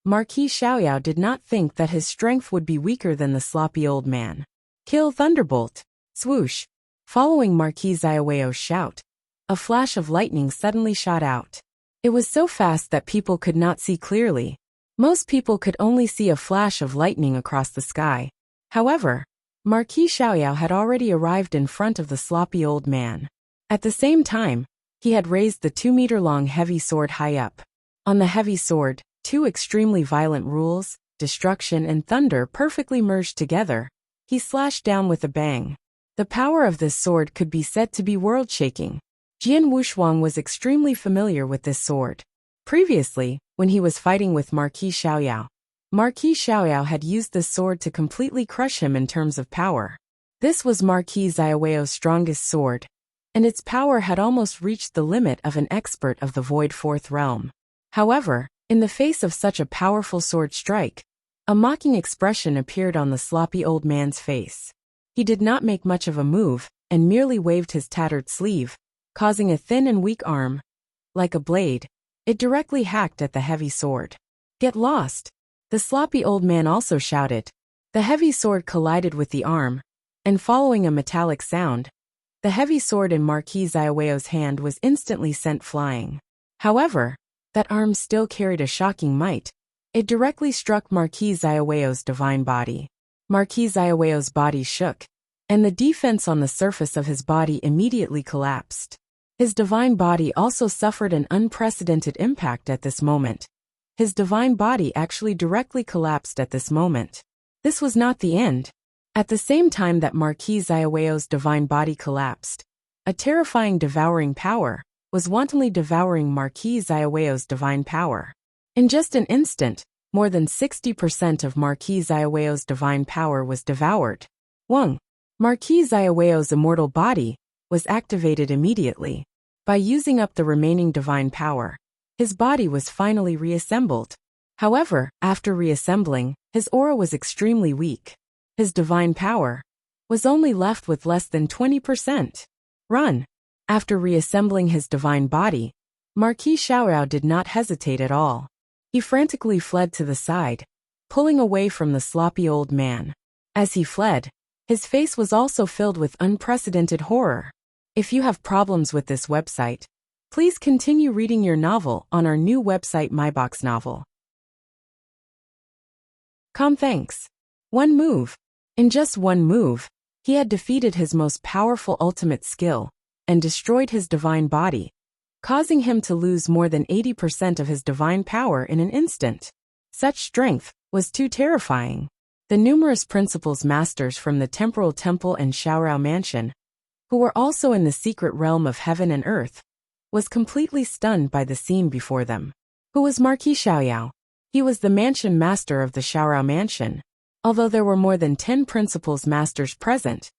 Marquis Xiaoyao did not think that his strength would be weaker than the sloppy old man. Kill Thunderbolt! Swoosh! Following Marquis Xiaoyao's shout, a flash of lightning suddenly shot out. It was so fast that people could not see clearly. Most people could only see a flash of lightning across the sky. However, Marquis Xiaoyao had already arrived in front of the sloppy old man. At the same time, he had raised the 2-meter-long heavy sword high up. On the heavy sword, two extremely violent rules, destruction and thunder, perfectly merged together. He slashed down with a bang. The power of this sword could be said to be world-shaking. Jian Wushuang was extremely familiar with this sword. Previously, when he was fighting with Marquis Xiaoyao, Marquis Xiaoyao had used this sword to completely crush him in terms of power. This was Marquis Xiaoyao's strongest sword, and its power had almost reached the limit of an expert of the Void Fourth Realm. However, in the face of such a powerful sword strike, a mocking expression appeared on the sloppy old man's face. He did not make much of a move, and merely waved his tattered sleeve, causing a thin and weak arm. Like a blade, it directly hacked at the heavy sword. Get lost! The sloppy old man also shouted. The heavy sword collided with the arm, and following a metallic sound, the heavy sword in Marquis Xiaoyao's hand was instantly sent flying. However, that arm still carried a shocking might. It directly struck Marquis Xiaoyao's divine body. Marquis Xiaoyao's body shook, and the defense on the surface of his body immediately collapsed. His divine body also suffered an unprecedented impact at this moment. His divine body actually directly collapsed at this moment. This was not the end. At the same time that Marquis Xiaoyao's divine body collapsed, a terrifying devouring power was wantonly devouring Marquis Xiaoyao's divine power. In just an instant, more than 60% of Marquis Xiaoyao's divine power was devoured. Wang, Marquis Xiaoyao's immortal body, was activated immediately. By using up the remaining divine power, his body was finally reassembled. However, after reassembling, his aura was extremely weak. His divine power was only left with less than 20%. Run! After reassembling his divine body, Marquis Xiaoyao did not hesitate at all. He frantically fled to the side, pulling away from the sloppy old man. As he fled, his face was also filled with unprecedented horror. If you have problems with this website, please continue reading your novel on our new website MyBox Novel. Thanks. One move. In just one move, he had defeated his most powerful ultimate skill and destroyed his divine body, causing him to lose more than 80% of his divine power in an instant. Such strength was too terrifying. The numerous principles masters from the Temporal Temple and Xiaorao Mansion, who were also in the secret realm of heaven and earth, was completely stunned by the scene before them. Who was Marquis Xiaoyao? He was the mansion master of the Xiaorao Mansion. Although there were more than 10 principles masters present,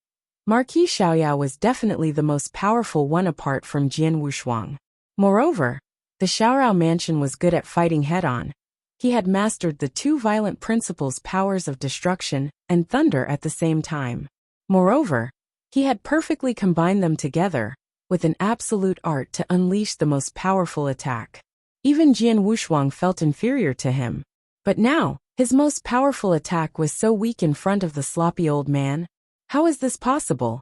Marquis Xiaoyao was definitely the most powerful one apart from Jian Wushuang. Moreover, the Xiaorao Mansion was good at fighting head-on. He had mastered the two violent principles' powers of destruction and thunder at the same time. Moreover, he had perfectly combined them together, with an absolute art to unleash the most powerful attack. Even Jian Wushuang felt inferior to him. But now, his most powerful attack was so weak in front of the sloppy old man. How is this possible?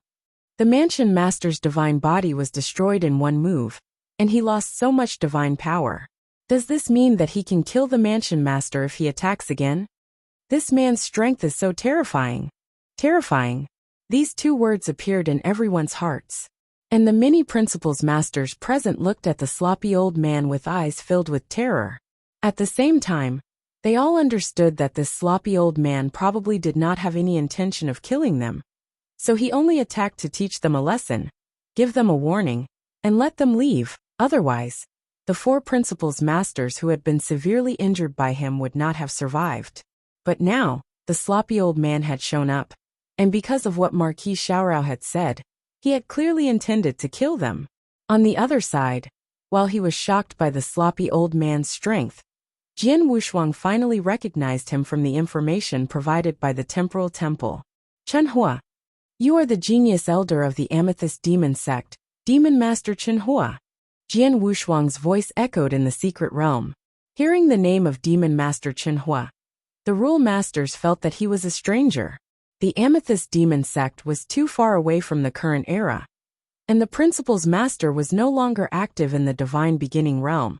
The mansion master's divine body was destroyed in one move, and he lost so much divine power. Does this mean that he can kill the mansion master if he attacks again? This man's strength is so terrifying. Terrifying. These two words appeared in everyone's hearts. And the many principles masters present looked at the sloppy old man with eyes filled with terror. At the same time, they all understood that this sloppy old man probably did not have any intention of killing them. So he only attacked to teach them a lesson, give them a warning, and let them leave. Otherwise, the 4 principles masters who had been severely injured by him would not have survived. But now, the sloppy old man had shown up. And because of what Marquis Xiaorao had said, he had clearly intended to kill them. On the other side, while he was shocked by the sloppy old man's strength, Jian Wushuang finally recognized him from the information provided by the temporal temple. Chen Hua, you are the genius elder of the Amethyst Demon Sect, Demon Master Chen Hua. Jian Wushuang's voice echoed in the secret realm. Hearing the name of Demon Master Chen Hua, the rule masters felt that he was a stranger. The Amethyst Demon Sect was too far away from the current era, and the principal's master was no longer active in the divine beginning realm.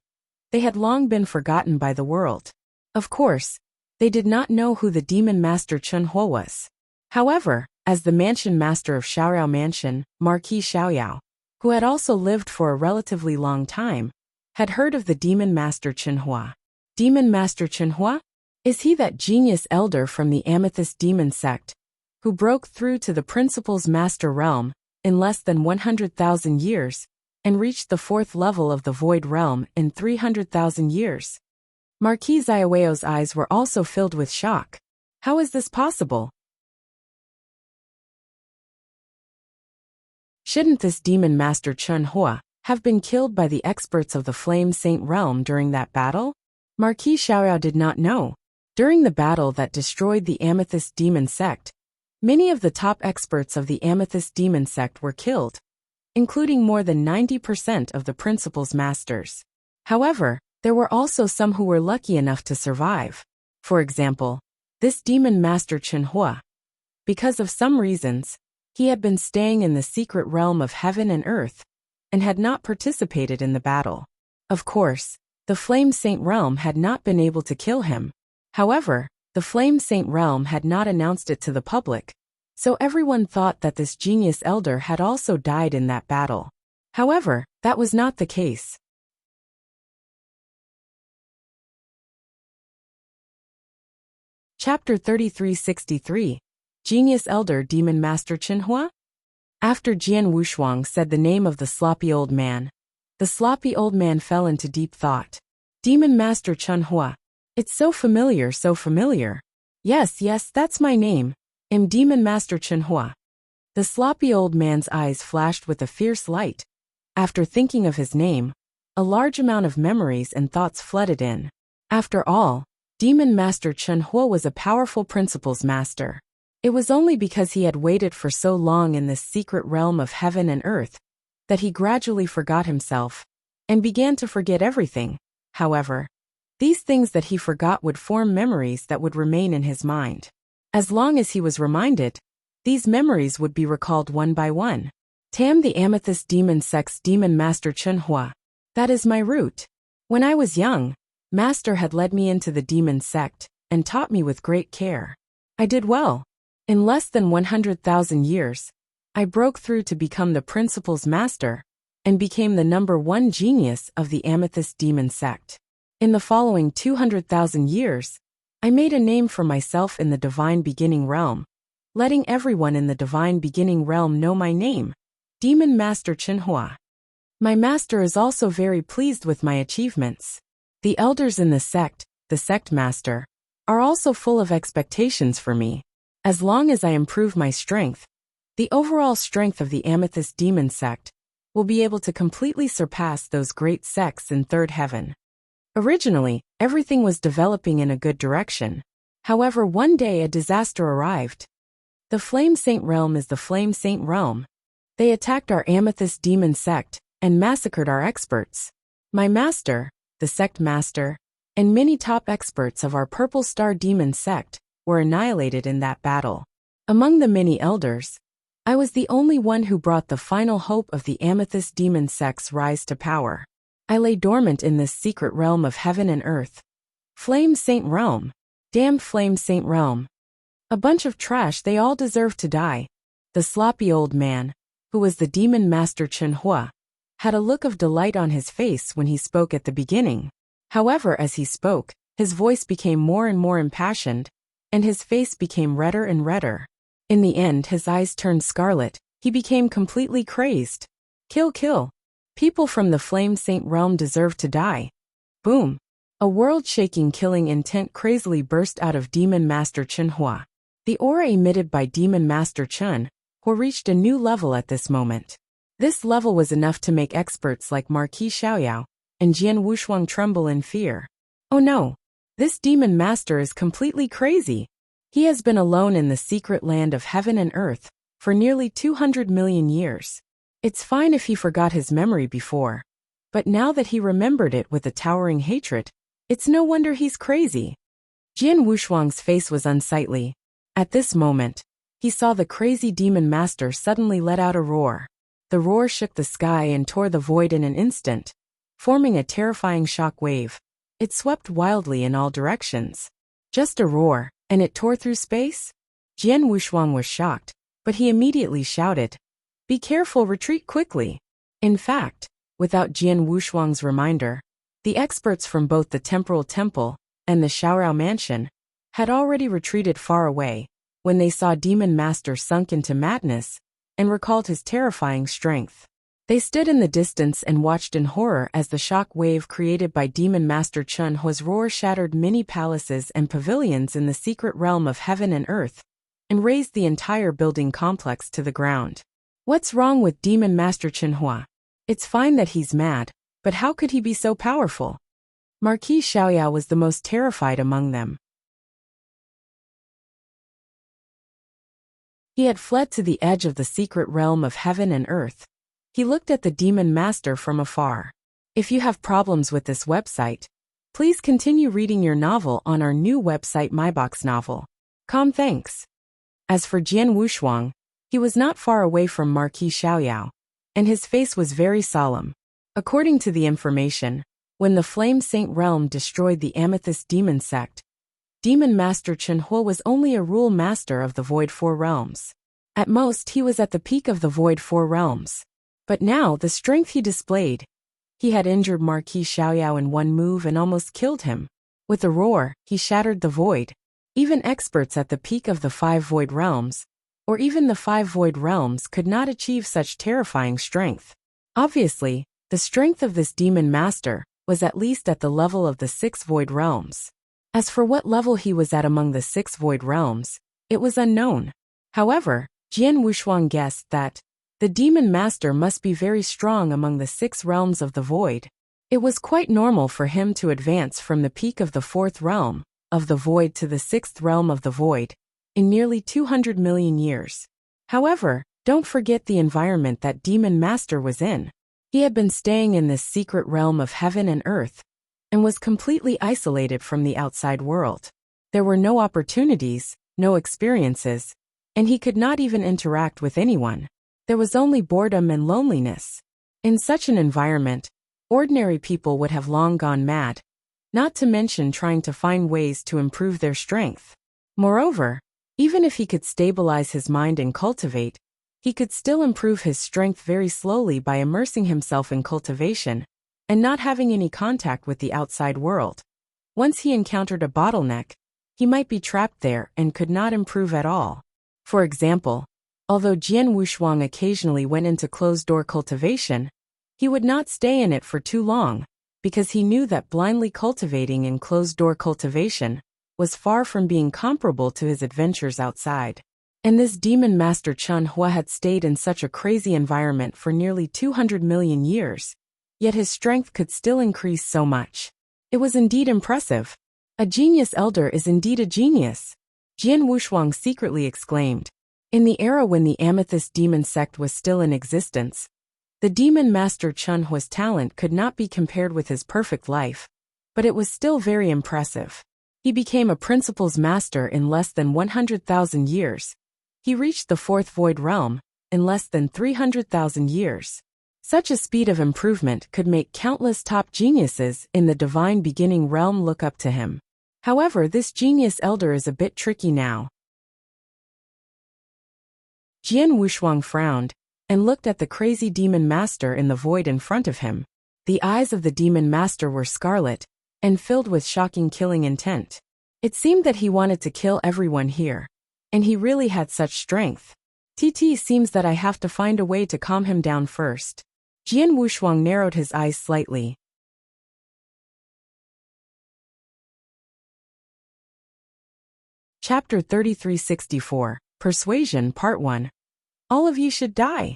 They had long been forgotten by the world. Of course, they did not know who the Demon Master Chen Hua was. However, as the mansion master of Xiaoyao Mansion, Marquis Xiaoyao, who had also lived for a relatively long time, had heard of the Demon Master Chen Hua. Demon Master Chen Hua? Is he that genius elder from the Amethyst Demon Sect, who broke through to the principal's master realm in less than 100,000 years, and reached the 4th level of the Void Realm in 300,000 years? Marquis Xiaoyao's eyes were also filled with shock. How is this possible? Shouldn't this Demon Master Chen Hua have been killed by the experts of the Flame Saint Realm during that battle? Marquis Xiaoyao did not know. During the battle that destroyed the Amethyst Demon Sect, many of the top experts of the Amethyst Demon Sect were killed, including more than 90% of the principal's masters. However, there were also some who were lucky enough to survive. For example, this Demon Master Chen Hua. Because of some reasons, he had been staying in the secret realm of heaven and earth, and had not participated in the battle. Of course, the Flame Saint Realm had not been able to kill him. However, the Flame Saint Realm had not announced it to the public, so everyone thought that this genius elder had also died in that battle. However, that was not the case. Chapter 3363. Genius Elder Demon Master Chen Hua? After Jian Wushuang said the name of the sloppy old man, the sloppy old man fell into deep thought. Demon Master Chen Hua. It's so familiar, so familiar. Yes, that's my name. I'm Demon Master Chen Hua. The sloppy old man's eyes flashed with a fierce light. After thinking of his name, a large amount of memories and thoughts flooded in. After all, Demon Master Chen Hua was a powerful principal's master. It was only because he had waited for so long in this secret realm of heaven and earth that he gradually forgot himself and began to forget everything. However, these things that he forgot would form memories that would remain in his mind. As long as he was reminded, these memories would be recalled one by one. Tam the Amethyst Demon Sect's Demon Master Chen Hua. That is my root. When I was young, Master had led me into the Demon Sect and taught me with great care. I did well. In less than 100,000 years, I broke through to become the principal's master and became the #1 genius of the Amethyst Demon Sect. In the following 200,000 years, I made a name for myself in the Divine Beginning Realm, letting everyone in the Divine Beginning Realm know my name, Demon Master Chen Hua. My master is also very pleased with my achievements. The elders in the sect master, are also full of expectations for me. As long as I improve my strength, the overall strength of the Amethyst Demon Sect will be able to completely surpass those great sects in third heaven. Originally, everything was developing in a good direction. However, one day a disaster arrived. The Flame Saint Realm is the Flame Saint Realm. They attacked our Amethyst Demon Sect and massacred our experts. My master, the sect master, and many top experts of our Purple Star Demon Sect were annihilated in that battle. Among the many elders, I was the only one who brought the final hope of the Amethyst Demon Sect's rise to power. I lay dormant in this secret realm of heaven and earth. Flame Saint Realm. Damned Flame Saint Realm. A bunch of trash, they all deserve to die. The sloppy old man, who was the Demon Master Chen Hua, had a look of delight on his face when he spoke at the beginning. However, as he spoke, his voice became more and more impassioned, and his face became redder and redder. In the end, his eyes turned scarlet. He became completely crazed. Kill. People from the Flame Saint Realm deserve to die. Boom. A world-shaking killing intent crazily burst out of Demon Master Chen Hua. The aura emitted by Demon Master Chen Hua reached a new level at this moment. This level was enough to make experts like Marquis Xiaoyao and Jian Wushuang tremble in fear. Oh no! This Demon Master is completely crazy. He has been alone in the secret land of heaven and earth for nearly 200 million years. It's fine if he forgot his memory before, but now that he remembered it with a towering hatred, it's no wonder he's crazy. Jian Wushuang's face was unsightly. At this moment, he saw the crazy Demon Master suddenly let out a roar. The roar shook the sky and tore the void in an instant, forming a terrifying shock wave. It swept wildly in all directions. Just a roar, and it tore through space? Jian Wushuang was shocked, but he immediately shouted, "Be careful, retreat quickly." In fact, without Jian Wushuang's reminder, the experts from both the Temporal Temple and the Xiaorao Mansion had already retreated far away when they saw Demon Master sunk into madness and recalled his terrifying strength. They stood in the distance and watched in horror as the shock wave created by Demon Master Chen Hua's roar shattered many palaces and pavilions in the secret realm of heaven and earth, and razed the entire building complex to the ground. What's wrong with Demon Master Chen Hua? It's fine that he's mad, but how could he be so powerful? Marquis Xiaoyao was the most terrified among them. He had fled to the edge of the secret realm of heaven and earth. He looked at the Demon Master from afar. If you have problems with this website, please continue reading your novel on our new website MyBox Novel. Thanks. As for Jian Wushuang, he was not far away from Marquis Xiaoyao, and his face was very solemn. According to the information, when the Flame Saint Realm destroyed the Amethyst Demon Sect, Demon Master Chen Hua was only a rule master of the Void Four Realms. At most, he was at the peak of the Void Four Realms. But now, the strength he displayed. He had injured Marquis Xiaoyao in one move and almost killed him. With a roar, he shattered the void. Even experts at the peak of the 5 Void Realms, or even the 5 Void Realms, could not achieve such terrifying strength. Obviously, the strength of this Demon Master was at least at the level of the 6 Void Realms. As for what level he was at among the 6 Void Realms, it was unknown. However, Jian Wushuang guessed that the Demon Master must be very strong among the 6 realms of the void. It was quite normal for him to advance from the peak of the 4th realm of the void to the 6th realm of the void in nearly 200 million years. However, don't forget the environment that Demon Master was in. He had been staying in this secret realm of heaven and earth, and was completely isolated from the outside world. There were no opportunities, no experiences, and he could not even interact with anyone. There was only boredom and loneliness. In such an environment, ordinary people would have long gone mad, not to mention trying to find ways to improve their strength. Moreover, even if he could stabilize his mind and cultivate, he could still improve his strength very slowly by immersing himself in cultivation and not having any contact with the outside world. Once he encountered a bottleneck, he might be trapped there and could not improve at all. For example, although Jian Wushuang occasionally went into closed-door cultivation, he would not stay in it for too long, because he knew that blindly cultivating in closed-door cultivation was far from being comparable to his adventures outside. And this Demon Master Chen Hua had stayed in such a crazy environment for nearly 200 million years, yet his strength could still increase so much. It was indeed impressive. A genius elder is indeed a genius, Jian Wushuang secretly exclaimed. In the era when the Amethyst Demon Sect was still in existence, the Demon Master Chen Hua's talent could not be compared with his perfect life, but it was still very impressive. He became a Principal's Master in less than 100,000 years. He reached the 4th Void Realm in less than 300,000 years. Such a speed of improvement could make countless top geniuses in the Divine Beginning realm look up to him. However, this genius elder is a bit tricky now. Jian Wushuang frowned and looked at the crazy Demon Master in the void in front of him. The eyes of the Demon Master were scarlet and filled with shocking killing intent. It seemed that he wanted to kill everyone here, and he really had such strength. Seems that I have to find a way to calm him down first. Jian Wushuang narrowed his eyes slightly. Chapter 3364, Persuasion Part 1. All of you should die.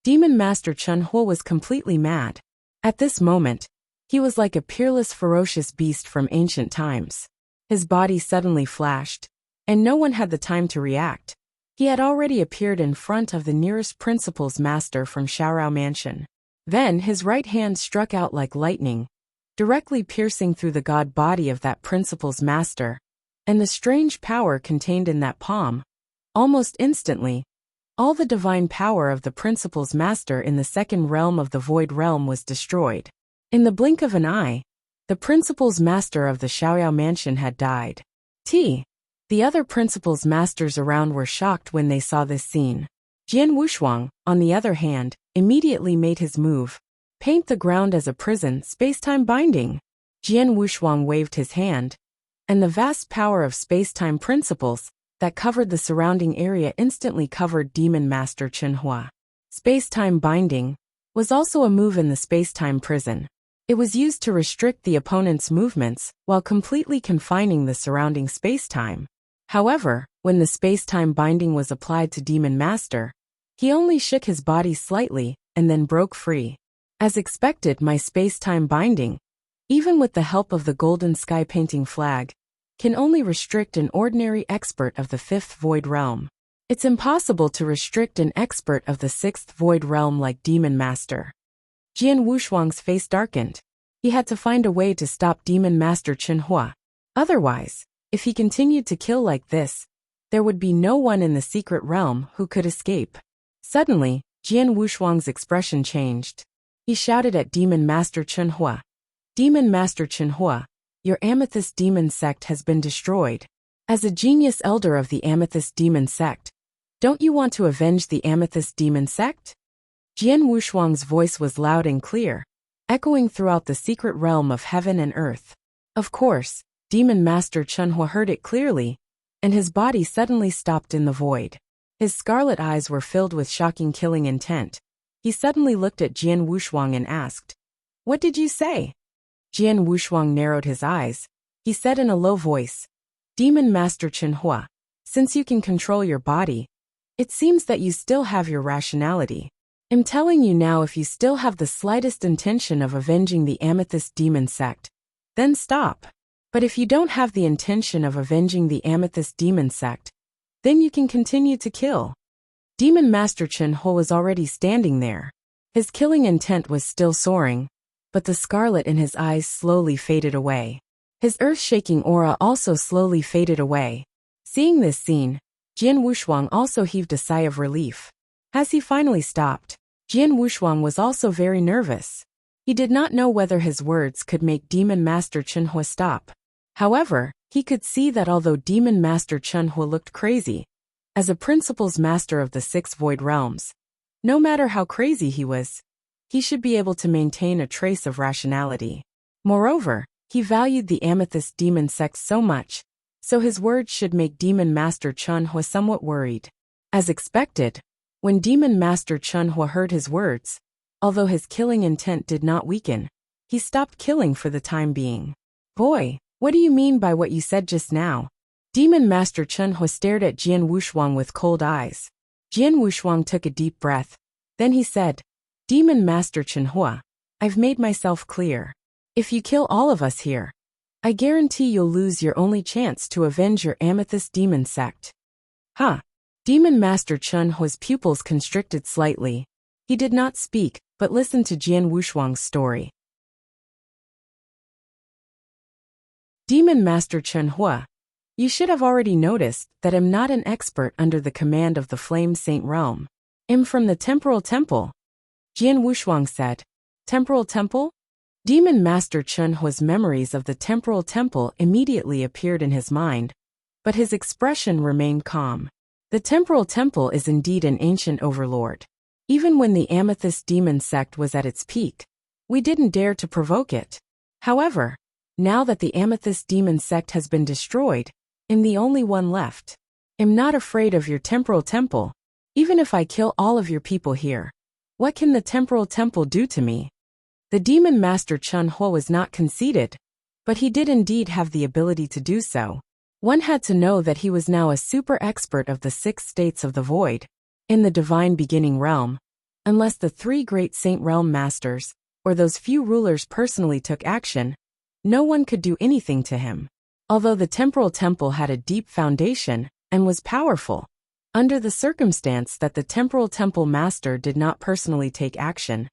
Demon Master Chun Hua was completely mad. At this moment, he was like a peerless ferocious beast from ancient times. His body suddenly flashed, and no one had the time to react. He had already appeared in front of the nearest principal's master from Shaorao Mansion. Then his right hand struck out like lightning, directly piercing through the god body of that principal's master, and the strange power contained in that palm. Almost instantly, all the divine power of the principal's master in the second realm of the void realm was destroyed. In the blink of an eye, the principal's master of the Shaoyao Mansion had died. The other principal's masters around were shocked when they saw this scene. Jian Wushuang, on the other hand, immediately made his move. Paint the ground as a prison, space-time binding. Jian Wushuang waved his hand, and the vast power of space-time principles that covered the surrounding area instantly covered Demon Master Chun Hua. Space-time binding was also a move in the space-time prison. It was used to restrict the opponent's movements while completely confining the surrounding space-time. However, when the space-time binding was applied to Demon Master, he only shook his body slightly and then broke free. As expected, my space-time binding, even with the help of the golden sky painting flag, can only restrict an ordinary expert of the fifth void realm. It's impossible to restrict an expert of the sixth void realm like Demon Master. Jian Wushuang's face darkened. He had to find a way to stop Demon Master Chun Hua. Otherwise, if he continued to kill like this, there would be no one in the secret realm who could escape. Suddenly, Jian Wushuang's expression changed. He shouted at Demon Master Chun Hua. Demon Master Chun Hua, your Amethyst Demon Sect has been destroyed. As a genius elder of the Amethyst Demon Sect, don't you want to avenge the Amethyst Demon Sect? Jian Wushuang's voice was loud and clear, echoing throughout the secret realm of heaven and earth. Of course, Demon Master Chun Hua heard it clearly, and his body suddenly stopped in the void. His scarlet eyes were filled with shocking killing intent. He suddenly looked at Jian Wushuang and asked, "What did you say?" Jian Wushuang narrowed his eyes. He said in a low voice, "Demon Master Chun Hua, since you can control your body, it seems that you still have your rationality. I'm telling you now, if you still have the slightest intention of avenging the Amethyst Demon Sect, then stop. But if you don't have the intention of avenging the Amethyst Demon Sect, then you can continue to kill." Demon Master Chun Hua was already standing there. His killing intent was still soaring, but the scarlet in his eyes slowly faded away. His earth-shaking aura also slowly faded away. Seeing this scene, Jian Wushuang also heaved a sigh of relief. As he finally stopped, Jian Wushuang was also very nervous. He did not know whether his words could make Demon Master Chun Hua stop. However, he could see that although Demon Master Chun Hua looked crazy, as a principal's master of the six void realms, no matter how crazy he was, he should be able to maintain a trace of rationality. Moreover, he valued the Amethyst Demon Sect so much, so his words should make Demon Master Chun Hua somewhat worried. As expected, when Demon Master Chun Hua heard his words, although his killing intent did not weaken, he stopped killing for the time being. "Boy, what do you mean by what you said just now?" Demon Master Chun Hua stared at Jian Wushuang with cold eyes. Jian Wushuang took a deep breath. Then he said, "Demon Master Chun Hua, I've made myself clear. If you kill all of us here, I guarantee you'll lose your only chance to avenge your Amethyst Demon Sect." Huh? Demon Master Chun Hua's pupils constricted slightly. He did not speak, but listened to Jian Wushuang's story. Demon Master Chun Hua, you should have already noticed that I'm not an expert under the command of the Flame Saint Realm. I'm from the Temporal Temple. Jian Wushuang said. Temporal Temple? Demon Master Chun Hua's memories of the Temporal Temple immediately appeared in his mind, but his expression remained calm. The Temporal Temple is indeed an ancient overlord. Even when the Amethyst Demon Sect was at its peak, we didn't dare to provoke it. However, now that the Amethyst Demon Sect has been destroyed, I'm the only one left. I'm not afraid of your Temporal Temple, even if I kill all of your people here. What can the Temporal Temple do to me? The Demon Master Chun Hua was not conceited, but he did indeed have the ability to do so. One had to know that he was now a super expert of the 6 states of the void, in the divine beginning realm, unless the 3 great saint realm masters, or those few rulers personally took action, no one could do anything to him. Although the temporal temple had a deep foundation, and was powerful, under the circumstance that the temporal temple master did not personally take action,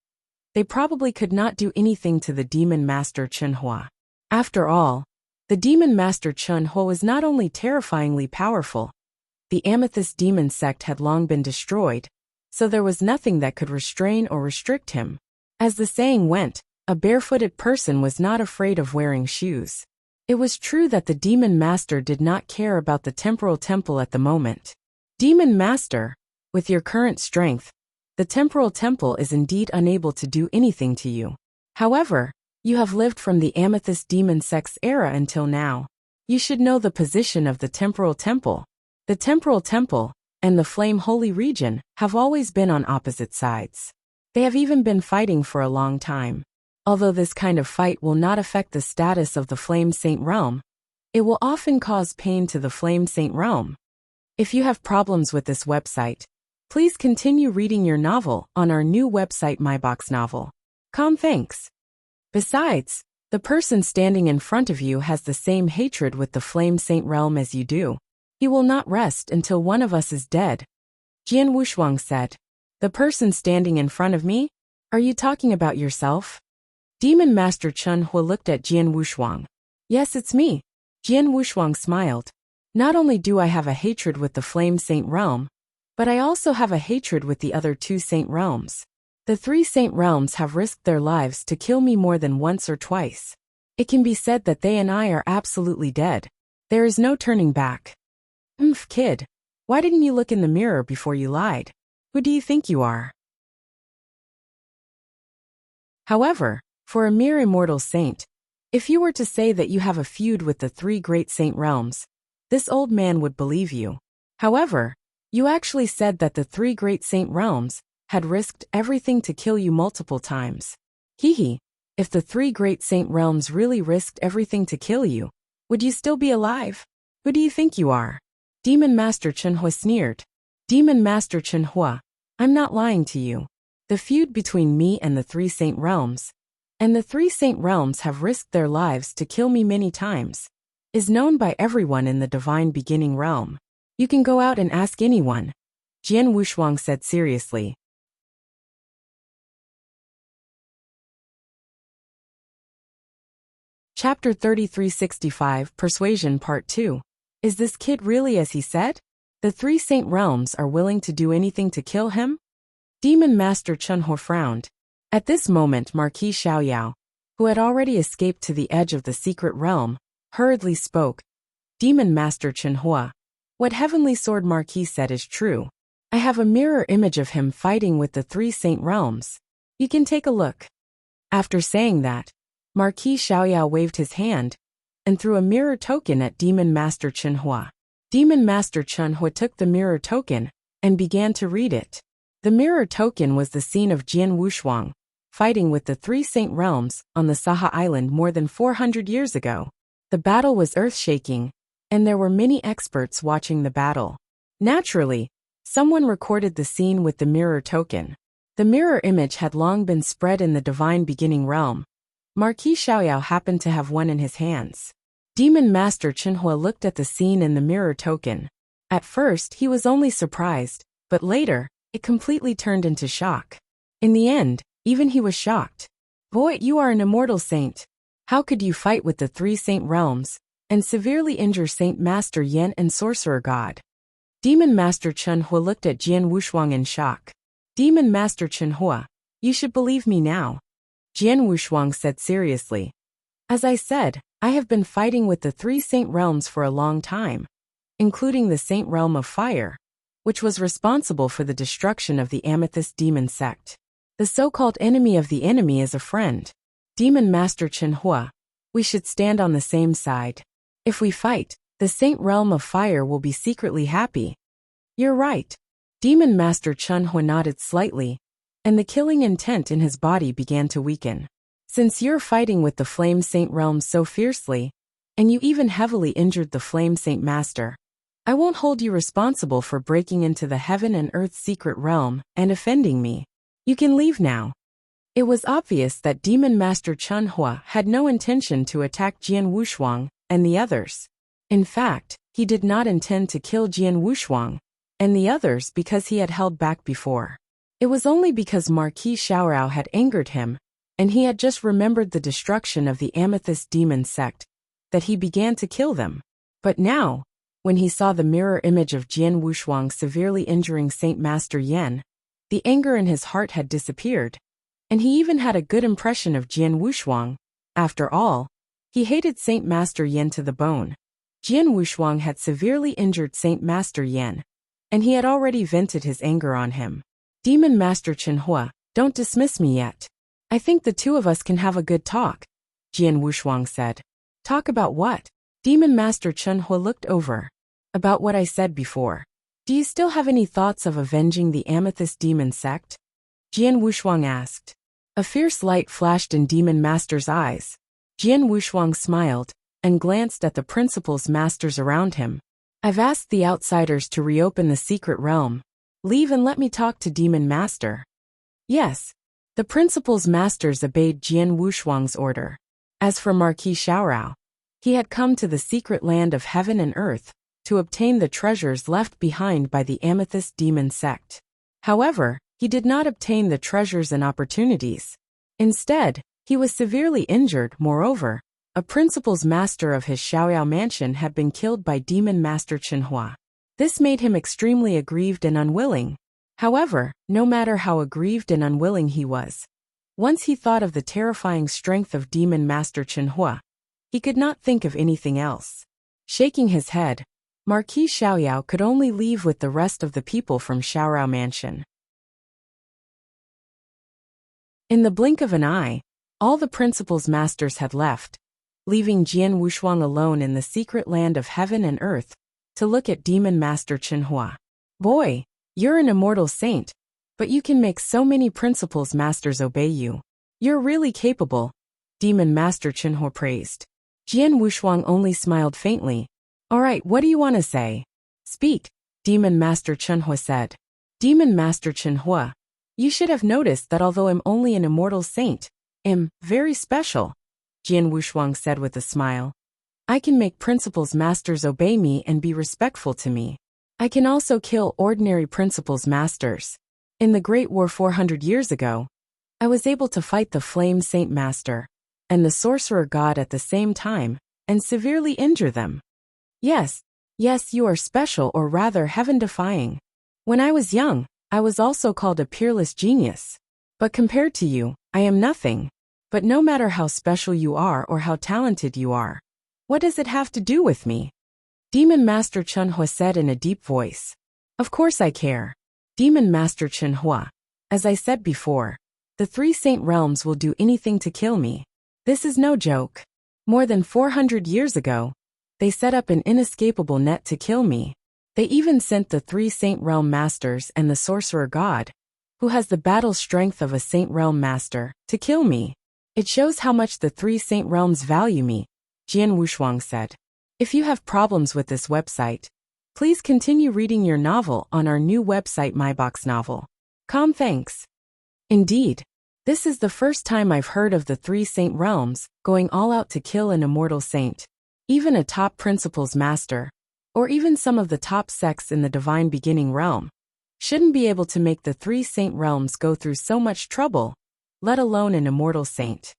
they probably could not do anything to the demon master Chunhua. After all, the demon master Chunhua was not only terrifyingly powerful, the amethyst demon sect had long been destroyed, so there was nothing that could restrain or restrict him. As the saying went, a barefooted person was not afraid of wearing shoes. It was true that the demon master did not care about the temporal temple at the moment. Demon master, with your current strength, the temporal temple is indeed unable to do anything to you. However, you have lived from the amethyst demon sect's era until now. You should know the position of the temporal temple. The temporal temple and the flame holy region have always been on opposite sides. They have even been fighting for a long time. Although this kind of fight will not affect the status of the flame saint realm, it will often cause pain to the flame saint realm. If you have problems with this website, please continue reading your novel on our new website myboxnovel.com. Thanks. Besides, the person standing in front of you has the same hatred with the flame saint realm as you do. He will not rest until one of us is dead. Jian Wushuang said. The person standing in front of me? Are you talking about yourself? Demon Master Chunhua looked at Jian Wushuang. Yes, it's me. Jian Wushuang smiled. Not only do I have a hatred with the flame saint realm, but I also have a hatred with the other 2 saint realms. The 3 saint realms have risked their lives to kill me more than once or twice. It can be said that they and I are absolutely dead. There is no turning back. Kid, why didn't you look in the mirror before you lied? Who do you think you are? However, for a mere immortal saint, if you were to say that you have a feud with the 3 great saint realms, this old man would believe you. However, you actually said that the 3 great saint realms had risked everything to kill you multiple times. Hehe, if the 3 great saint realms really risked everything to kill you, would you still be alive? Who do you think you are? Demon Master Chunhua sneered. Demon Master Chunhua, I'm not lying to you. The feud between me and the 3 saint realms, and the 3 saint realms have risked their lives to kill me many times, is known by everyone in the divine beginning realm. You can go out and ask anyone, Jian Wushuang said seriously. Chapter 3365, Persuasion Part 2. Is this kid really as he said? The 3 saint realms are willing to do anything to kill him? Demon Master Chunhua frowned. At this moment Marquis Xiaoyao, who had already escaped to the edge of the secret realm, hurriedly spoke. Demon Master Chunhua, what Heavenly Sword Marquis said is true. I have a mirror image of him fighting with the 3 saint realms. You can take a look. After saying that, Marquis Xiaoyao waved his hand and threw a mirror token at Demon Master Chunhua. Demon Master Chunhua took the mirror token and began to read it. The mirror token was the scene of Jian Wushuang fighting with the 3 saint realms on the Saha Island more than 400 years ago. The battle was earth-shaking, and there were many experts watching the battle. Naturally, someone recorded the scene with the mirror token. The mirror image had long been spread in the divine beginning realm. Marquis Xiaoyao happened to have one in his hands. Demon Master Chunhua looked at the scene in the mirror token. At first he was only surprised, but later, it completely turned into shock. In the end, even he was shocked. Boy, you are an immortal saint. How could you fight with the 3 saint realms, and severely injure Saint Master Yen and Sorcerer God? Demon Master Chunhua looked at Jian Wushuang in shock. Demon Master Chunhua, you should believe me now. Jian Wushuang said seriously. As I said, I have been fighting with the 3 saint realms for a long time, including the saint realm of fire, which was responsible for the destruction of the amethyst demon sect. The so-called enemy of the enemy is a friend. Demon Master Chunhua, we should stand on the same side. If we fight, the saint realm of fire will be secretly happy. You're right. Demon Master Chunhua nodded slightly, and the killing intent in his body began to weaken. Since you're fighting with the flame saint realm so fiercely, And you even heavily injured the Flame Saint Master. I won't hold you responsible for breaking into the heaven and earth's secret realm and offending me. You can leave now. It was obvious that Demon Master Chen Hua had no intention to attack Jian Wushuang and the others. In fact, he did not intend to kill Jian Wushuang and the others because he had held back before. It was only because Marquis Xiaorao had angered him, and he had just remembered the destruction of the Amethyst Demon sect, that he began to kill them. But now, when he saw the mirror image of Jian Wushuang severely injuring Saint Master Yan, the anger in his heart had disappeared, and he even had a good impression of Jian Wushuang. After all, he hated Saint Master Yan to the bone. Jian Wushuang had severely injured Saint Master Yan, and he had already vented his anger on him. Demon Master Chen Hua, don't dismiss me yet. I think the two of us can have a good talk, Jian Wushuang said. Talk about what? Demon Master Chen Hua looked over. About what I said before. Do you still have any thoughts of avenging the Amethyst Demon sect? Jian Wushuang asked. A fierce light flashed in Demon Master's eyes. Jian Wushuang smiled and glanced at the principal's masters around him. I've asked the outsiders to reopen the secret realm. Leave and let me talk to Demon Master. Yes. The principal's masters obeyed Jian Wushuang's order. As for Marquis Xiaorao, he had come to the secret land of heaven and earth to obtain the treasures left behind by the Amethyst Demon sect. However, he did not obtain the treasures and opportunities. Instead, he was severely injured. Moreover, a principal's master of his Xiaoyao mansion had been killed by Demon Master Chen Hua. This made him extremely aggrieved and unwilling. However, no matter how aggrieved and unwilling he was, once he thought of the terrifying strength of Demon Master Chen Hua, he could not think of anything else. Shaking his head, Marquis Xiaoyao could only leave with the rest of the people from Xiaorao Mansion. In the blink of an eye, all the principal's masters had left, leaving Jian Wushuang alone in the secret land of heaven and earth to look at Demon Master Chen Hua. Boy, you're an immortal saint, but you can make so many principal's masters obey you. You're really capable, Demon Master Chen Hua praised. Jian Wushuang only smiled faintly. All right, what do you want to say? Speak, Demon Master Chen Hua said. Demon Master Chen Hua, you should have noticed that although I'm only an immortal saint, I'm very special, Jian Wushuang said with a smile. I can make principal's masters obey me and be respectful to me. I can also kill ordinary principal's masters. In the Great War 400 years ago, I was able to fight the Flame Saint Master and the Sorcerer God at the same time and severely injure them. Yes, you are special, or rather heaven-defying. When I was young, I was also called a peerless genius. But compared to you, I am nothing. But no matter how special you are or how talented you are, what does it have to do with me? Demon Master Chen Hua said in a deep voice. Of course I care. Demon Master Chen Hua. As I said before, the three saint realms will do anything to kill me. This is no joke. More than 400 years ago, they set up an inescapable net to kill me. They even sent the three saint realm masters and the sorcerer god, who has the battle strength of a saint realm master, to kill me. It shows how much the three saint realms value me, Jian Wushuang said. If you have problems with this website, please continue reading your novel on our new website MyBox Novel. Thanks. Indeed, this is the first time I've heard of the three saint realms going all out to kill an immortal saint. Even a top principal's master, or even some of the top sects in the divine beginning realm, shouldn't be able to make the three saint realms go through so much trouble, let alone an immortal saint.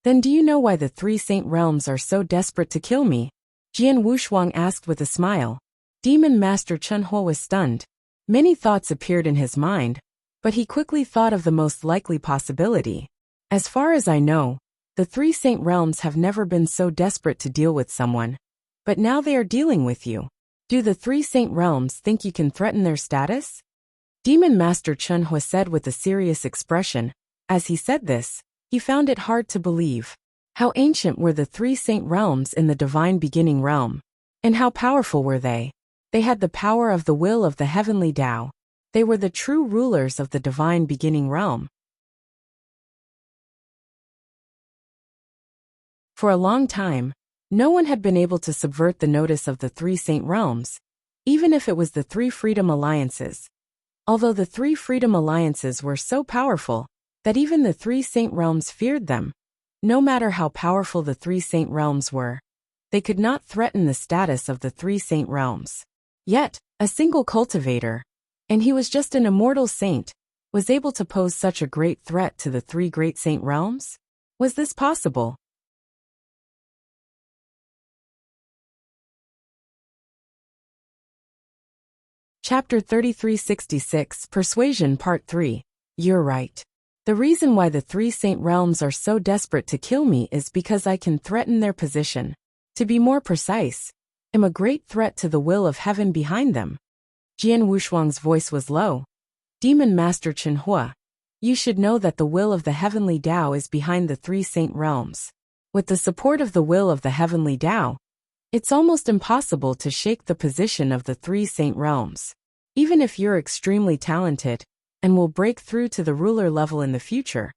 Then do you know why the three saint realms are so desperate to kill me? Jian Wushuang asked with a smile. Demon Master Chen Hua was stunned. Many thoughts appeared in his mind, but he quickly thought of the most likely possibility. As far as I know, the three saint realms have never been so desperate to deal with someone. But now they are dealing with you. Do the three saint realms think you can threaten their status? Demon Master Chen Hua said with a serious expression. As he said this, he found it hard to believe. How ancient were the three saint realms in the divine beginning realm? And how powerful were they? They had the power of the will of the heavenly Tao. They were the true rulers of the divine beginning realm. For a long time, No one had been able to subvert the notice of the three Saint Realms, even if it was the three Freedom Alliances. Although the three Freedom Alliances were so powerful that even the three Saint Realms feared them, no matter how powerful the three Saint Realms were, they could not threaten the status of the three Saint Realms. Yet, a single cultivator, and he was just an immortal saint, was able to pose such a great threat to the three great Saint Realms? Was this possible? Chapter 3366, Persuasion Part 3. You're right. The reason why the three Saint Realms are so desperate to kill me is because I can threaten their position. To be more precise, am a great threat to the will of heaven behind them. Jian Wushuang's voice was low. Demon Master Chen Hua, you should know that the will of the heavenly Tao is behind the three Saint Realms. With the support of the will of the heavenly Tao, it's almost impossible to shake the position of the three Saint Realms. Even if you're extremely talented and will break through to the ruler level in the future,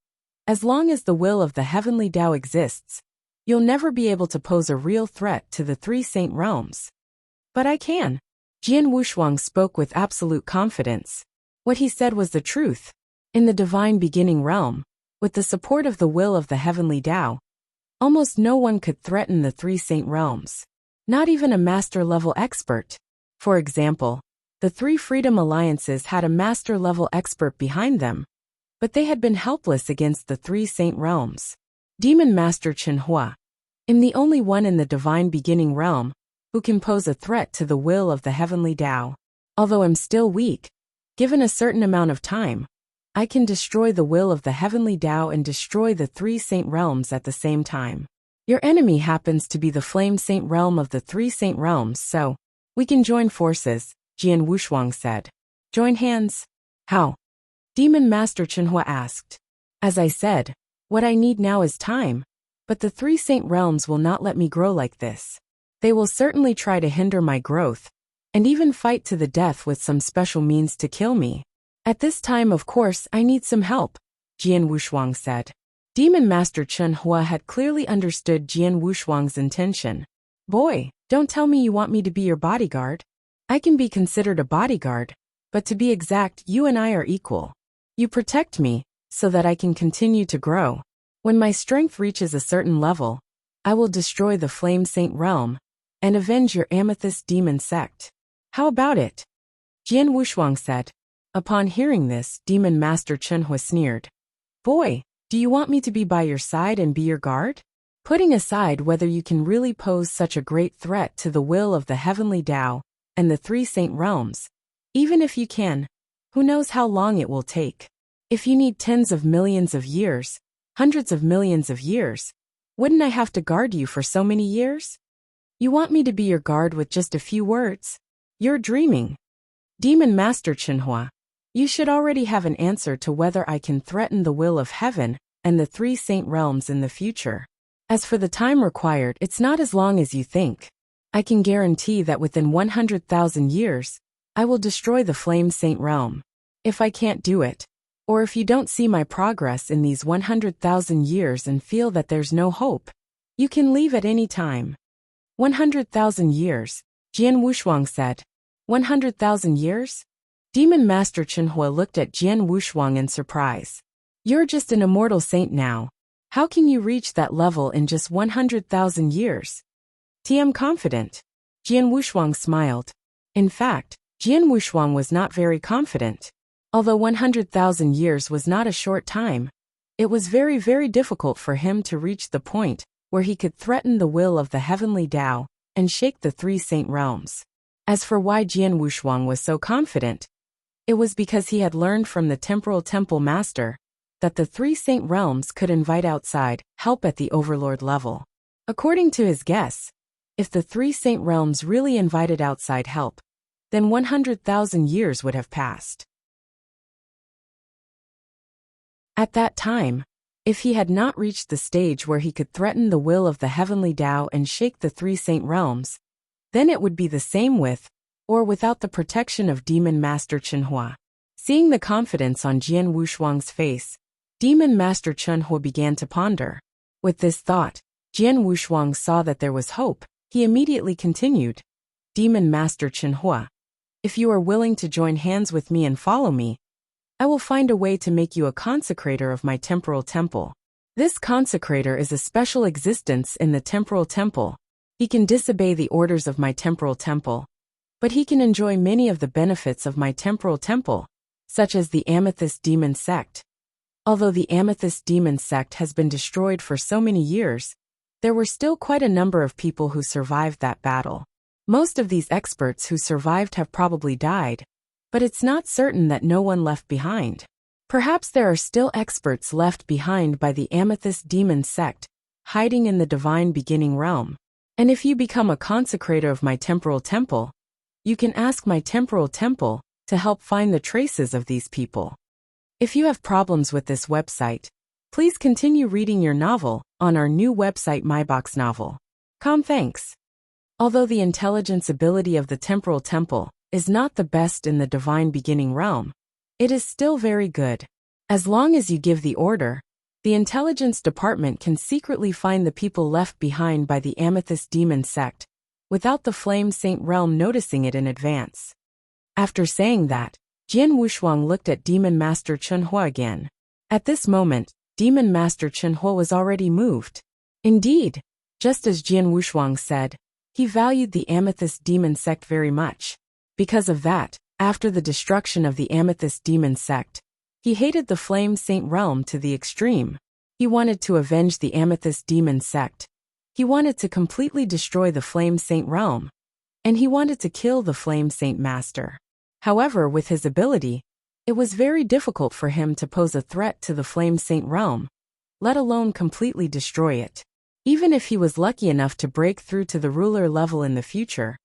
as long as the will of the heavenly Tao exists, you'll never be able to pose a real threat to the three Saint Realms. But I can. Jian Wushuang spoke with absolute confidence. What he said was the truth. In the divine beginning realm, with the support of the will of the heavenly Tao, almost no one could threaten the three Saint Realms. Not even a master-level expert. For example, the three Freedom Alliances had a master-level expert behind them, but they had been helpless against the three Saint Realms. Demon Master Chen Hua, I'm the only one in the divine beginning realm who can pose a threat to the will of the heavenly Tao. Although I'm still weak, given a certain amount of time, I can destroy the will of the heavenly Tao and destroy the three Saint Realms at the same time. Your enemy happens to be the Flame Saint Realm of the three Saint Realms, so we can join forces, Jian Wushuang said. Join hands? How? Demon Master Chen Hua asked. As I said, what I need now is time, but the three Saint Realms will not let me grow like this. They will certainly try to hinder my growth, and even fight to the death with some special means to kill me. At this time, of course, I need some help, Jian Wushuang said. Demon Master Chen Hua had clearly understood Jian Wushuang's intention. Boy, don't tell me you want me to be your bodyguard. I can be considered a bodyguard, but to be exact, you and I are equal. You protect me, so that I can continue to grow. When my strength reaches a certain level, I will destroy the Flame Saint Realm, and avenge your Amethyst Demon sect. How about it? Jian Wushuang said. Upon hearing this, Demon Master Chen Hua sneered. Boy, do you want me to be by your side and be your guard? Putting aside whether you can really pose such a great threat to the will of the heavenly Tao and the three Saint Realms, even if you can, who knows how long it will take? If you need tens of millions of years, hundreds of millions of years, wouldn't I have to guard you for so many years? You want me to be your guard with just a few words? You're dreaming. Demon Master Chen Hua, you should already have an answer to whether I can threaten the will of heaven and the three Saint Realms in the future. As for the time required, it's not as long as you think. I can guarantee that within 100,000 years, I will destroy the Flame Saint Realm. If I can't do it, or if you don't see my progress in these 100,000 years and feel that there's no hope, you can leave at any time. 100,000 years, Jian Wushuang said. 100,000 years? Demon Master Chen Hua looked at Jian Wushuang in surprise. You're just an immortal saint now. How can you reach that level in just 100,000 years? I'm confident. Jian Wushuang smiled. In fact, Jian Wushuang was not very confident. Although 100,000 years was not a short time, it was very, very difficult for him to reach the point where he could threaten the will of the heavenly Tao and shake the three Saint Realms. As for why Jian Wushuang was so confident, it was because he had learned from the Temporal Temple Master that the three Saint Realms could invite outside help at the Overlord level. According to his guess, if the three Saint Realms really invited outside help, then 100,000 years would have passed. At that time, if he had not reached the stage where he could threaten the will of the heavenly Tao and shake the three Saint Realms, then it would be the same with, or without the protection of Demon Master Chen Hua. Seeing the confidence on Jian Wushuang's face, Demon Master Chen Hua began to ponder. With this thought, Jian Wushuang saw that there was hope. He immediately continued, Demon Master Chenhua, if you are willing to join hands with me and follow me, I will find a way to make you a consecrator of my temporal temple. This consecrator is a special existence in the temporal temple. He can disobey the orders of my temporal temple, but he can enjoy many of the benefits of my temporal temple, such as the Amethyst Demon Sect. Although the Amethyst Demon Sect has been destroyed for so many years, there were still quite a number of people who survived that battle. Most of these experts who survived have probably died, but it's not certain that no one left behind. Perhaps there are still experts left behind by the Amethyst Demon Sect, hiding in the divine beginning realm. And if you become a consecrator of my temporal temple, you can ask my temporal temple to help find the traces of these people. If you have problems with this website, please continue reading your novel on our new website myboxnovel.com. Thanks. Although the intelligence ability of the temporal temple is not the best in the divine beginning realm, it is still very good. As long as you give the order, the intelligence department can secretly find the people left behind by the Amethyst Demon Sect, without the Flame Saint realm noticing it in advance. After saying that, Jian Wushuang looked at Demon Master Chenhua again. At this moment, Demon Master Chenhua was already moved. Indeed, just as Jian Wushuang said, he valued the Amethyst Demon Sect very much. Because of that, after the destruction of the Amethyst Demon Sect, he hated the Flame Saint realm to the extreme. He wanted to avenge the Amethyst Demon Sect. He wanted to completely destroy the Flame Saint realm. And he wanted to kill the Flame Saint Master. However, with his ability, it was very difficult for him to pose a threat to the Flame Saint realm, let alone completely destroy it. Even if he was lucky enough to break through to the ruler level in the future,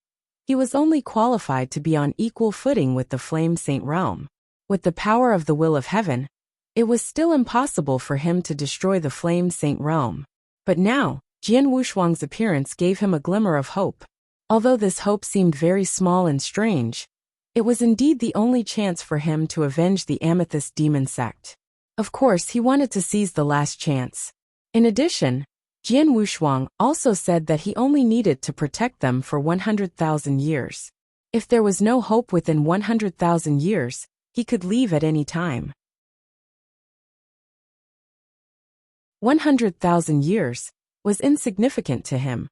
he was only qualified to be on equal footing with the Flame Saint realm. With the power of the will of heaven, it was still impossible for him to destroy the Flame Saint realm. But now, Jian Wushuang's appearance gave him a glimmer of hope. Although this hope seemed very small and strange, it was indeed the only chance for him to avenge the Amethyst Demon Sect. Of course, he wanted to seize the last chance. In addition, Jian Wushuang also said that he only needed to protect them for 100,000 years. If there was no hope within 100,000 years, he could leave at any time. 100,000 years was insignificant to him,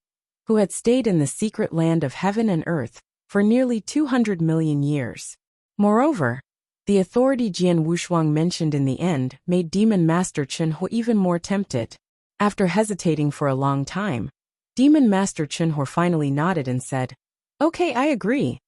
who had stayed in the secret land of heaven and earth for nearly 200 million years. Moreover, the authority Jian Wushuang mentioned in the end made Demon Master Chenhua even more tempted. After hesitating for a long time, Demon Master Chenhua finally nodded and said, "Okay, I agree."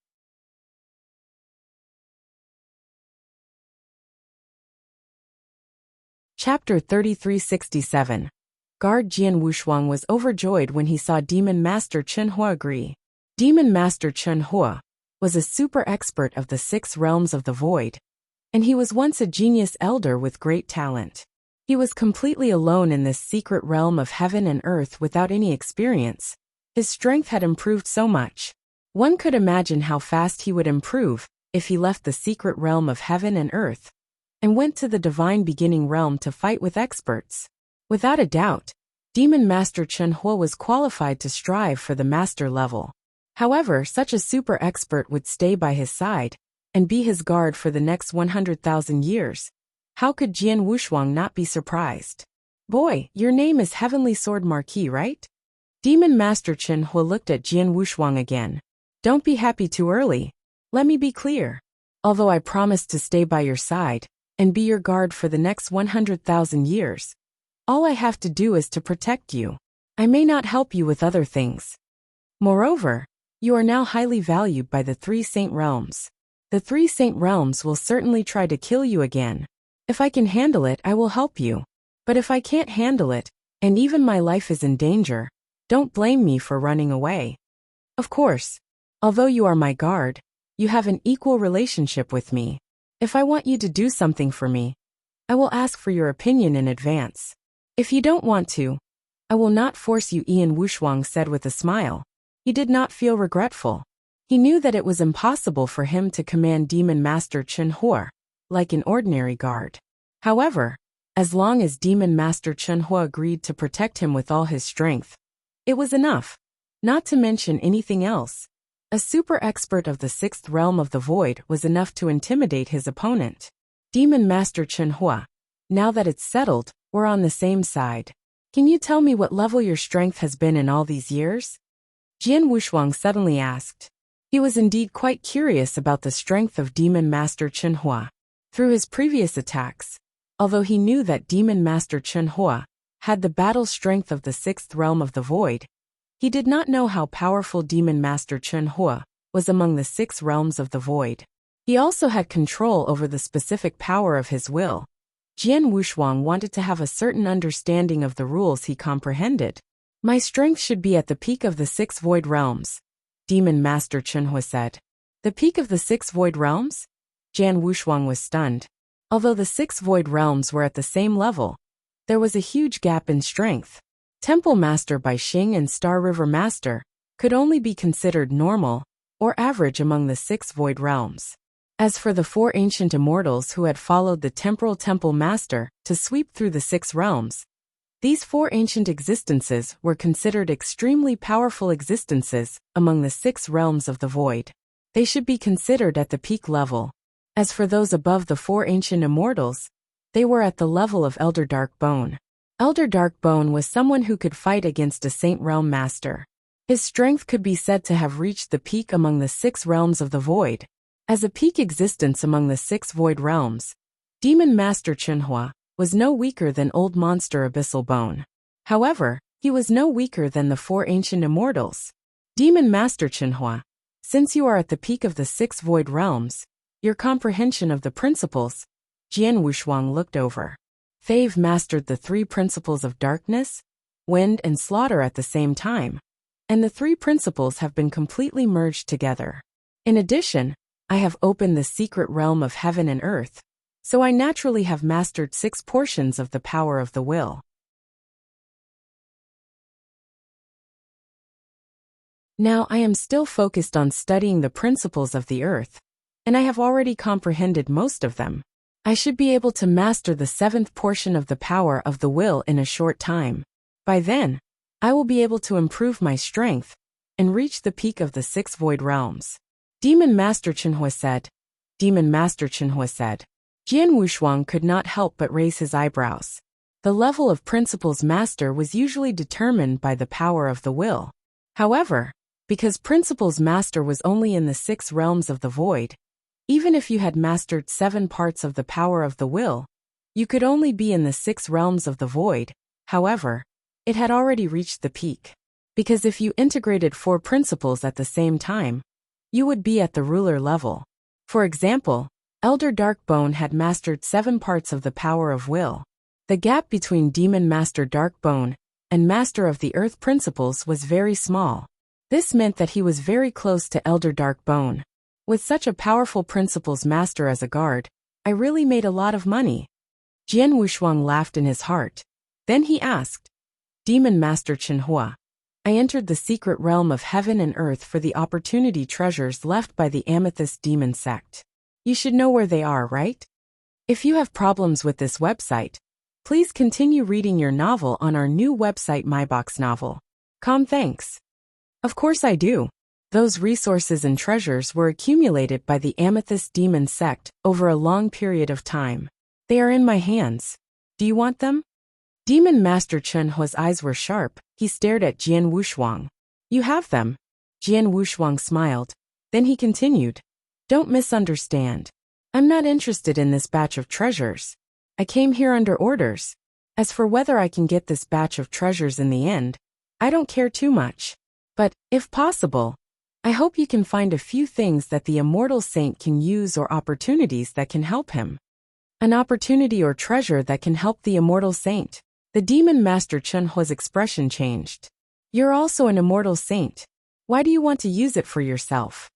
Chapter 3367. Guard Jian Wushuang was overjoyed when he saw Demon Master Chenhua agree. Demon Master Chenhua was a super expert of the 6 realms of the void, and he was once a genius elder with great talent. He was completely alone in this secret realm of heaven and earth without any experience. His strength had improved so much. One could imagine how fast he would improve if he left the secret realm of heaven and earth and went to the divine beginning realm to fight with experts. Without a doubt, Demon Master Chenhua was qualified to strive for the master level. However, such a super expert would stay by his side and be his guard for the next 100,000 years. How could Jian Wushuang not be surprised? "Boy, your name is Heavenly Sword Marquis, right?" Demon Master Chenhua looked at Jian Wushuang again. "Don't be happy too early. Let me be clear. Although I promised to stay by your side and be your guard for the next 100,000 years, all I have to do is to protect you. I may not help you with other things. Moreover, you are now highly valued by the 3 Saint Realms. The 3 Saint Realms will certainly try to kill you again. If I can handle it, I will help you. But if I can't handle it, and even my life is in danger, don't blame me for running away. Of course, although you are my guard, you have an equal relationship with me. If I want you to do something for me, I will ask for your opinion in advance. If you don't want to, I will not force you," Jian Wushuang said with a smile. He did not feel regretful. He knew that it was impossible for him to command Demon Master Chenhua like an ordinary guard. However, As long as Demon Master Chenhua agreed to protect him with all his strength, it was enough. Not to mention anything else. A super expert of the sixth realm of the void was enough to intimidate his opponent. Demon Master Chenhua, now that it's settled, we're on the same side. Can you tell me what level your strength has been in all these years? Jian Wushuang suddenly asked. He was indeed quite curious about the strength of Demon Master Chenhua. Through his previous attacks, although he knew that Demon Master Chenhua had the battle strength of the sixth realm of the void, he did not know how powerful Demon Master Chenhua was among the 6 realms of the void. He also had control over the specific power of his will. Jian Wushuang wanted to have a certain understanding of the rules he comprehended. My strength should be at the peak of the 6 void realms, Demon Master Chenhua said. The peak of the 6 void realms? Jian Wushuang was stunned. Although the 6 void realms were at the same level, there was a huge gap in strength. Temple Master Bai Xing and Star River Master could only be considered normal or average among the 6 void realms. As for the 4 ancient immortals who had followed the temporal Temple Master to sweep through the 6 realms, these 4 ancient existences were considered extremely powerful existences among the 6 realms of the void. They should be considered at the peak level. As for those above the 4 ancient immortals, they were at the level of Elder Darkbone. Elder Darkbone was someone who could fight against a Saint Realm Master. His strength could be said to have reached the peak among the 6 realms of the void. As a peak existence among the 6 void realms, Demon Master Chenhua was no weaker than Old Monster Abyssal Bone. However, he was no weaker than the 4 ancient immortals. Demon Master Chenhua, since you are at the peak of the 6 void realms, your comprehension of the principles, Jian Wushuang looked over. They've mastered the 3 principles of darkness, wind and slaughter at the same time, and the 3 principles have been completely merged together. In addition, I have opened the secret realm of heaven and earth, so I naturally have mastered 6 portions of the power of the will. Now I am still focused on studying the principles of the earth, and I have already comprehended most of them. I should be able to master the 7th portion of the power of the will in a short time. By then, I will be able to improve my strength and reach the peak of the 6 void realms. Demon Master Chenhua said. Demon Master Chenhua said. Jian Wushuang could not help but raise his eyebrows. The level of Principles Master was usually determined by the power of the will. However, because Principles Master was only in the 6 realms of the void, even if you had mastered 7 parts of the power of the will, you could only be in the 6 realms of the void. However, it had already reached the peak. Because if you integrated 4 principles at the same time, you would be at the ruler level. For example, Elder Darkbone had mastered 7 parts of the power of will. The gap between Demon Master Darkbone and Master of the Earth principles was very small. This meant that he was very close to Elder Darkbone. With such a powerful Principles Master as a guard, I really made a lot of money. Jian Wushuang laughed in his heart. Then he asked, Demon Master Chenhua, I entered the secret realm of heaven and earth for the opportunity treasures left by the Amethyst Demon Sect. You should know where they are, right? If you have problems with this website, please continue reading your novel on our new website MyBox Novel. Thanks. Of course I do. Those resources and treasures were accumulated by the Amethyst Demon Sect over a long period of time. They are in my hands. Do you want them? Demon Master Chenhua's eyes were sharp. He stared at Jian Wushuang. You have them. Jian Wushuang smiled. Then he continued. Don't misunderstand. I'm not interested in this batch of treasures. I came here under orders. As for whether I can get this batch of treasures in the end, I don't care too much. But, if possible, I hope you can find a few things that the immortal saint can use or opportunities that can help him. An opportunity or treasure that can help the immortal saint. The Demon Master Chenhua's expression changed. You're also an immortal saint. Why do you want to use it for yourself?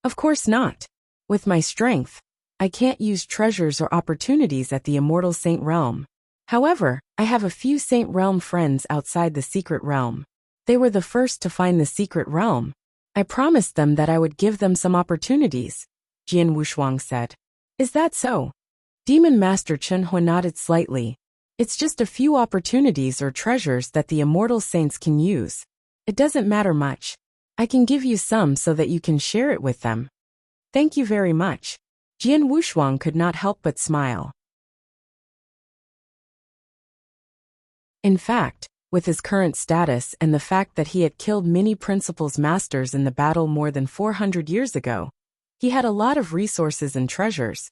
Of course not. With my strength, I can't use treasures or opportunities at the immortal saint realm. However, I have a few saint realm friends outside the secret realm. They were the first to find the secret realm. I promised them that I would give them some opportunities, Jian Wushuang said. Is that so? Demon Master Chenhua nodded slightly. It's just a few opportunities or treasures that the immortal saints can use. It doesn't matter much. I can give you some so that you can share it with them. Thank you very much. Jian Wushuang could not help but smile. In fact, with his current status and the fact that he had killed many principal's masters in the battle more than 400 years ago, he had a lot of resources and treasures.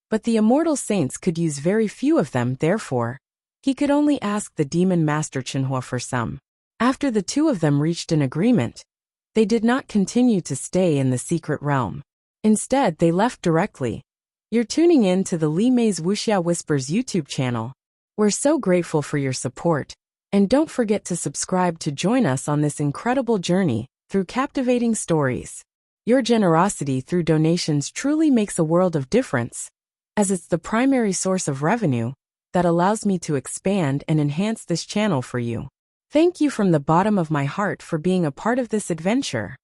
But the immortal saints could use very few of them, therefore, he could only ask the demon master Chenhua for some. After the two of them reached an agreement, they did not continue to stay in the secret realm. Instead, they left directly. You're tuning in to the Li Mei's Wuxia Whispers YouTube channel. We're so grateful for your support, and don't forget to subscribe to join us on this incredible journey through captivating stories. Your generosity through donations truly makes a world of difference, as it's the primary source of revenue that allows me to expand and enhance this channel for you. Thank you from the bottom of my heart for being a part of this adventure.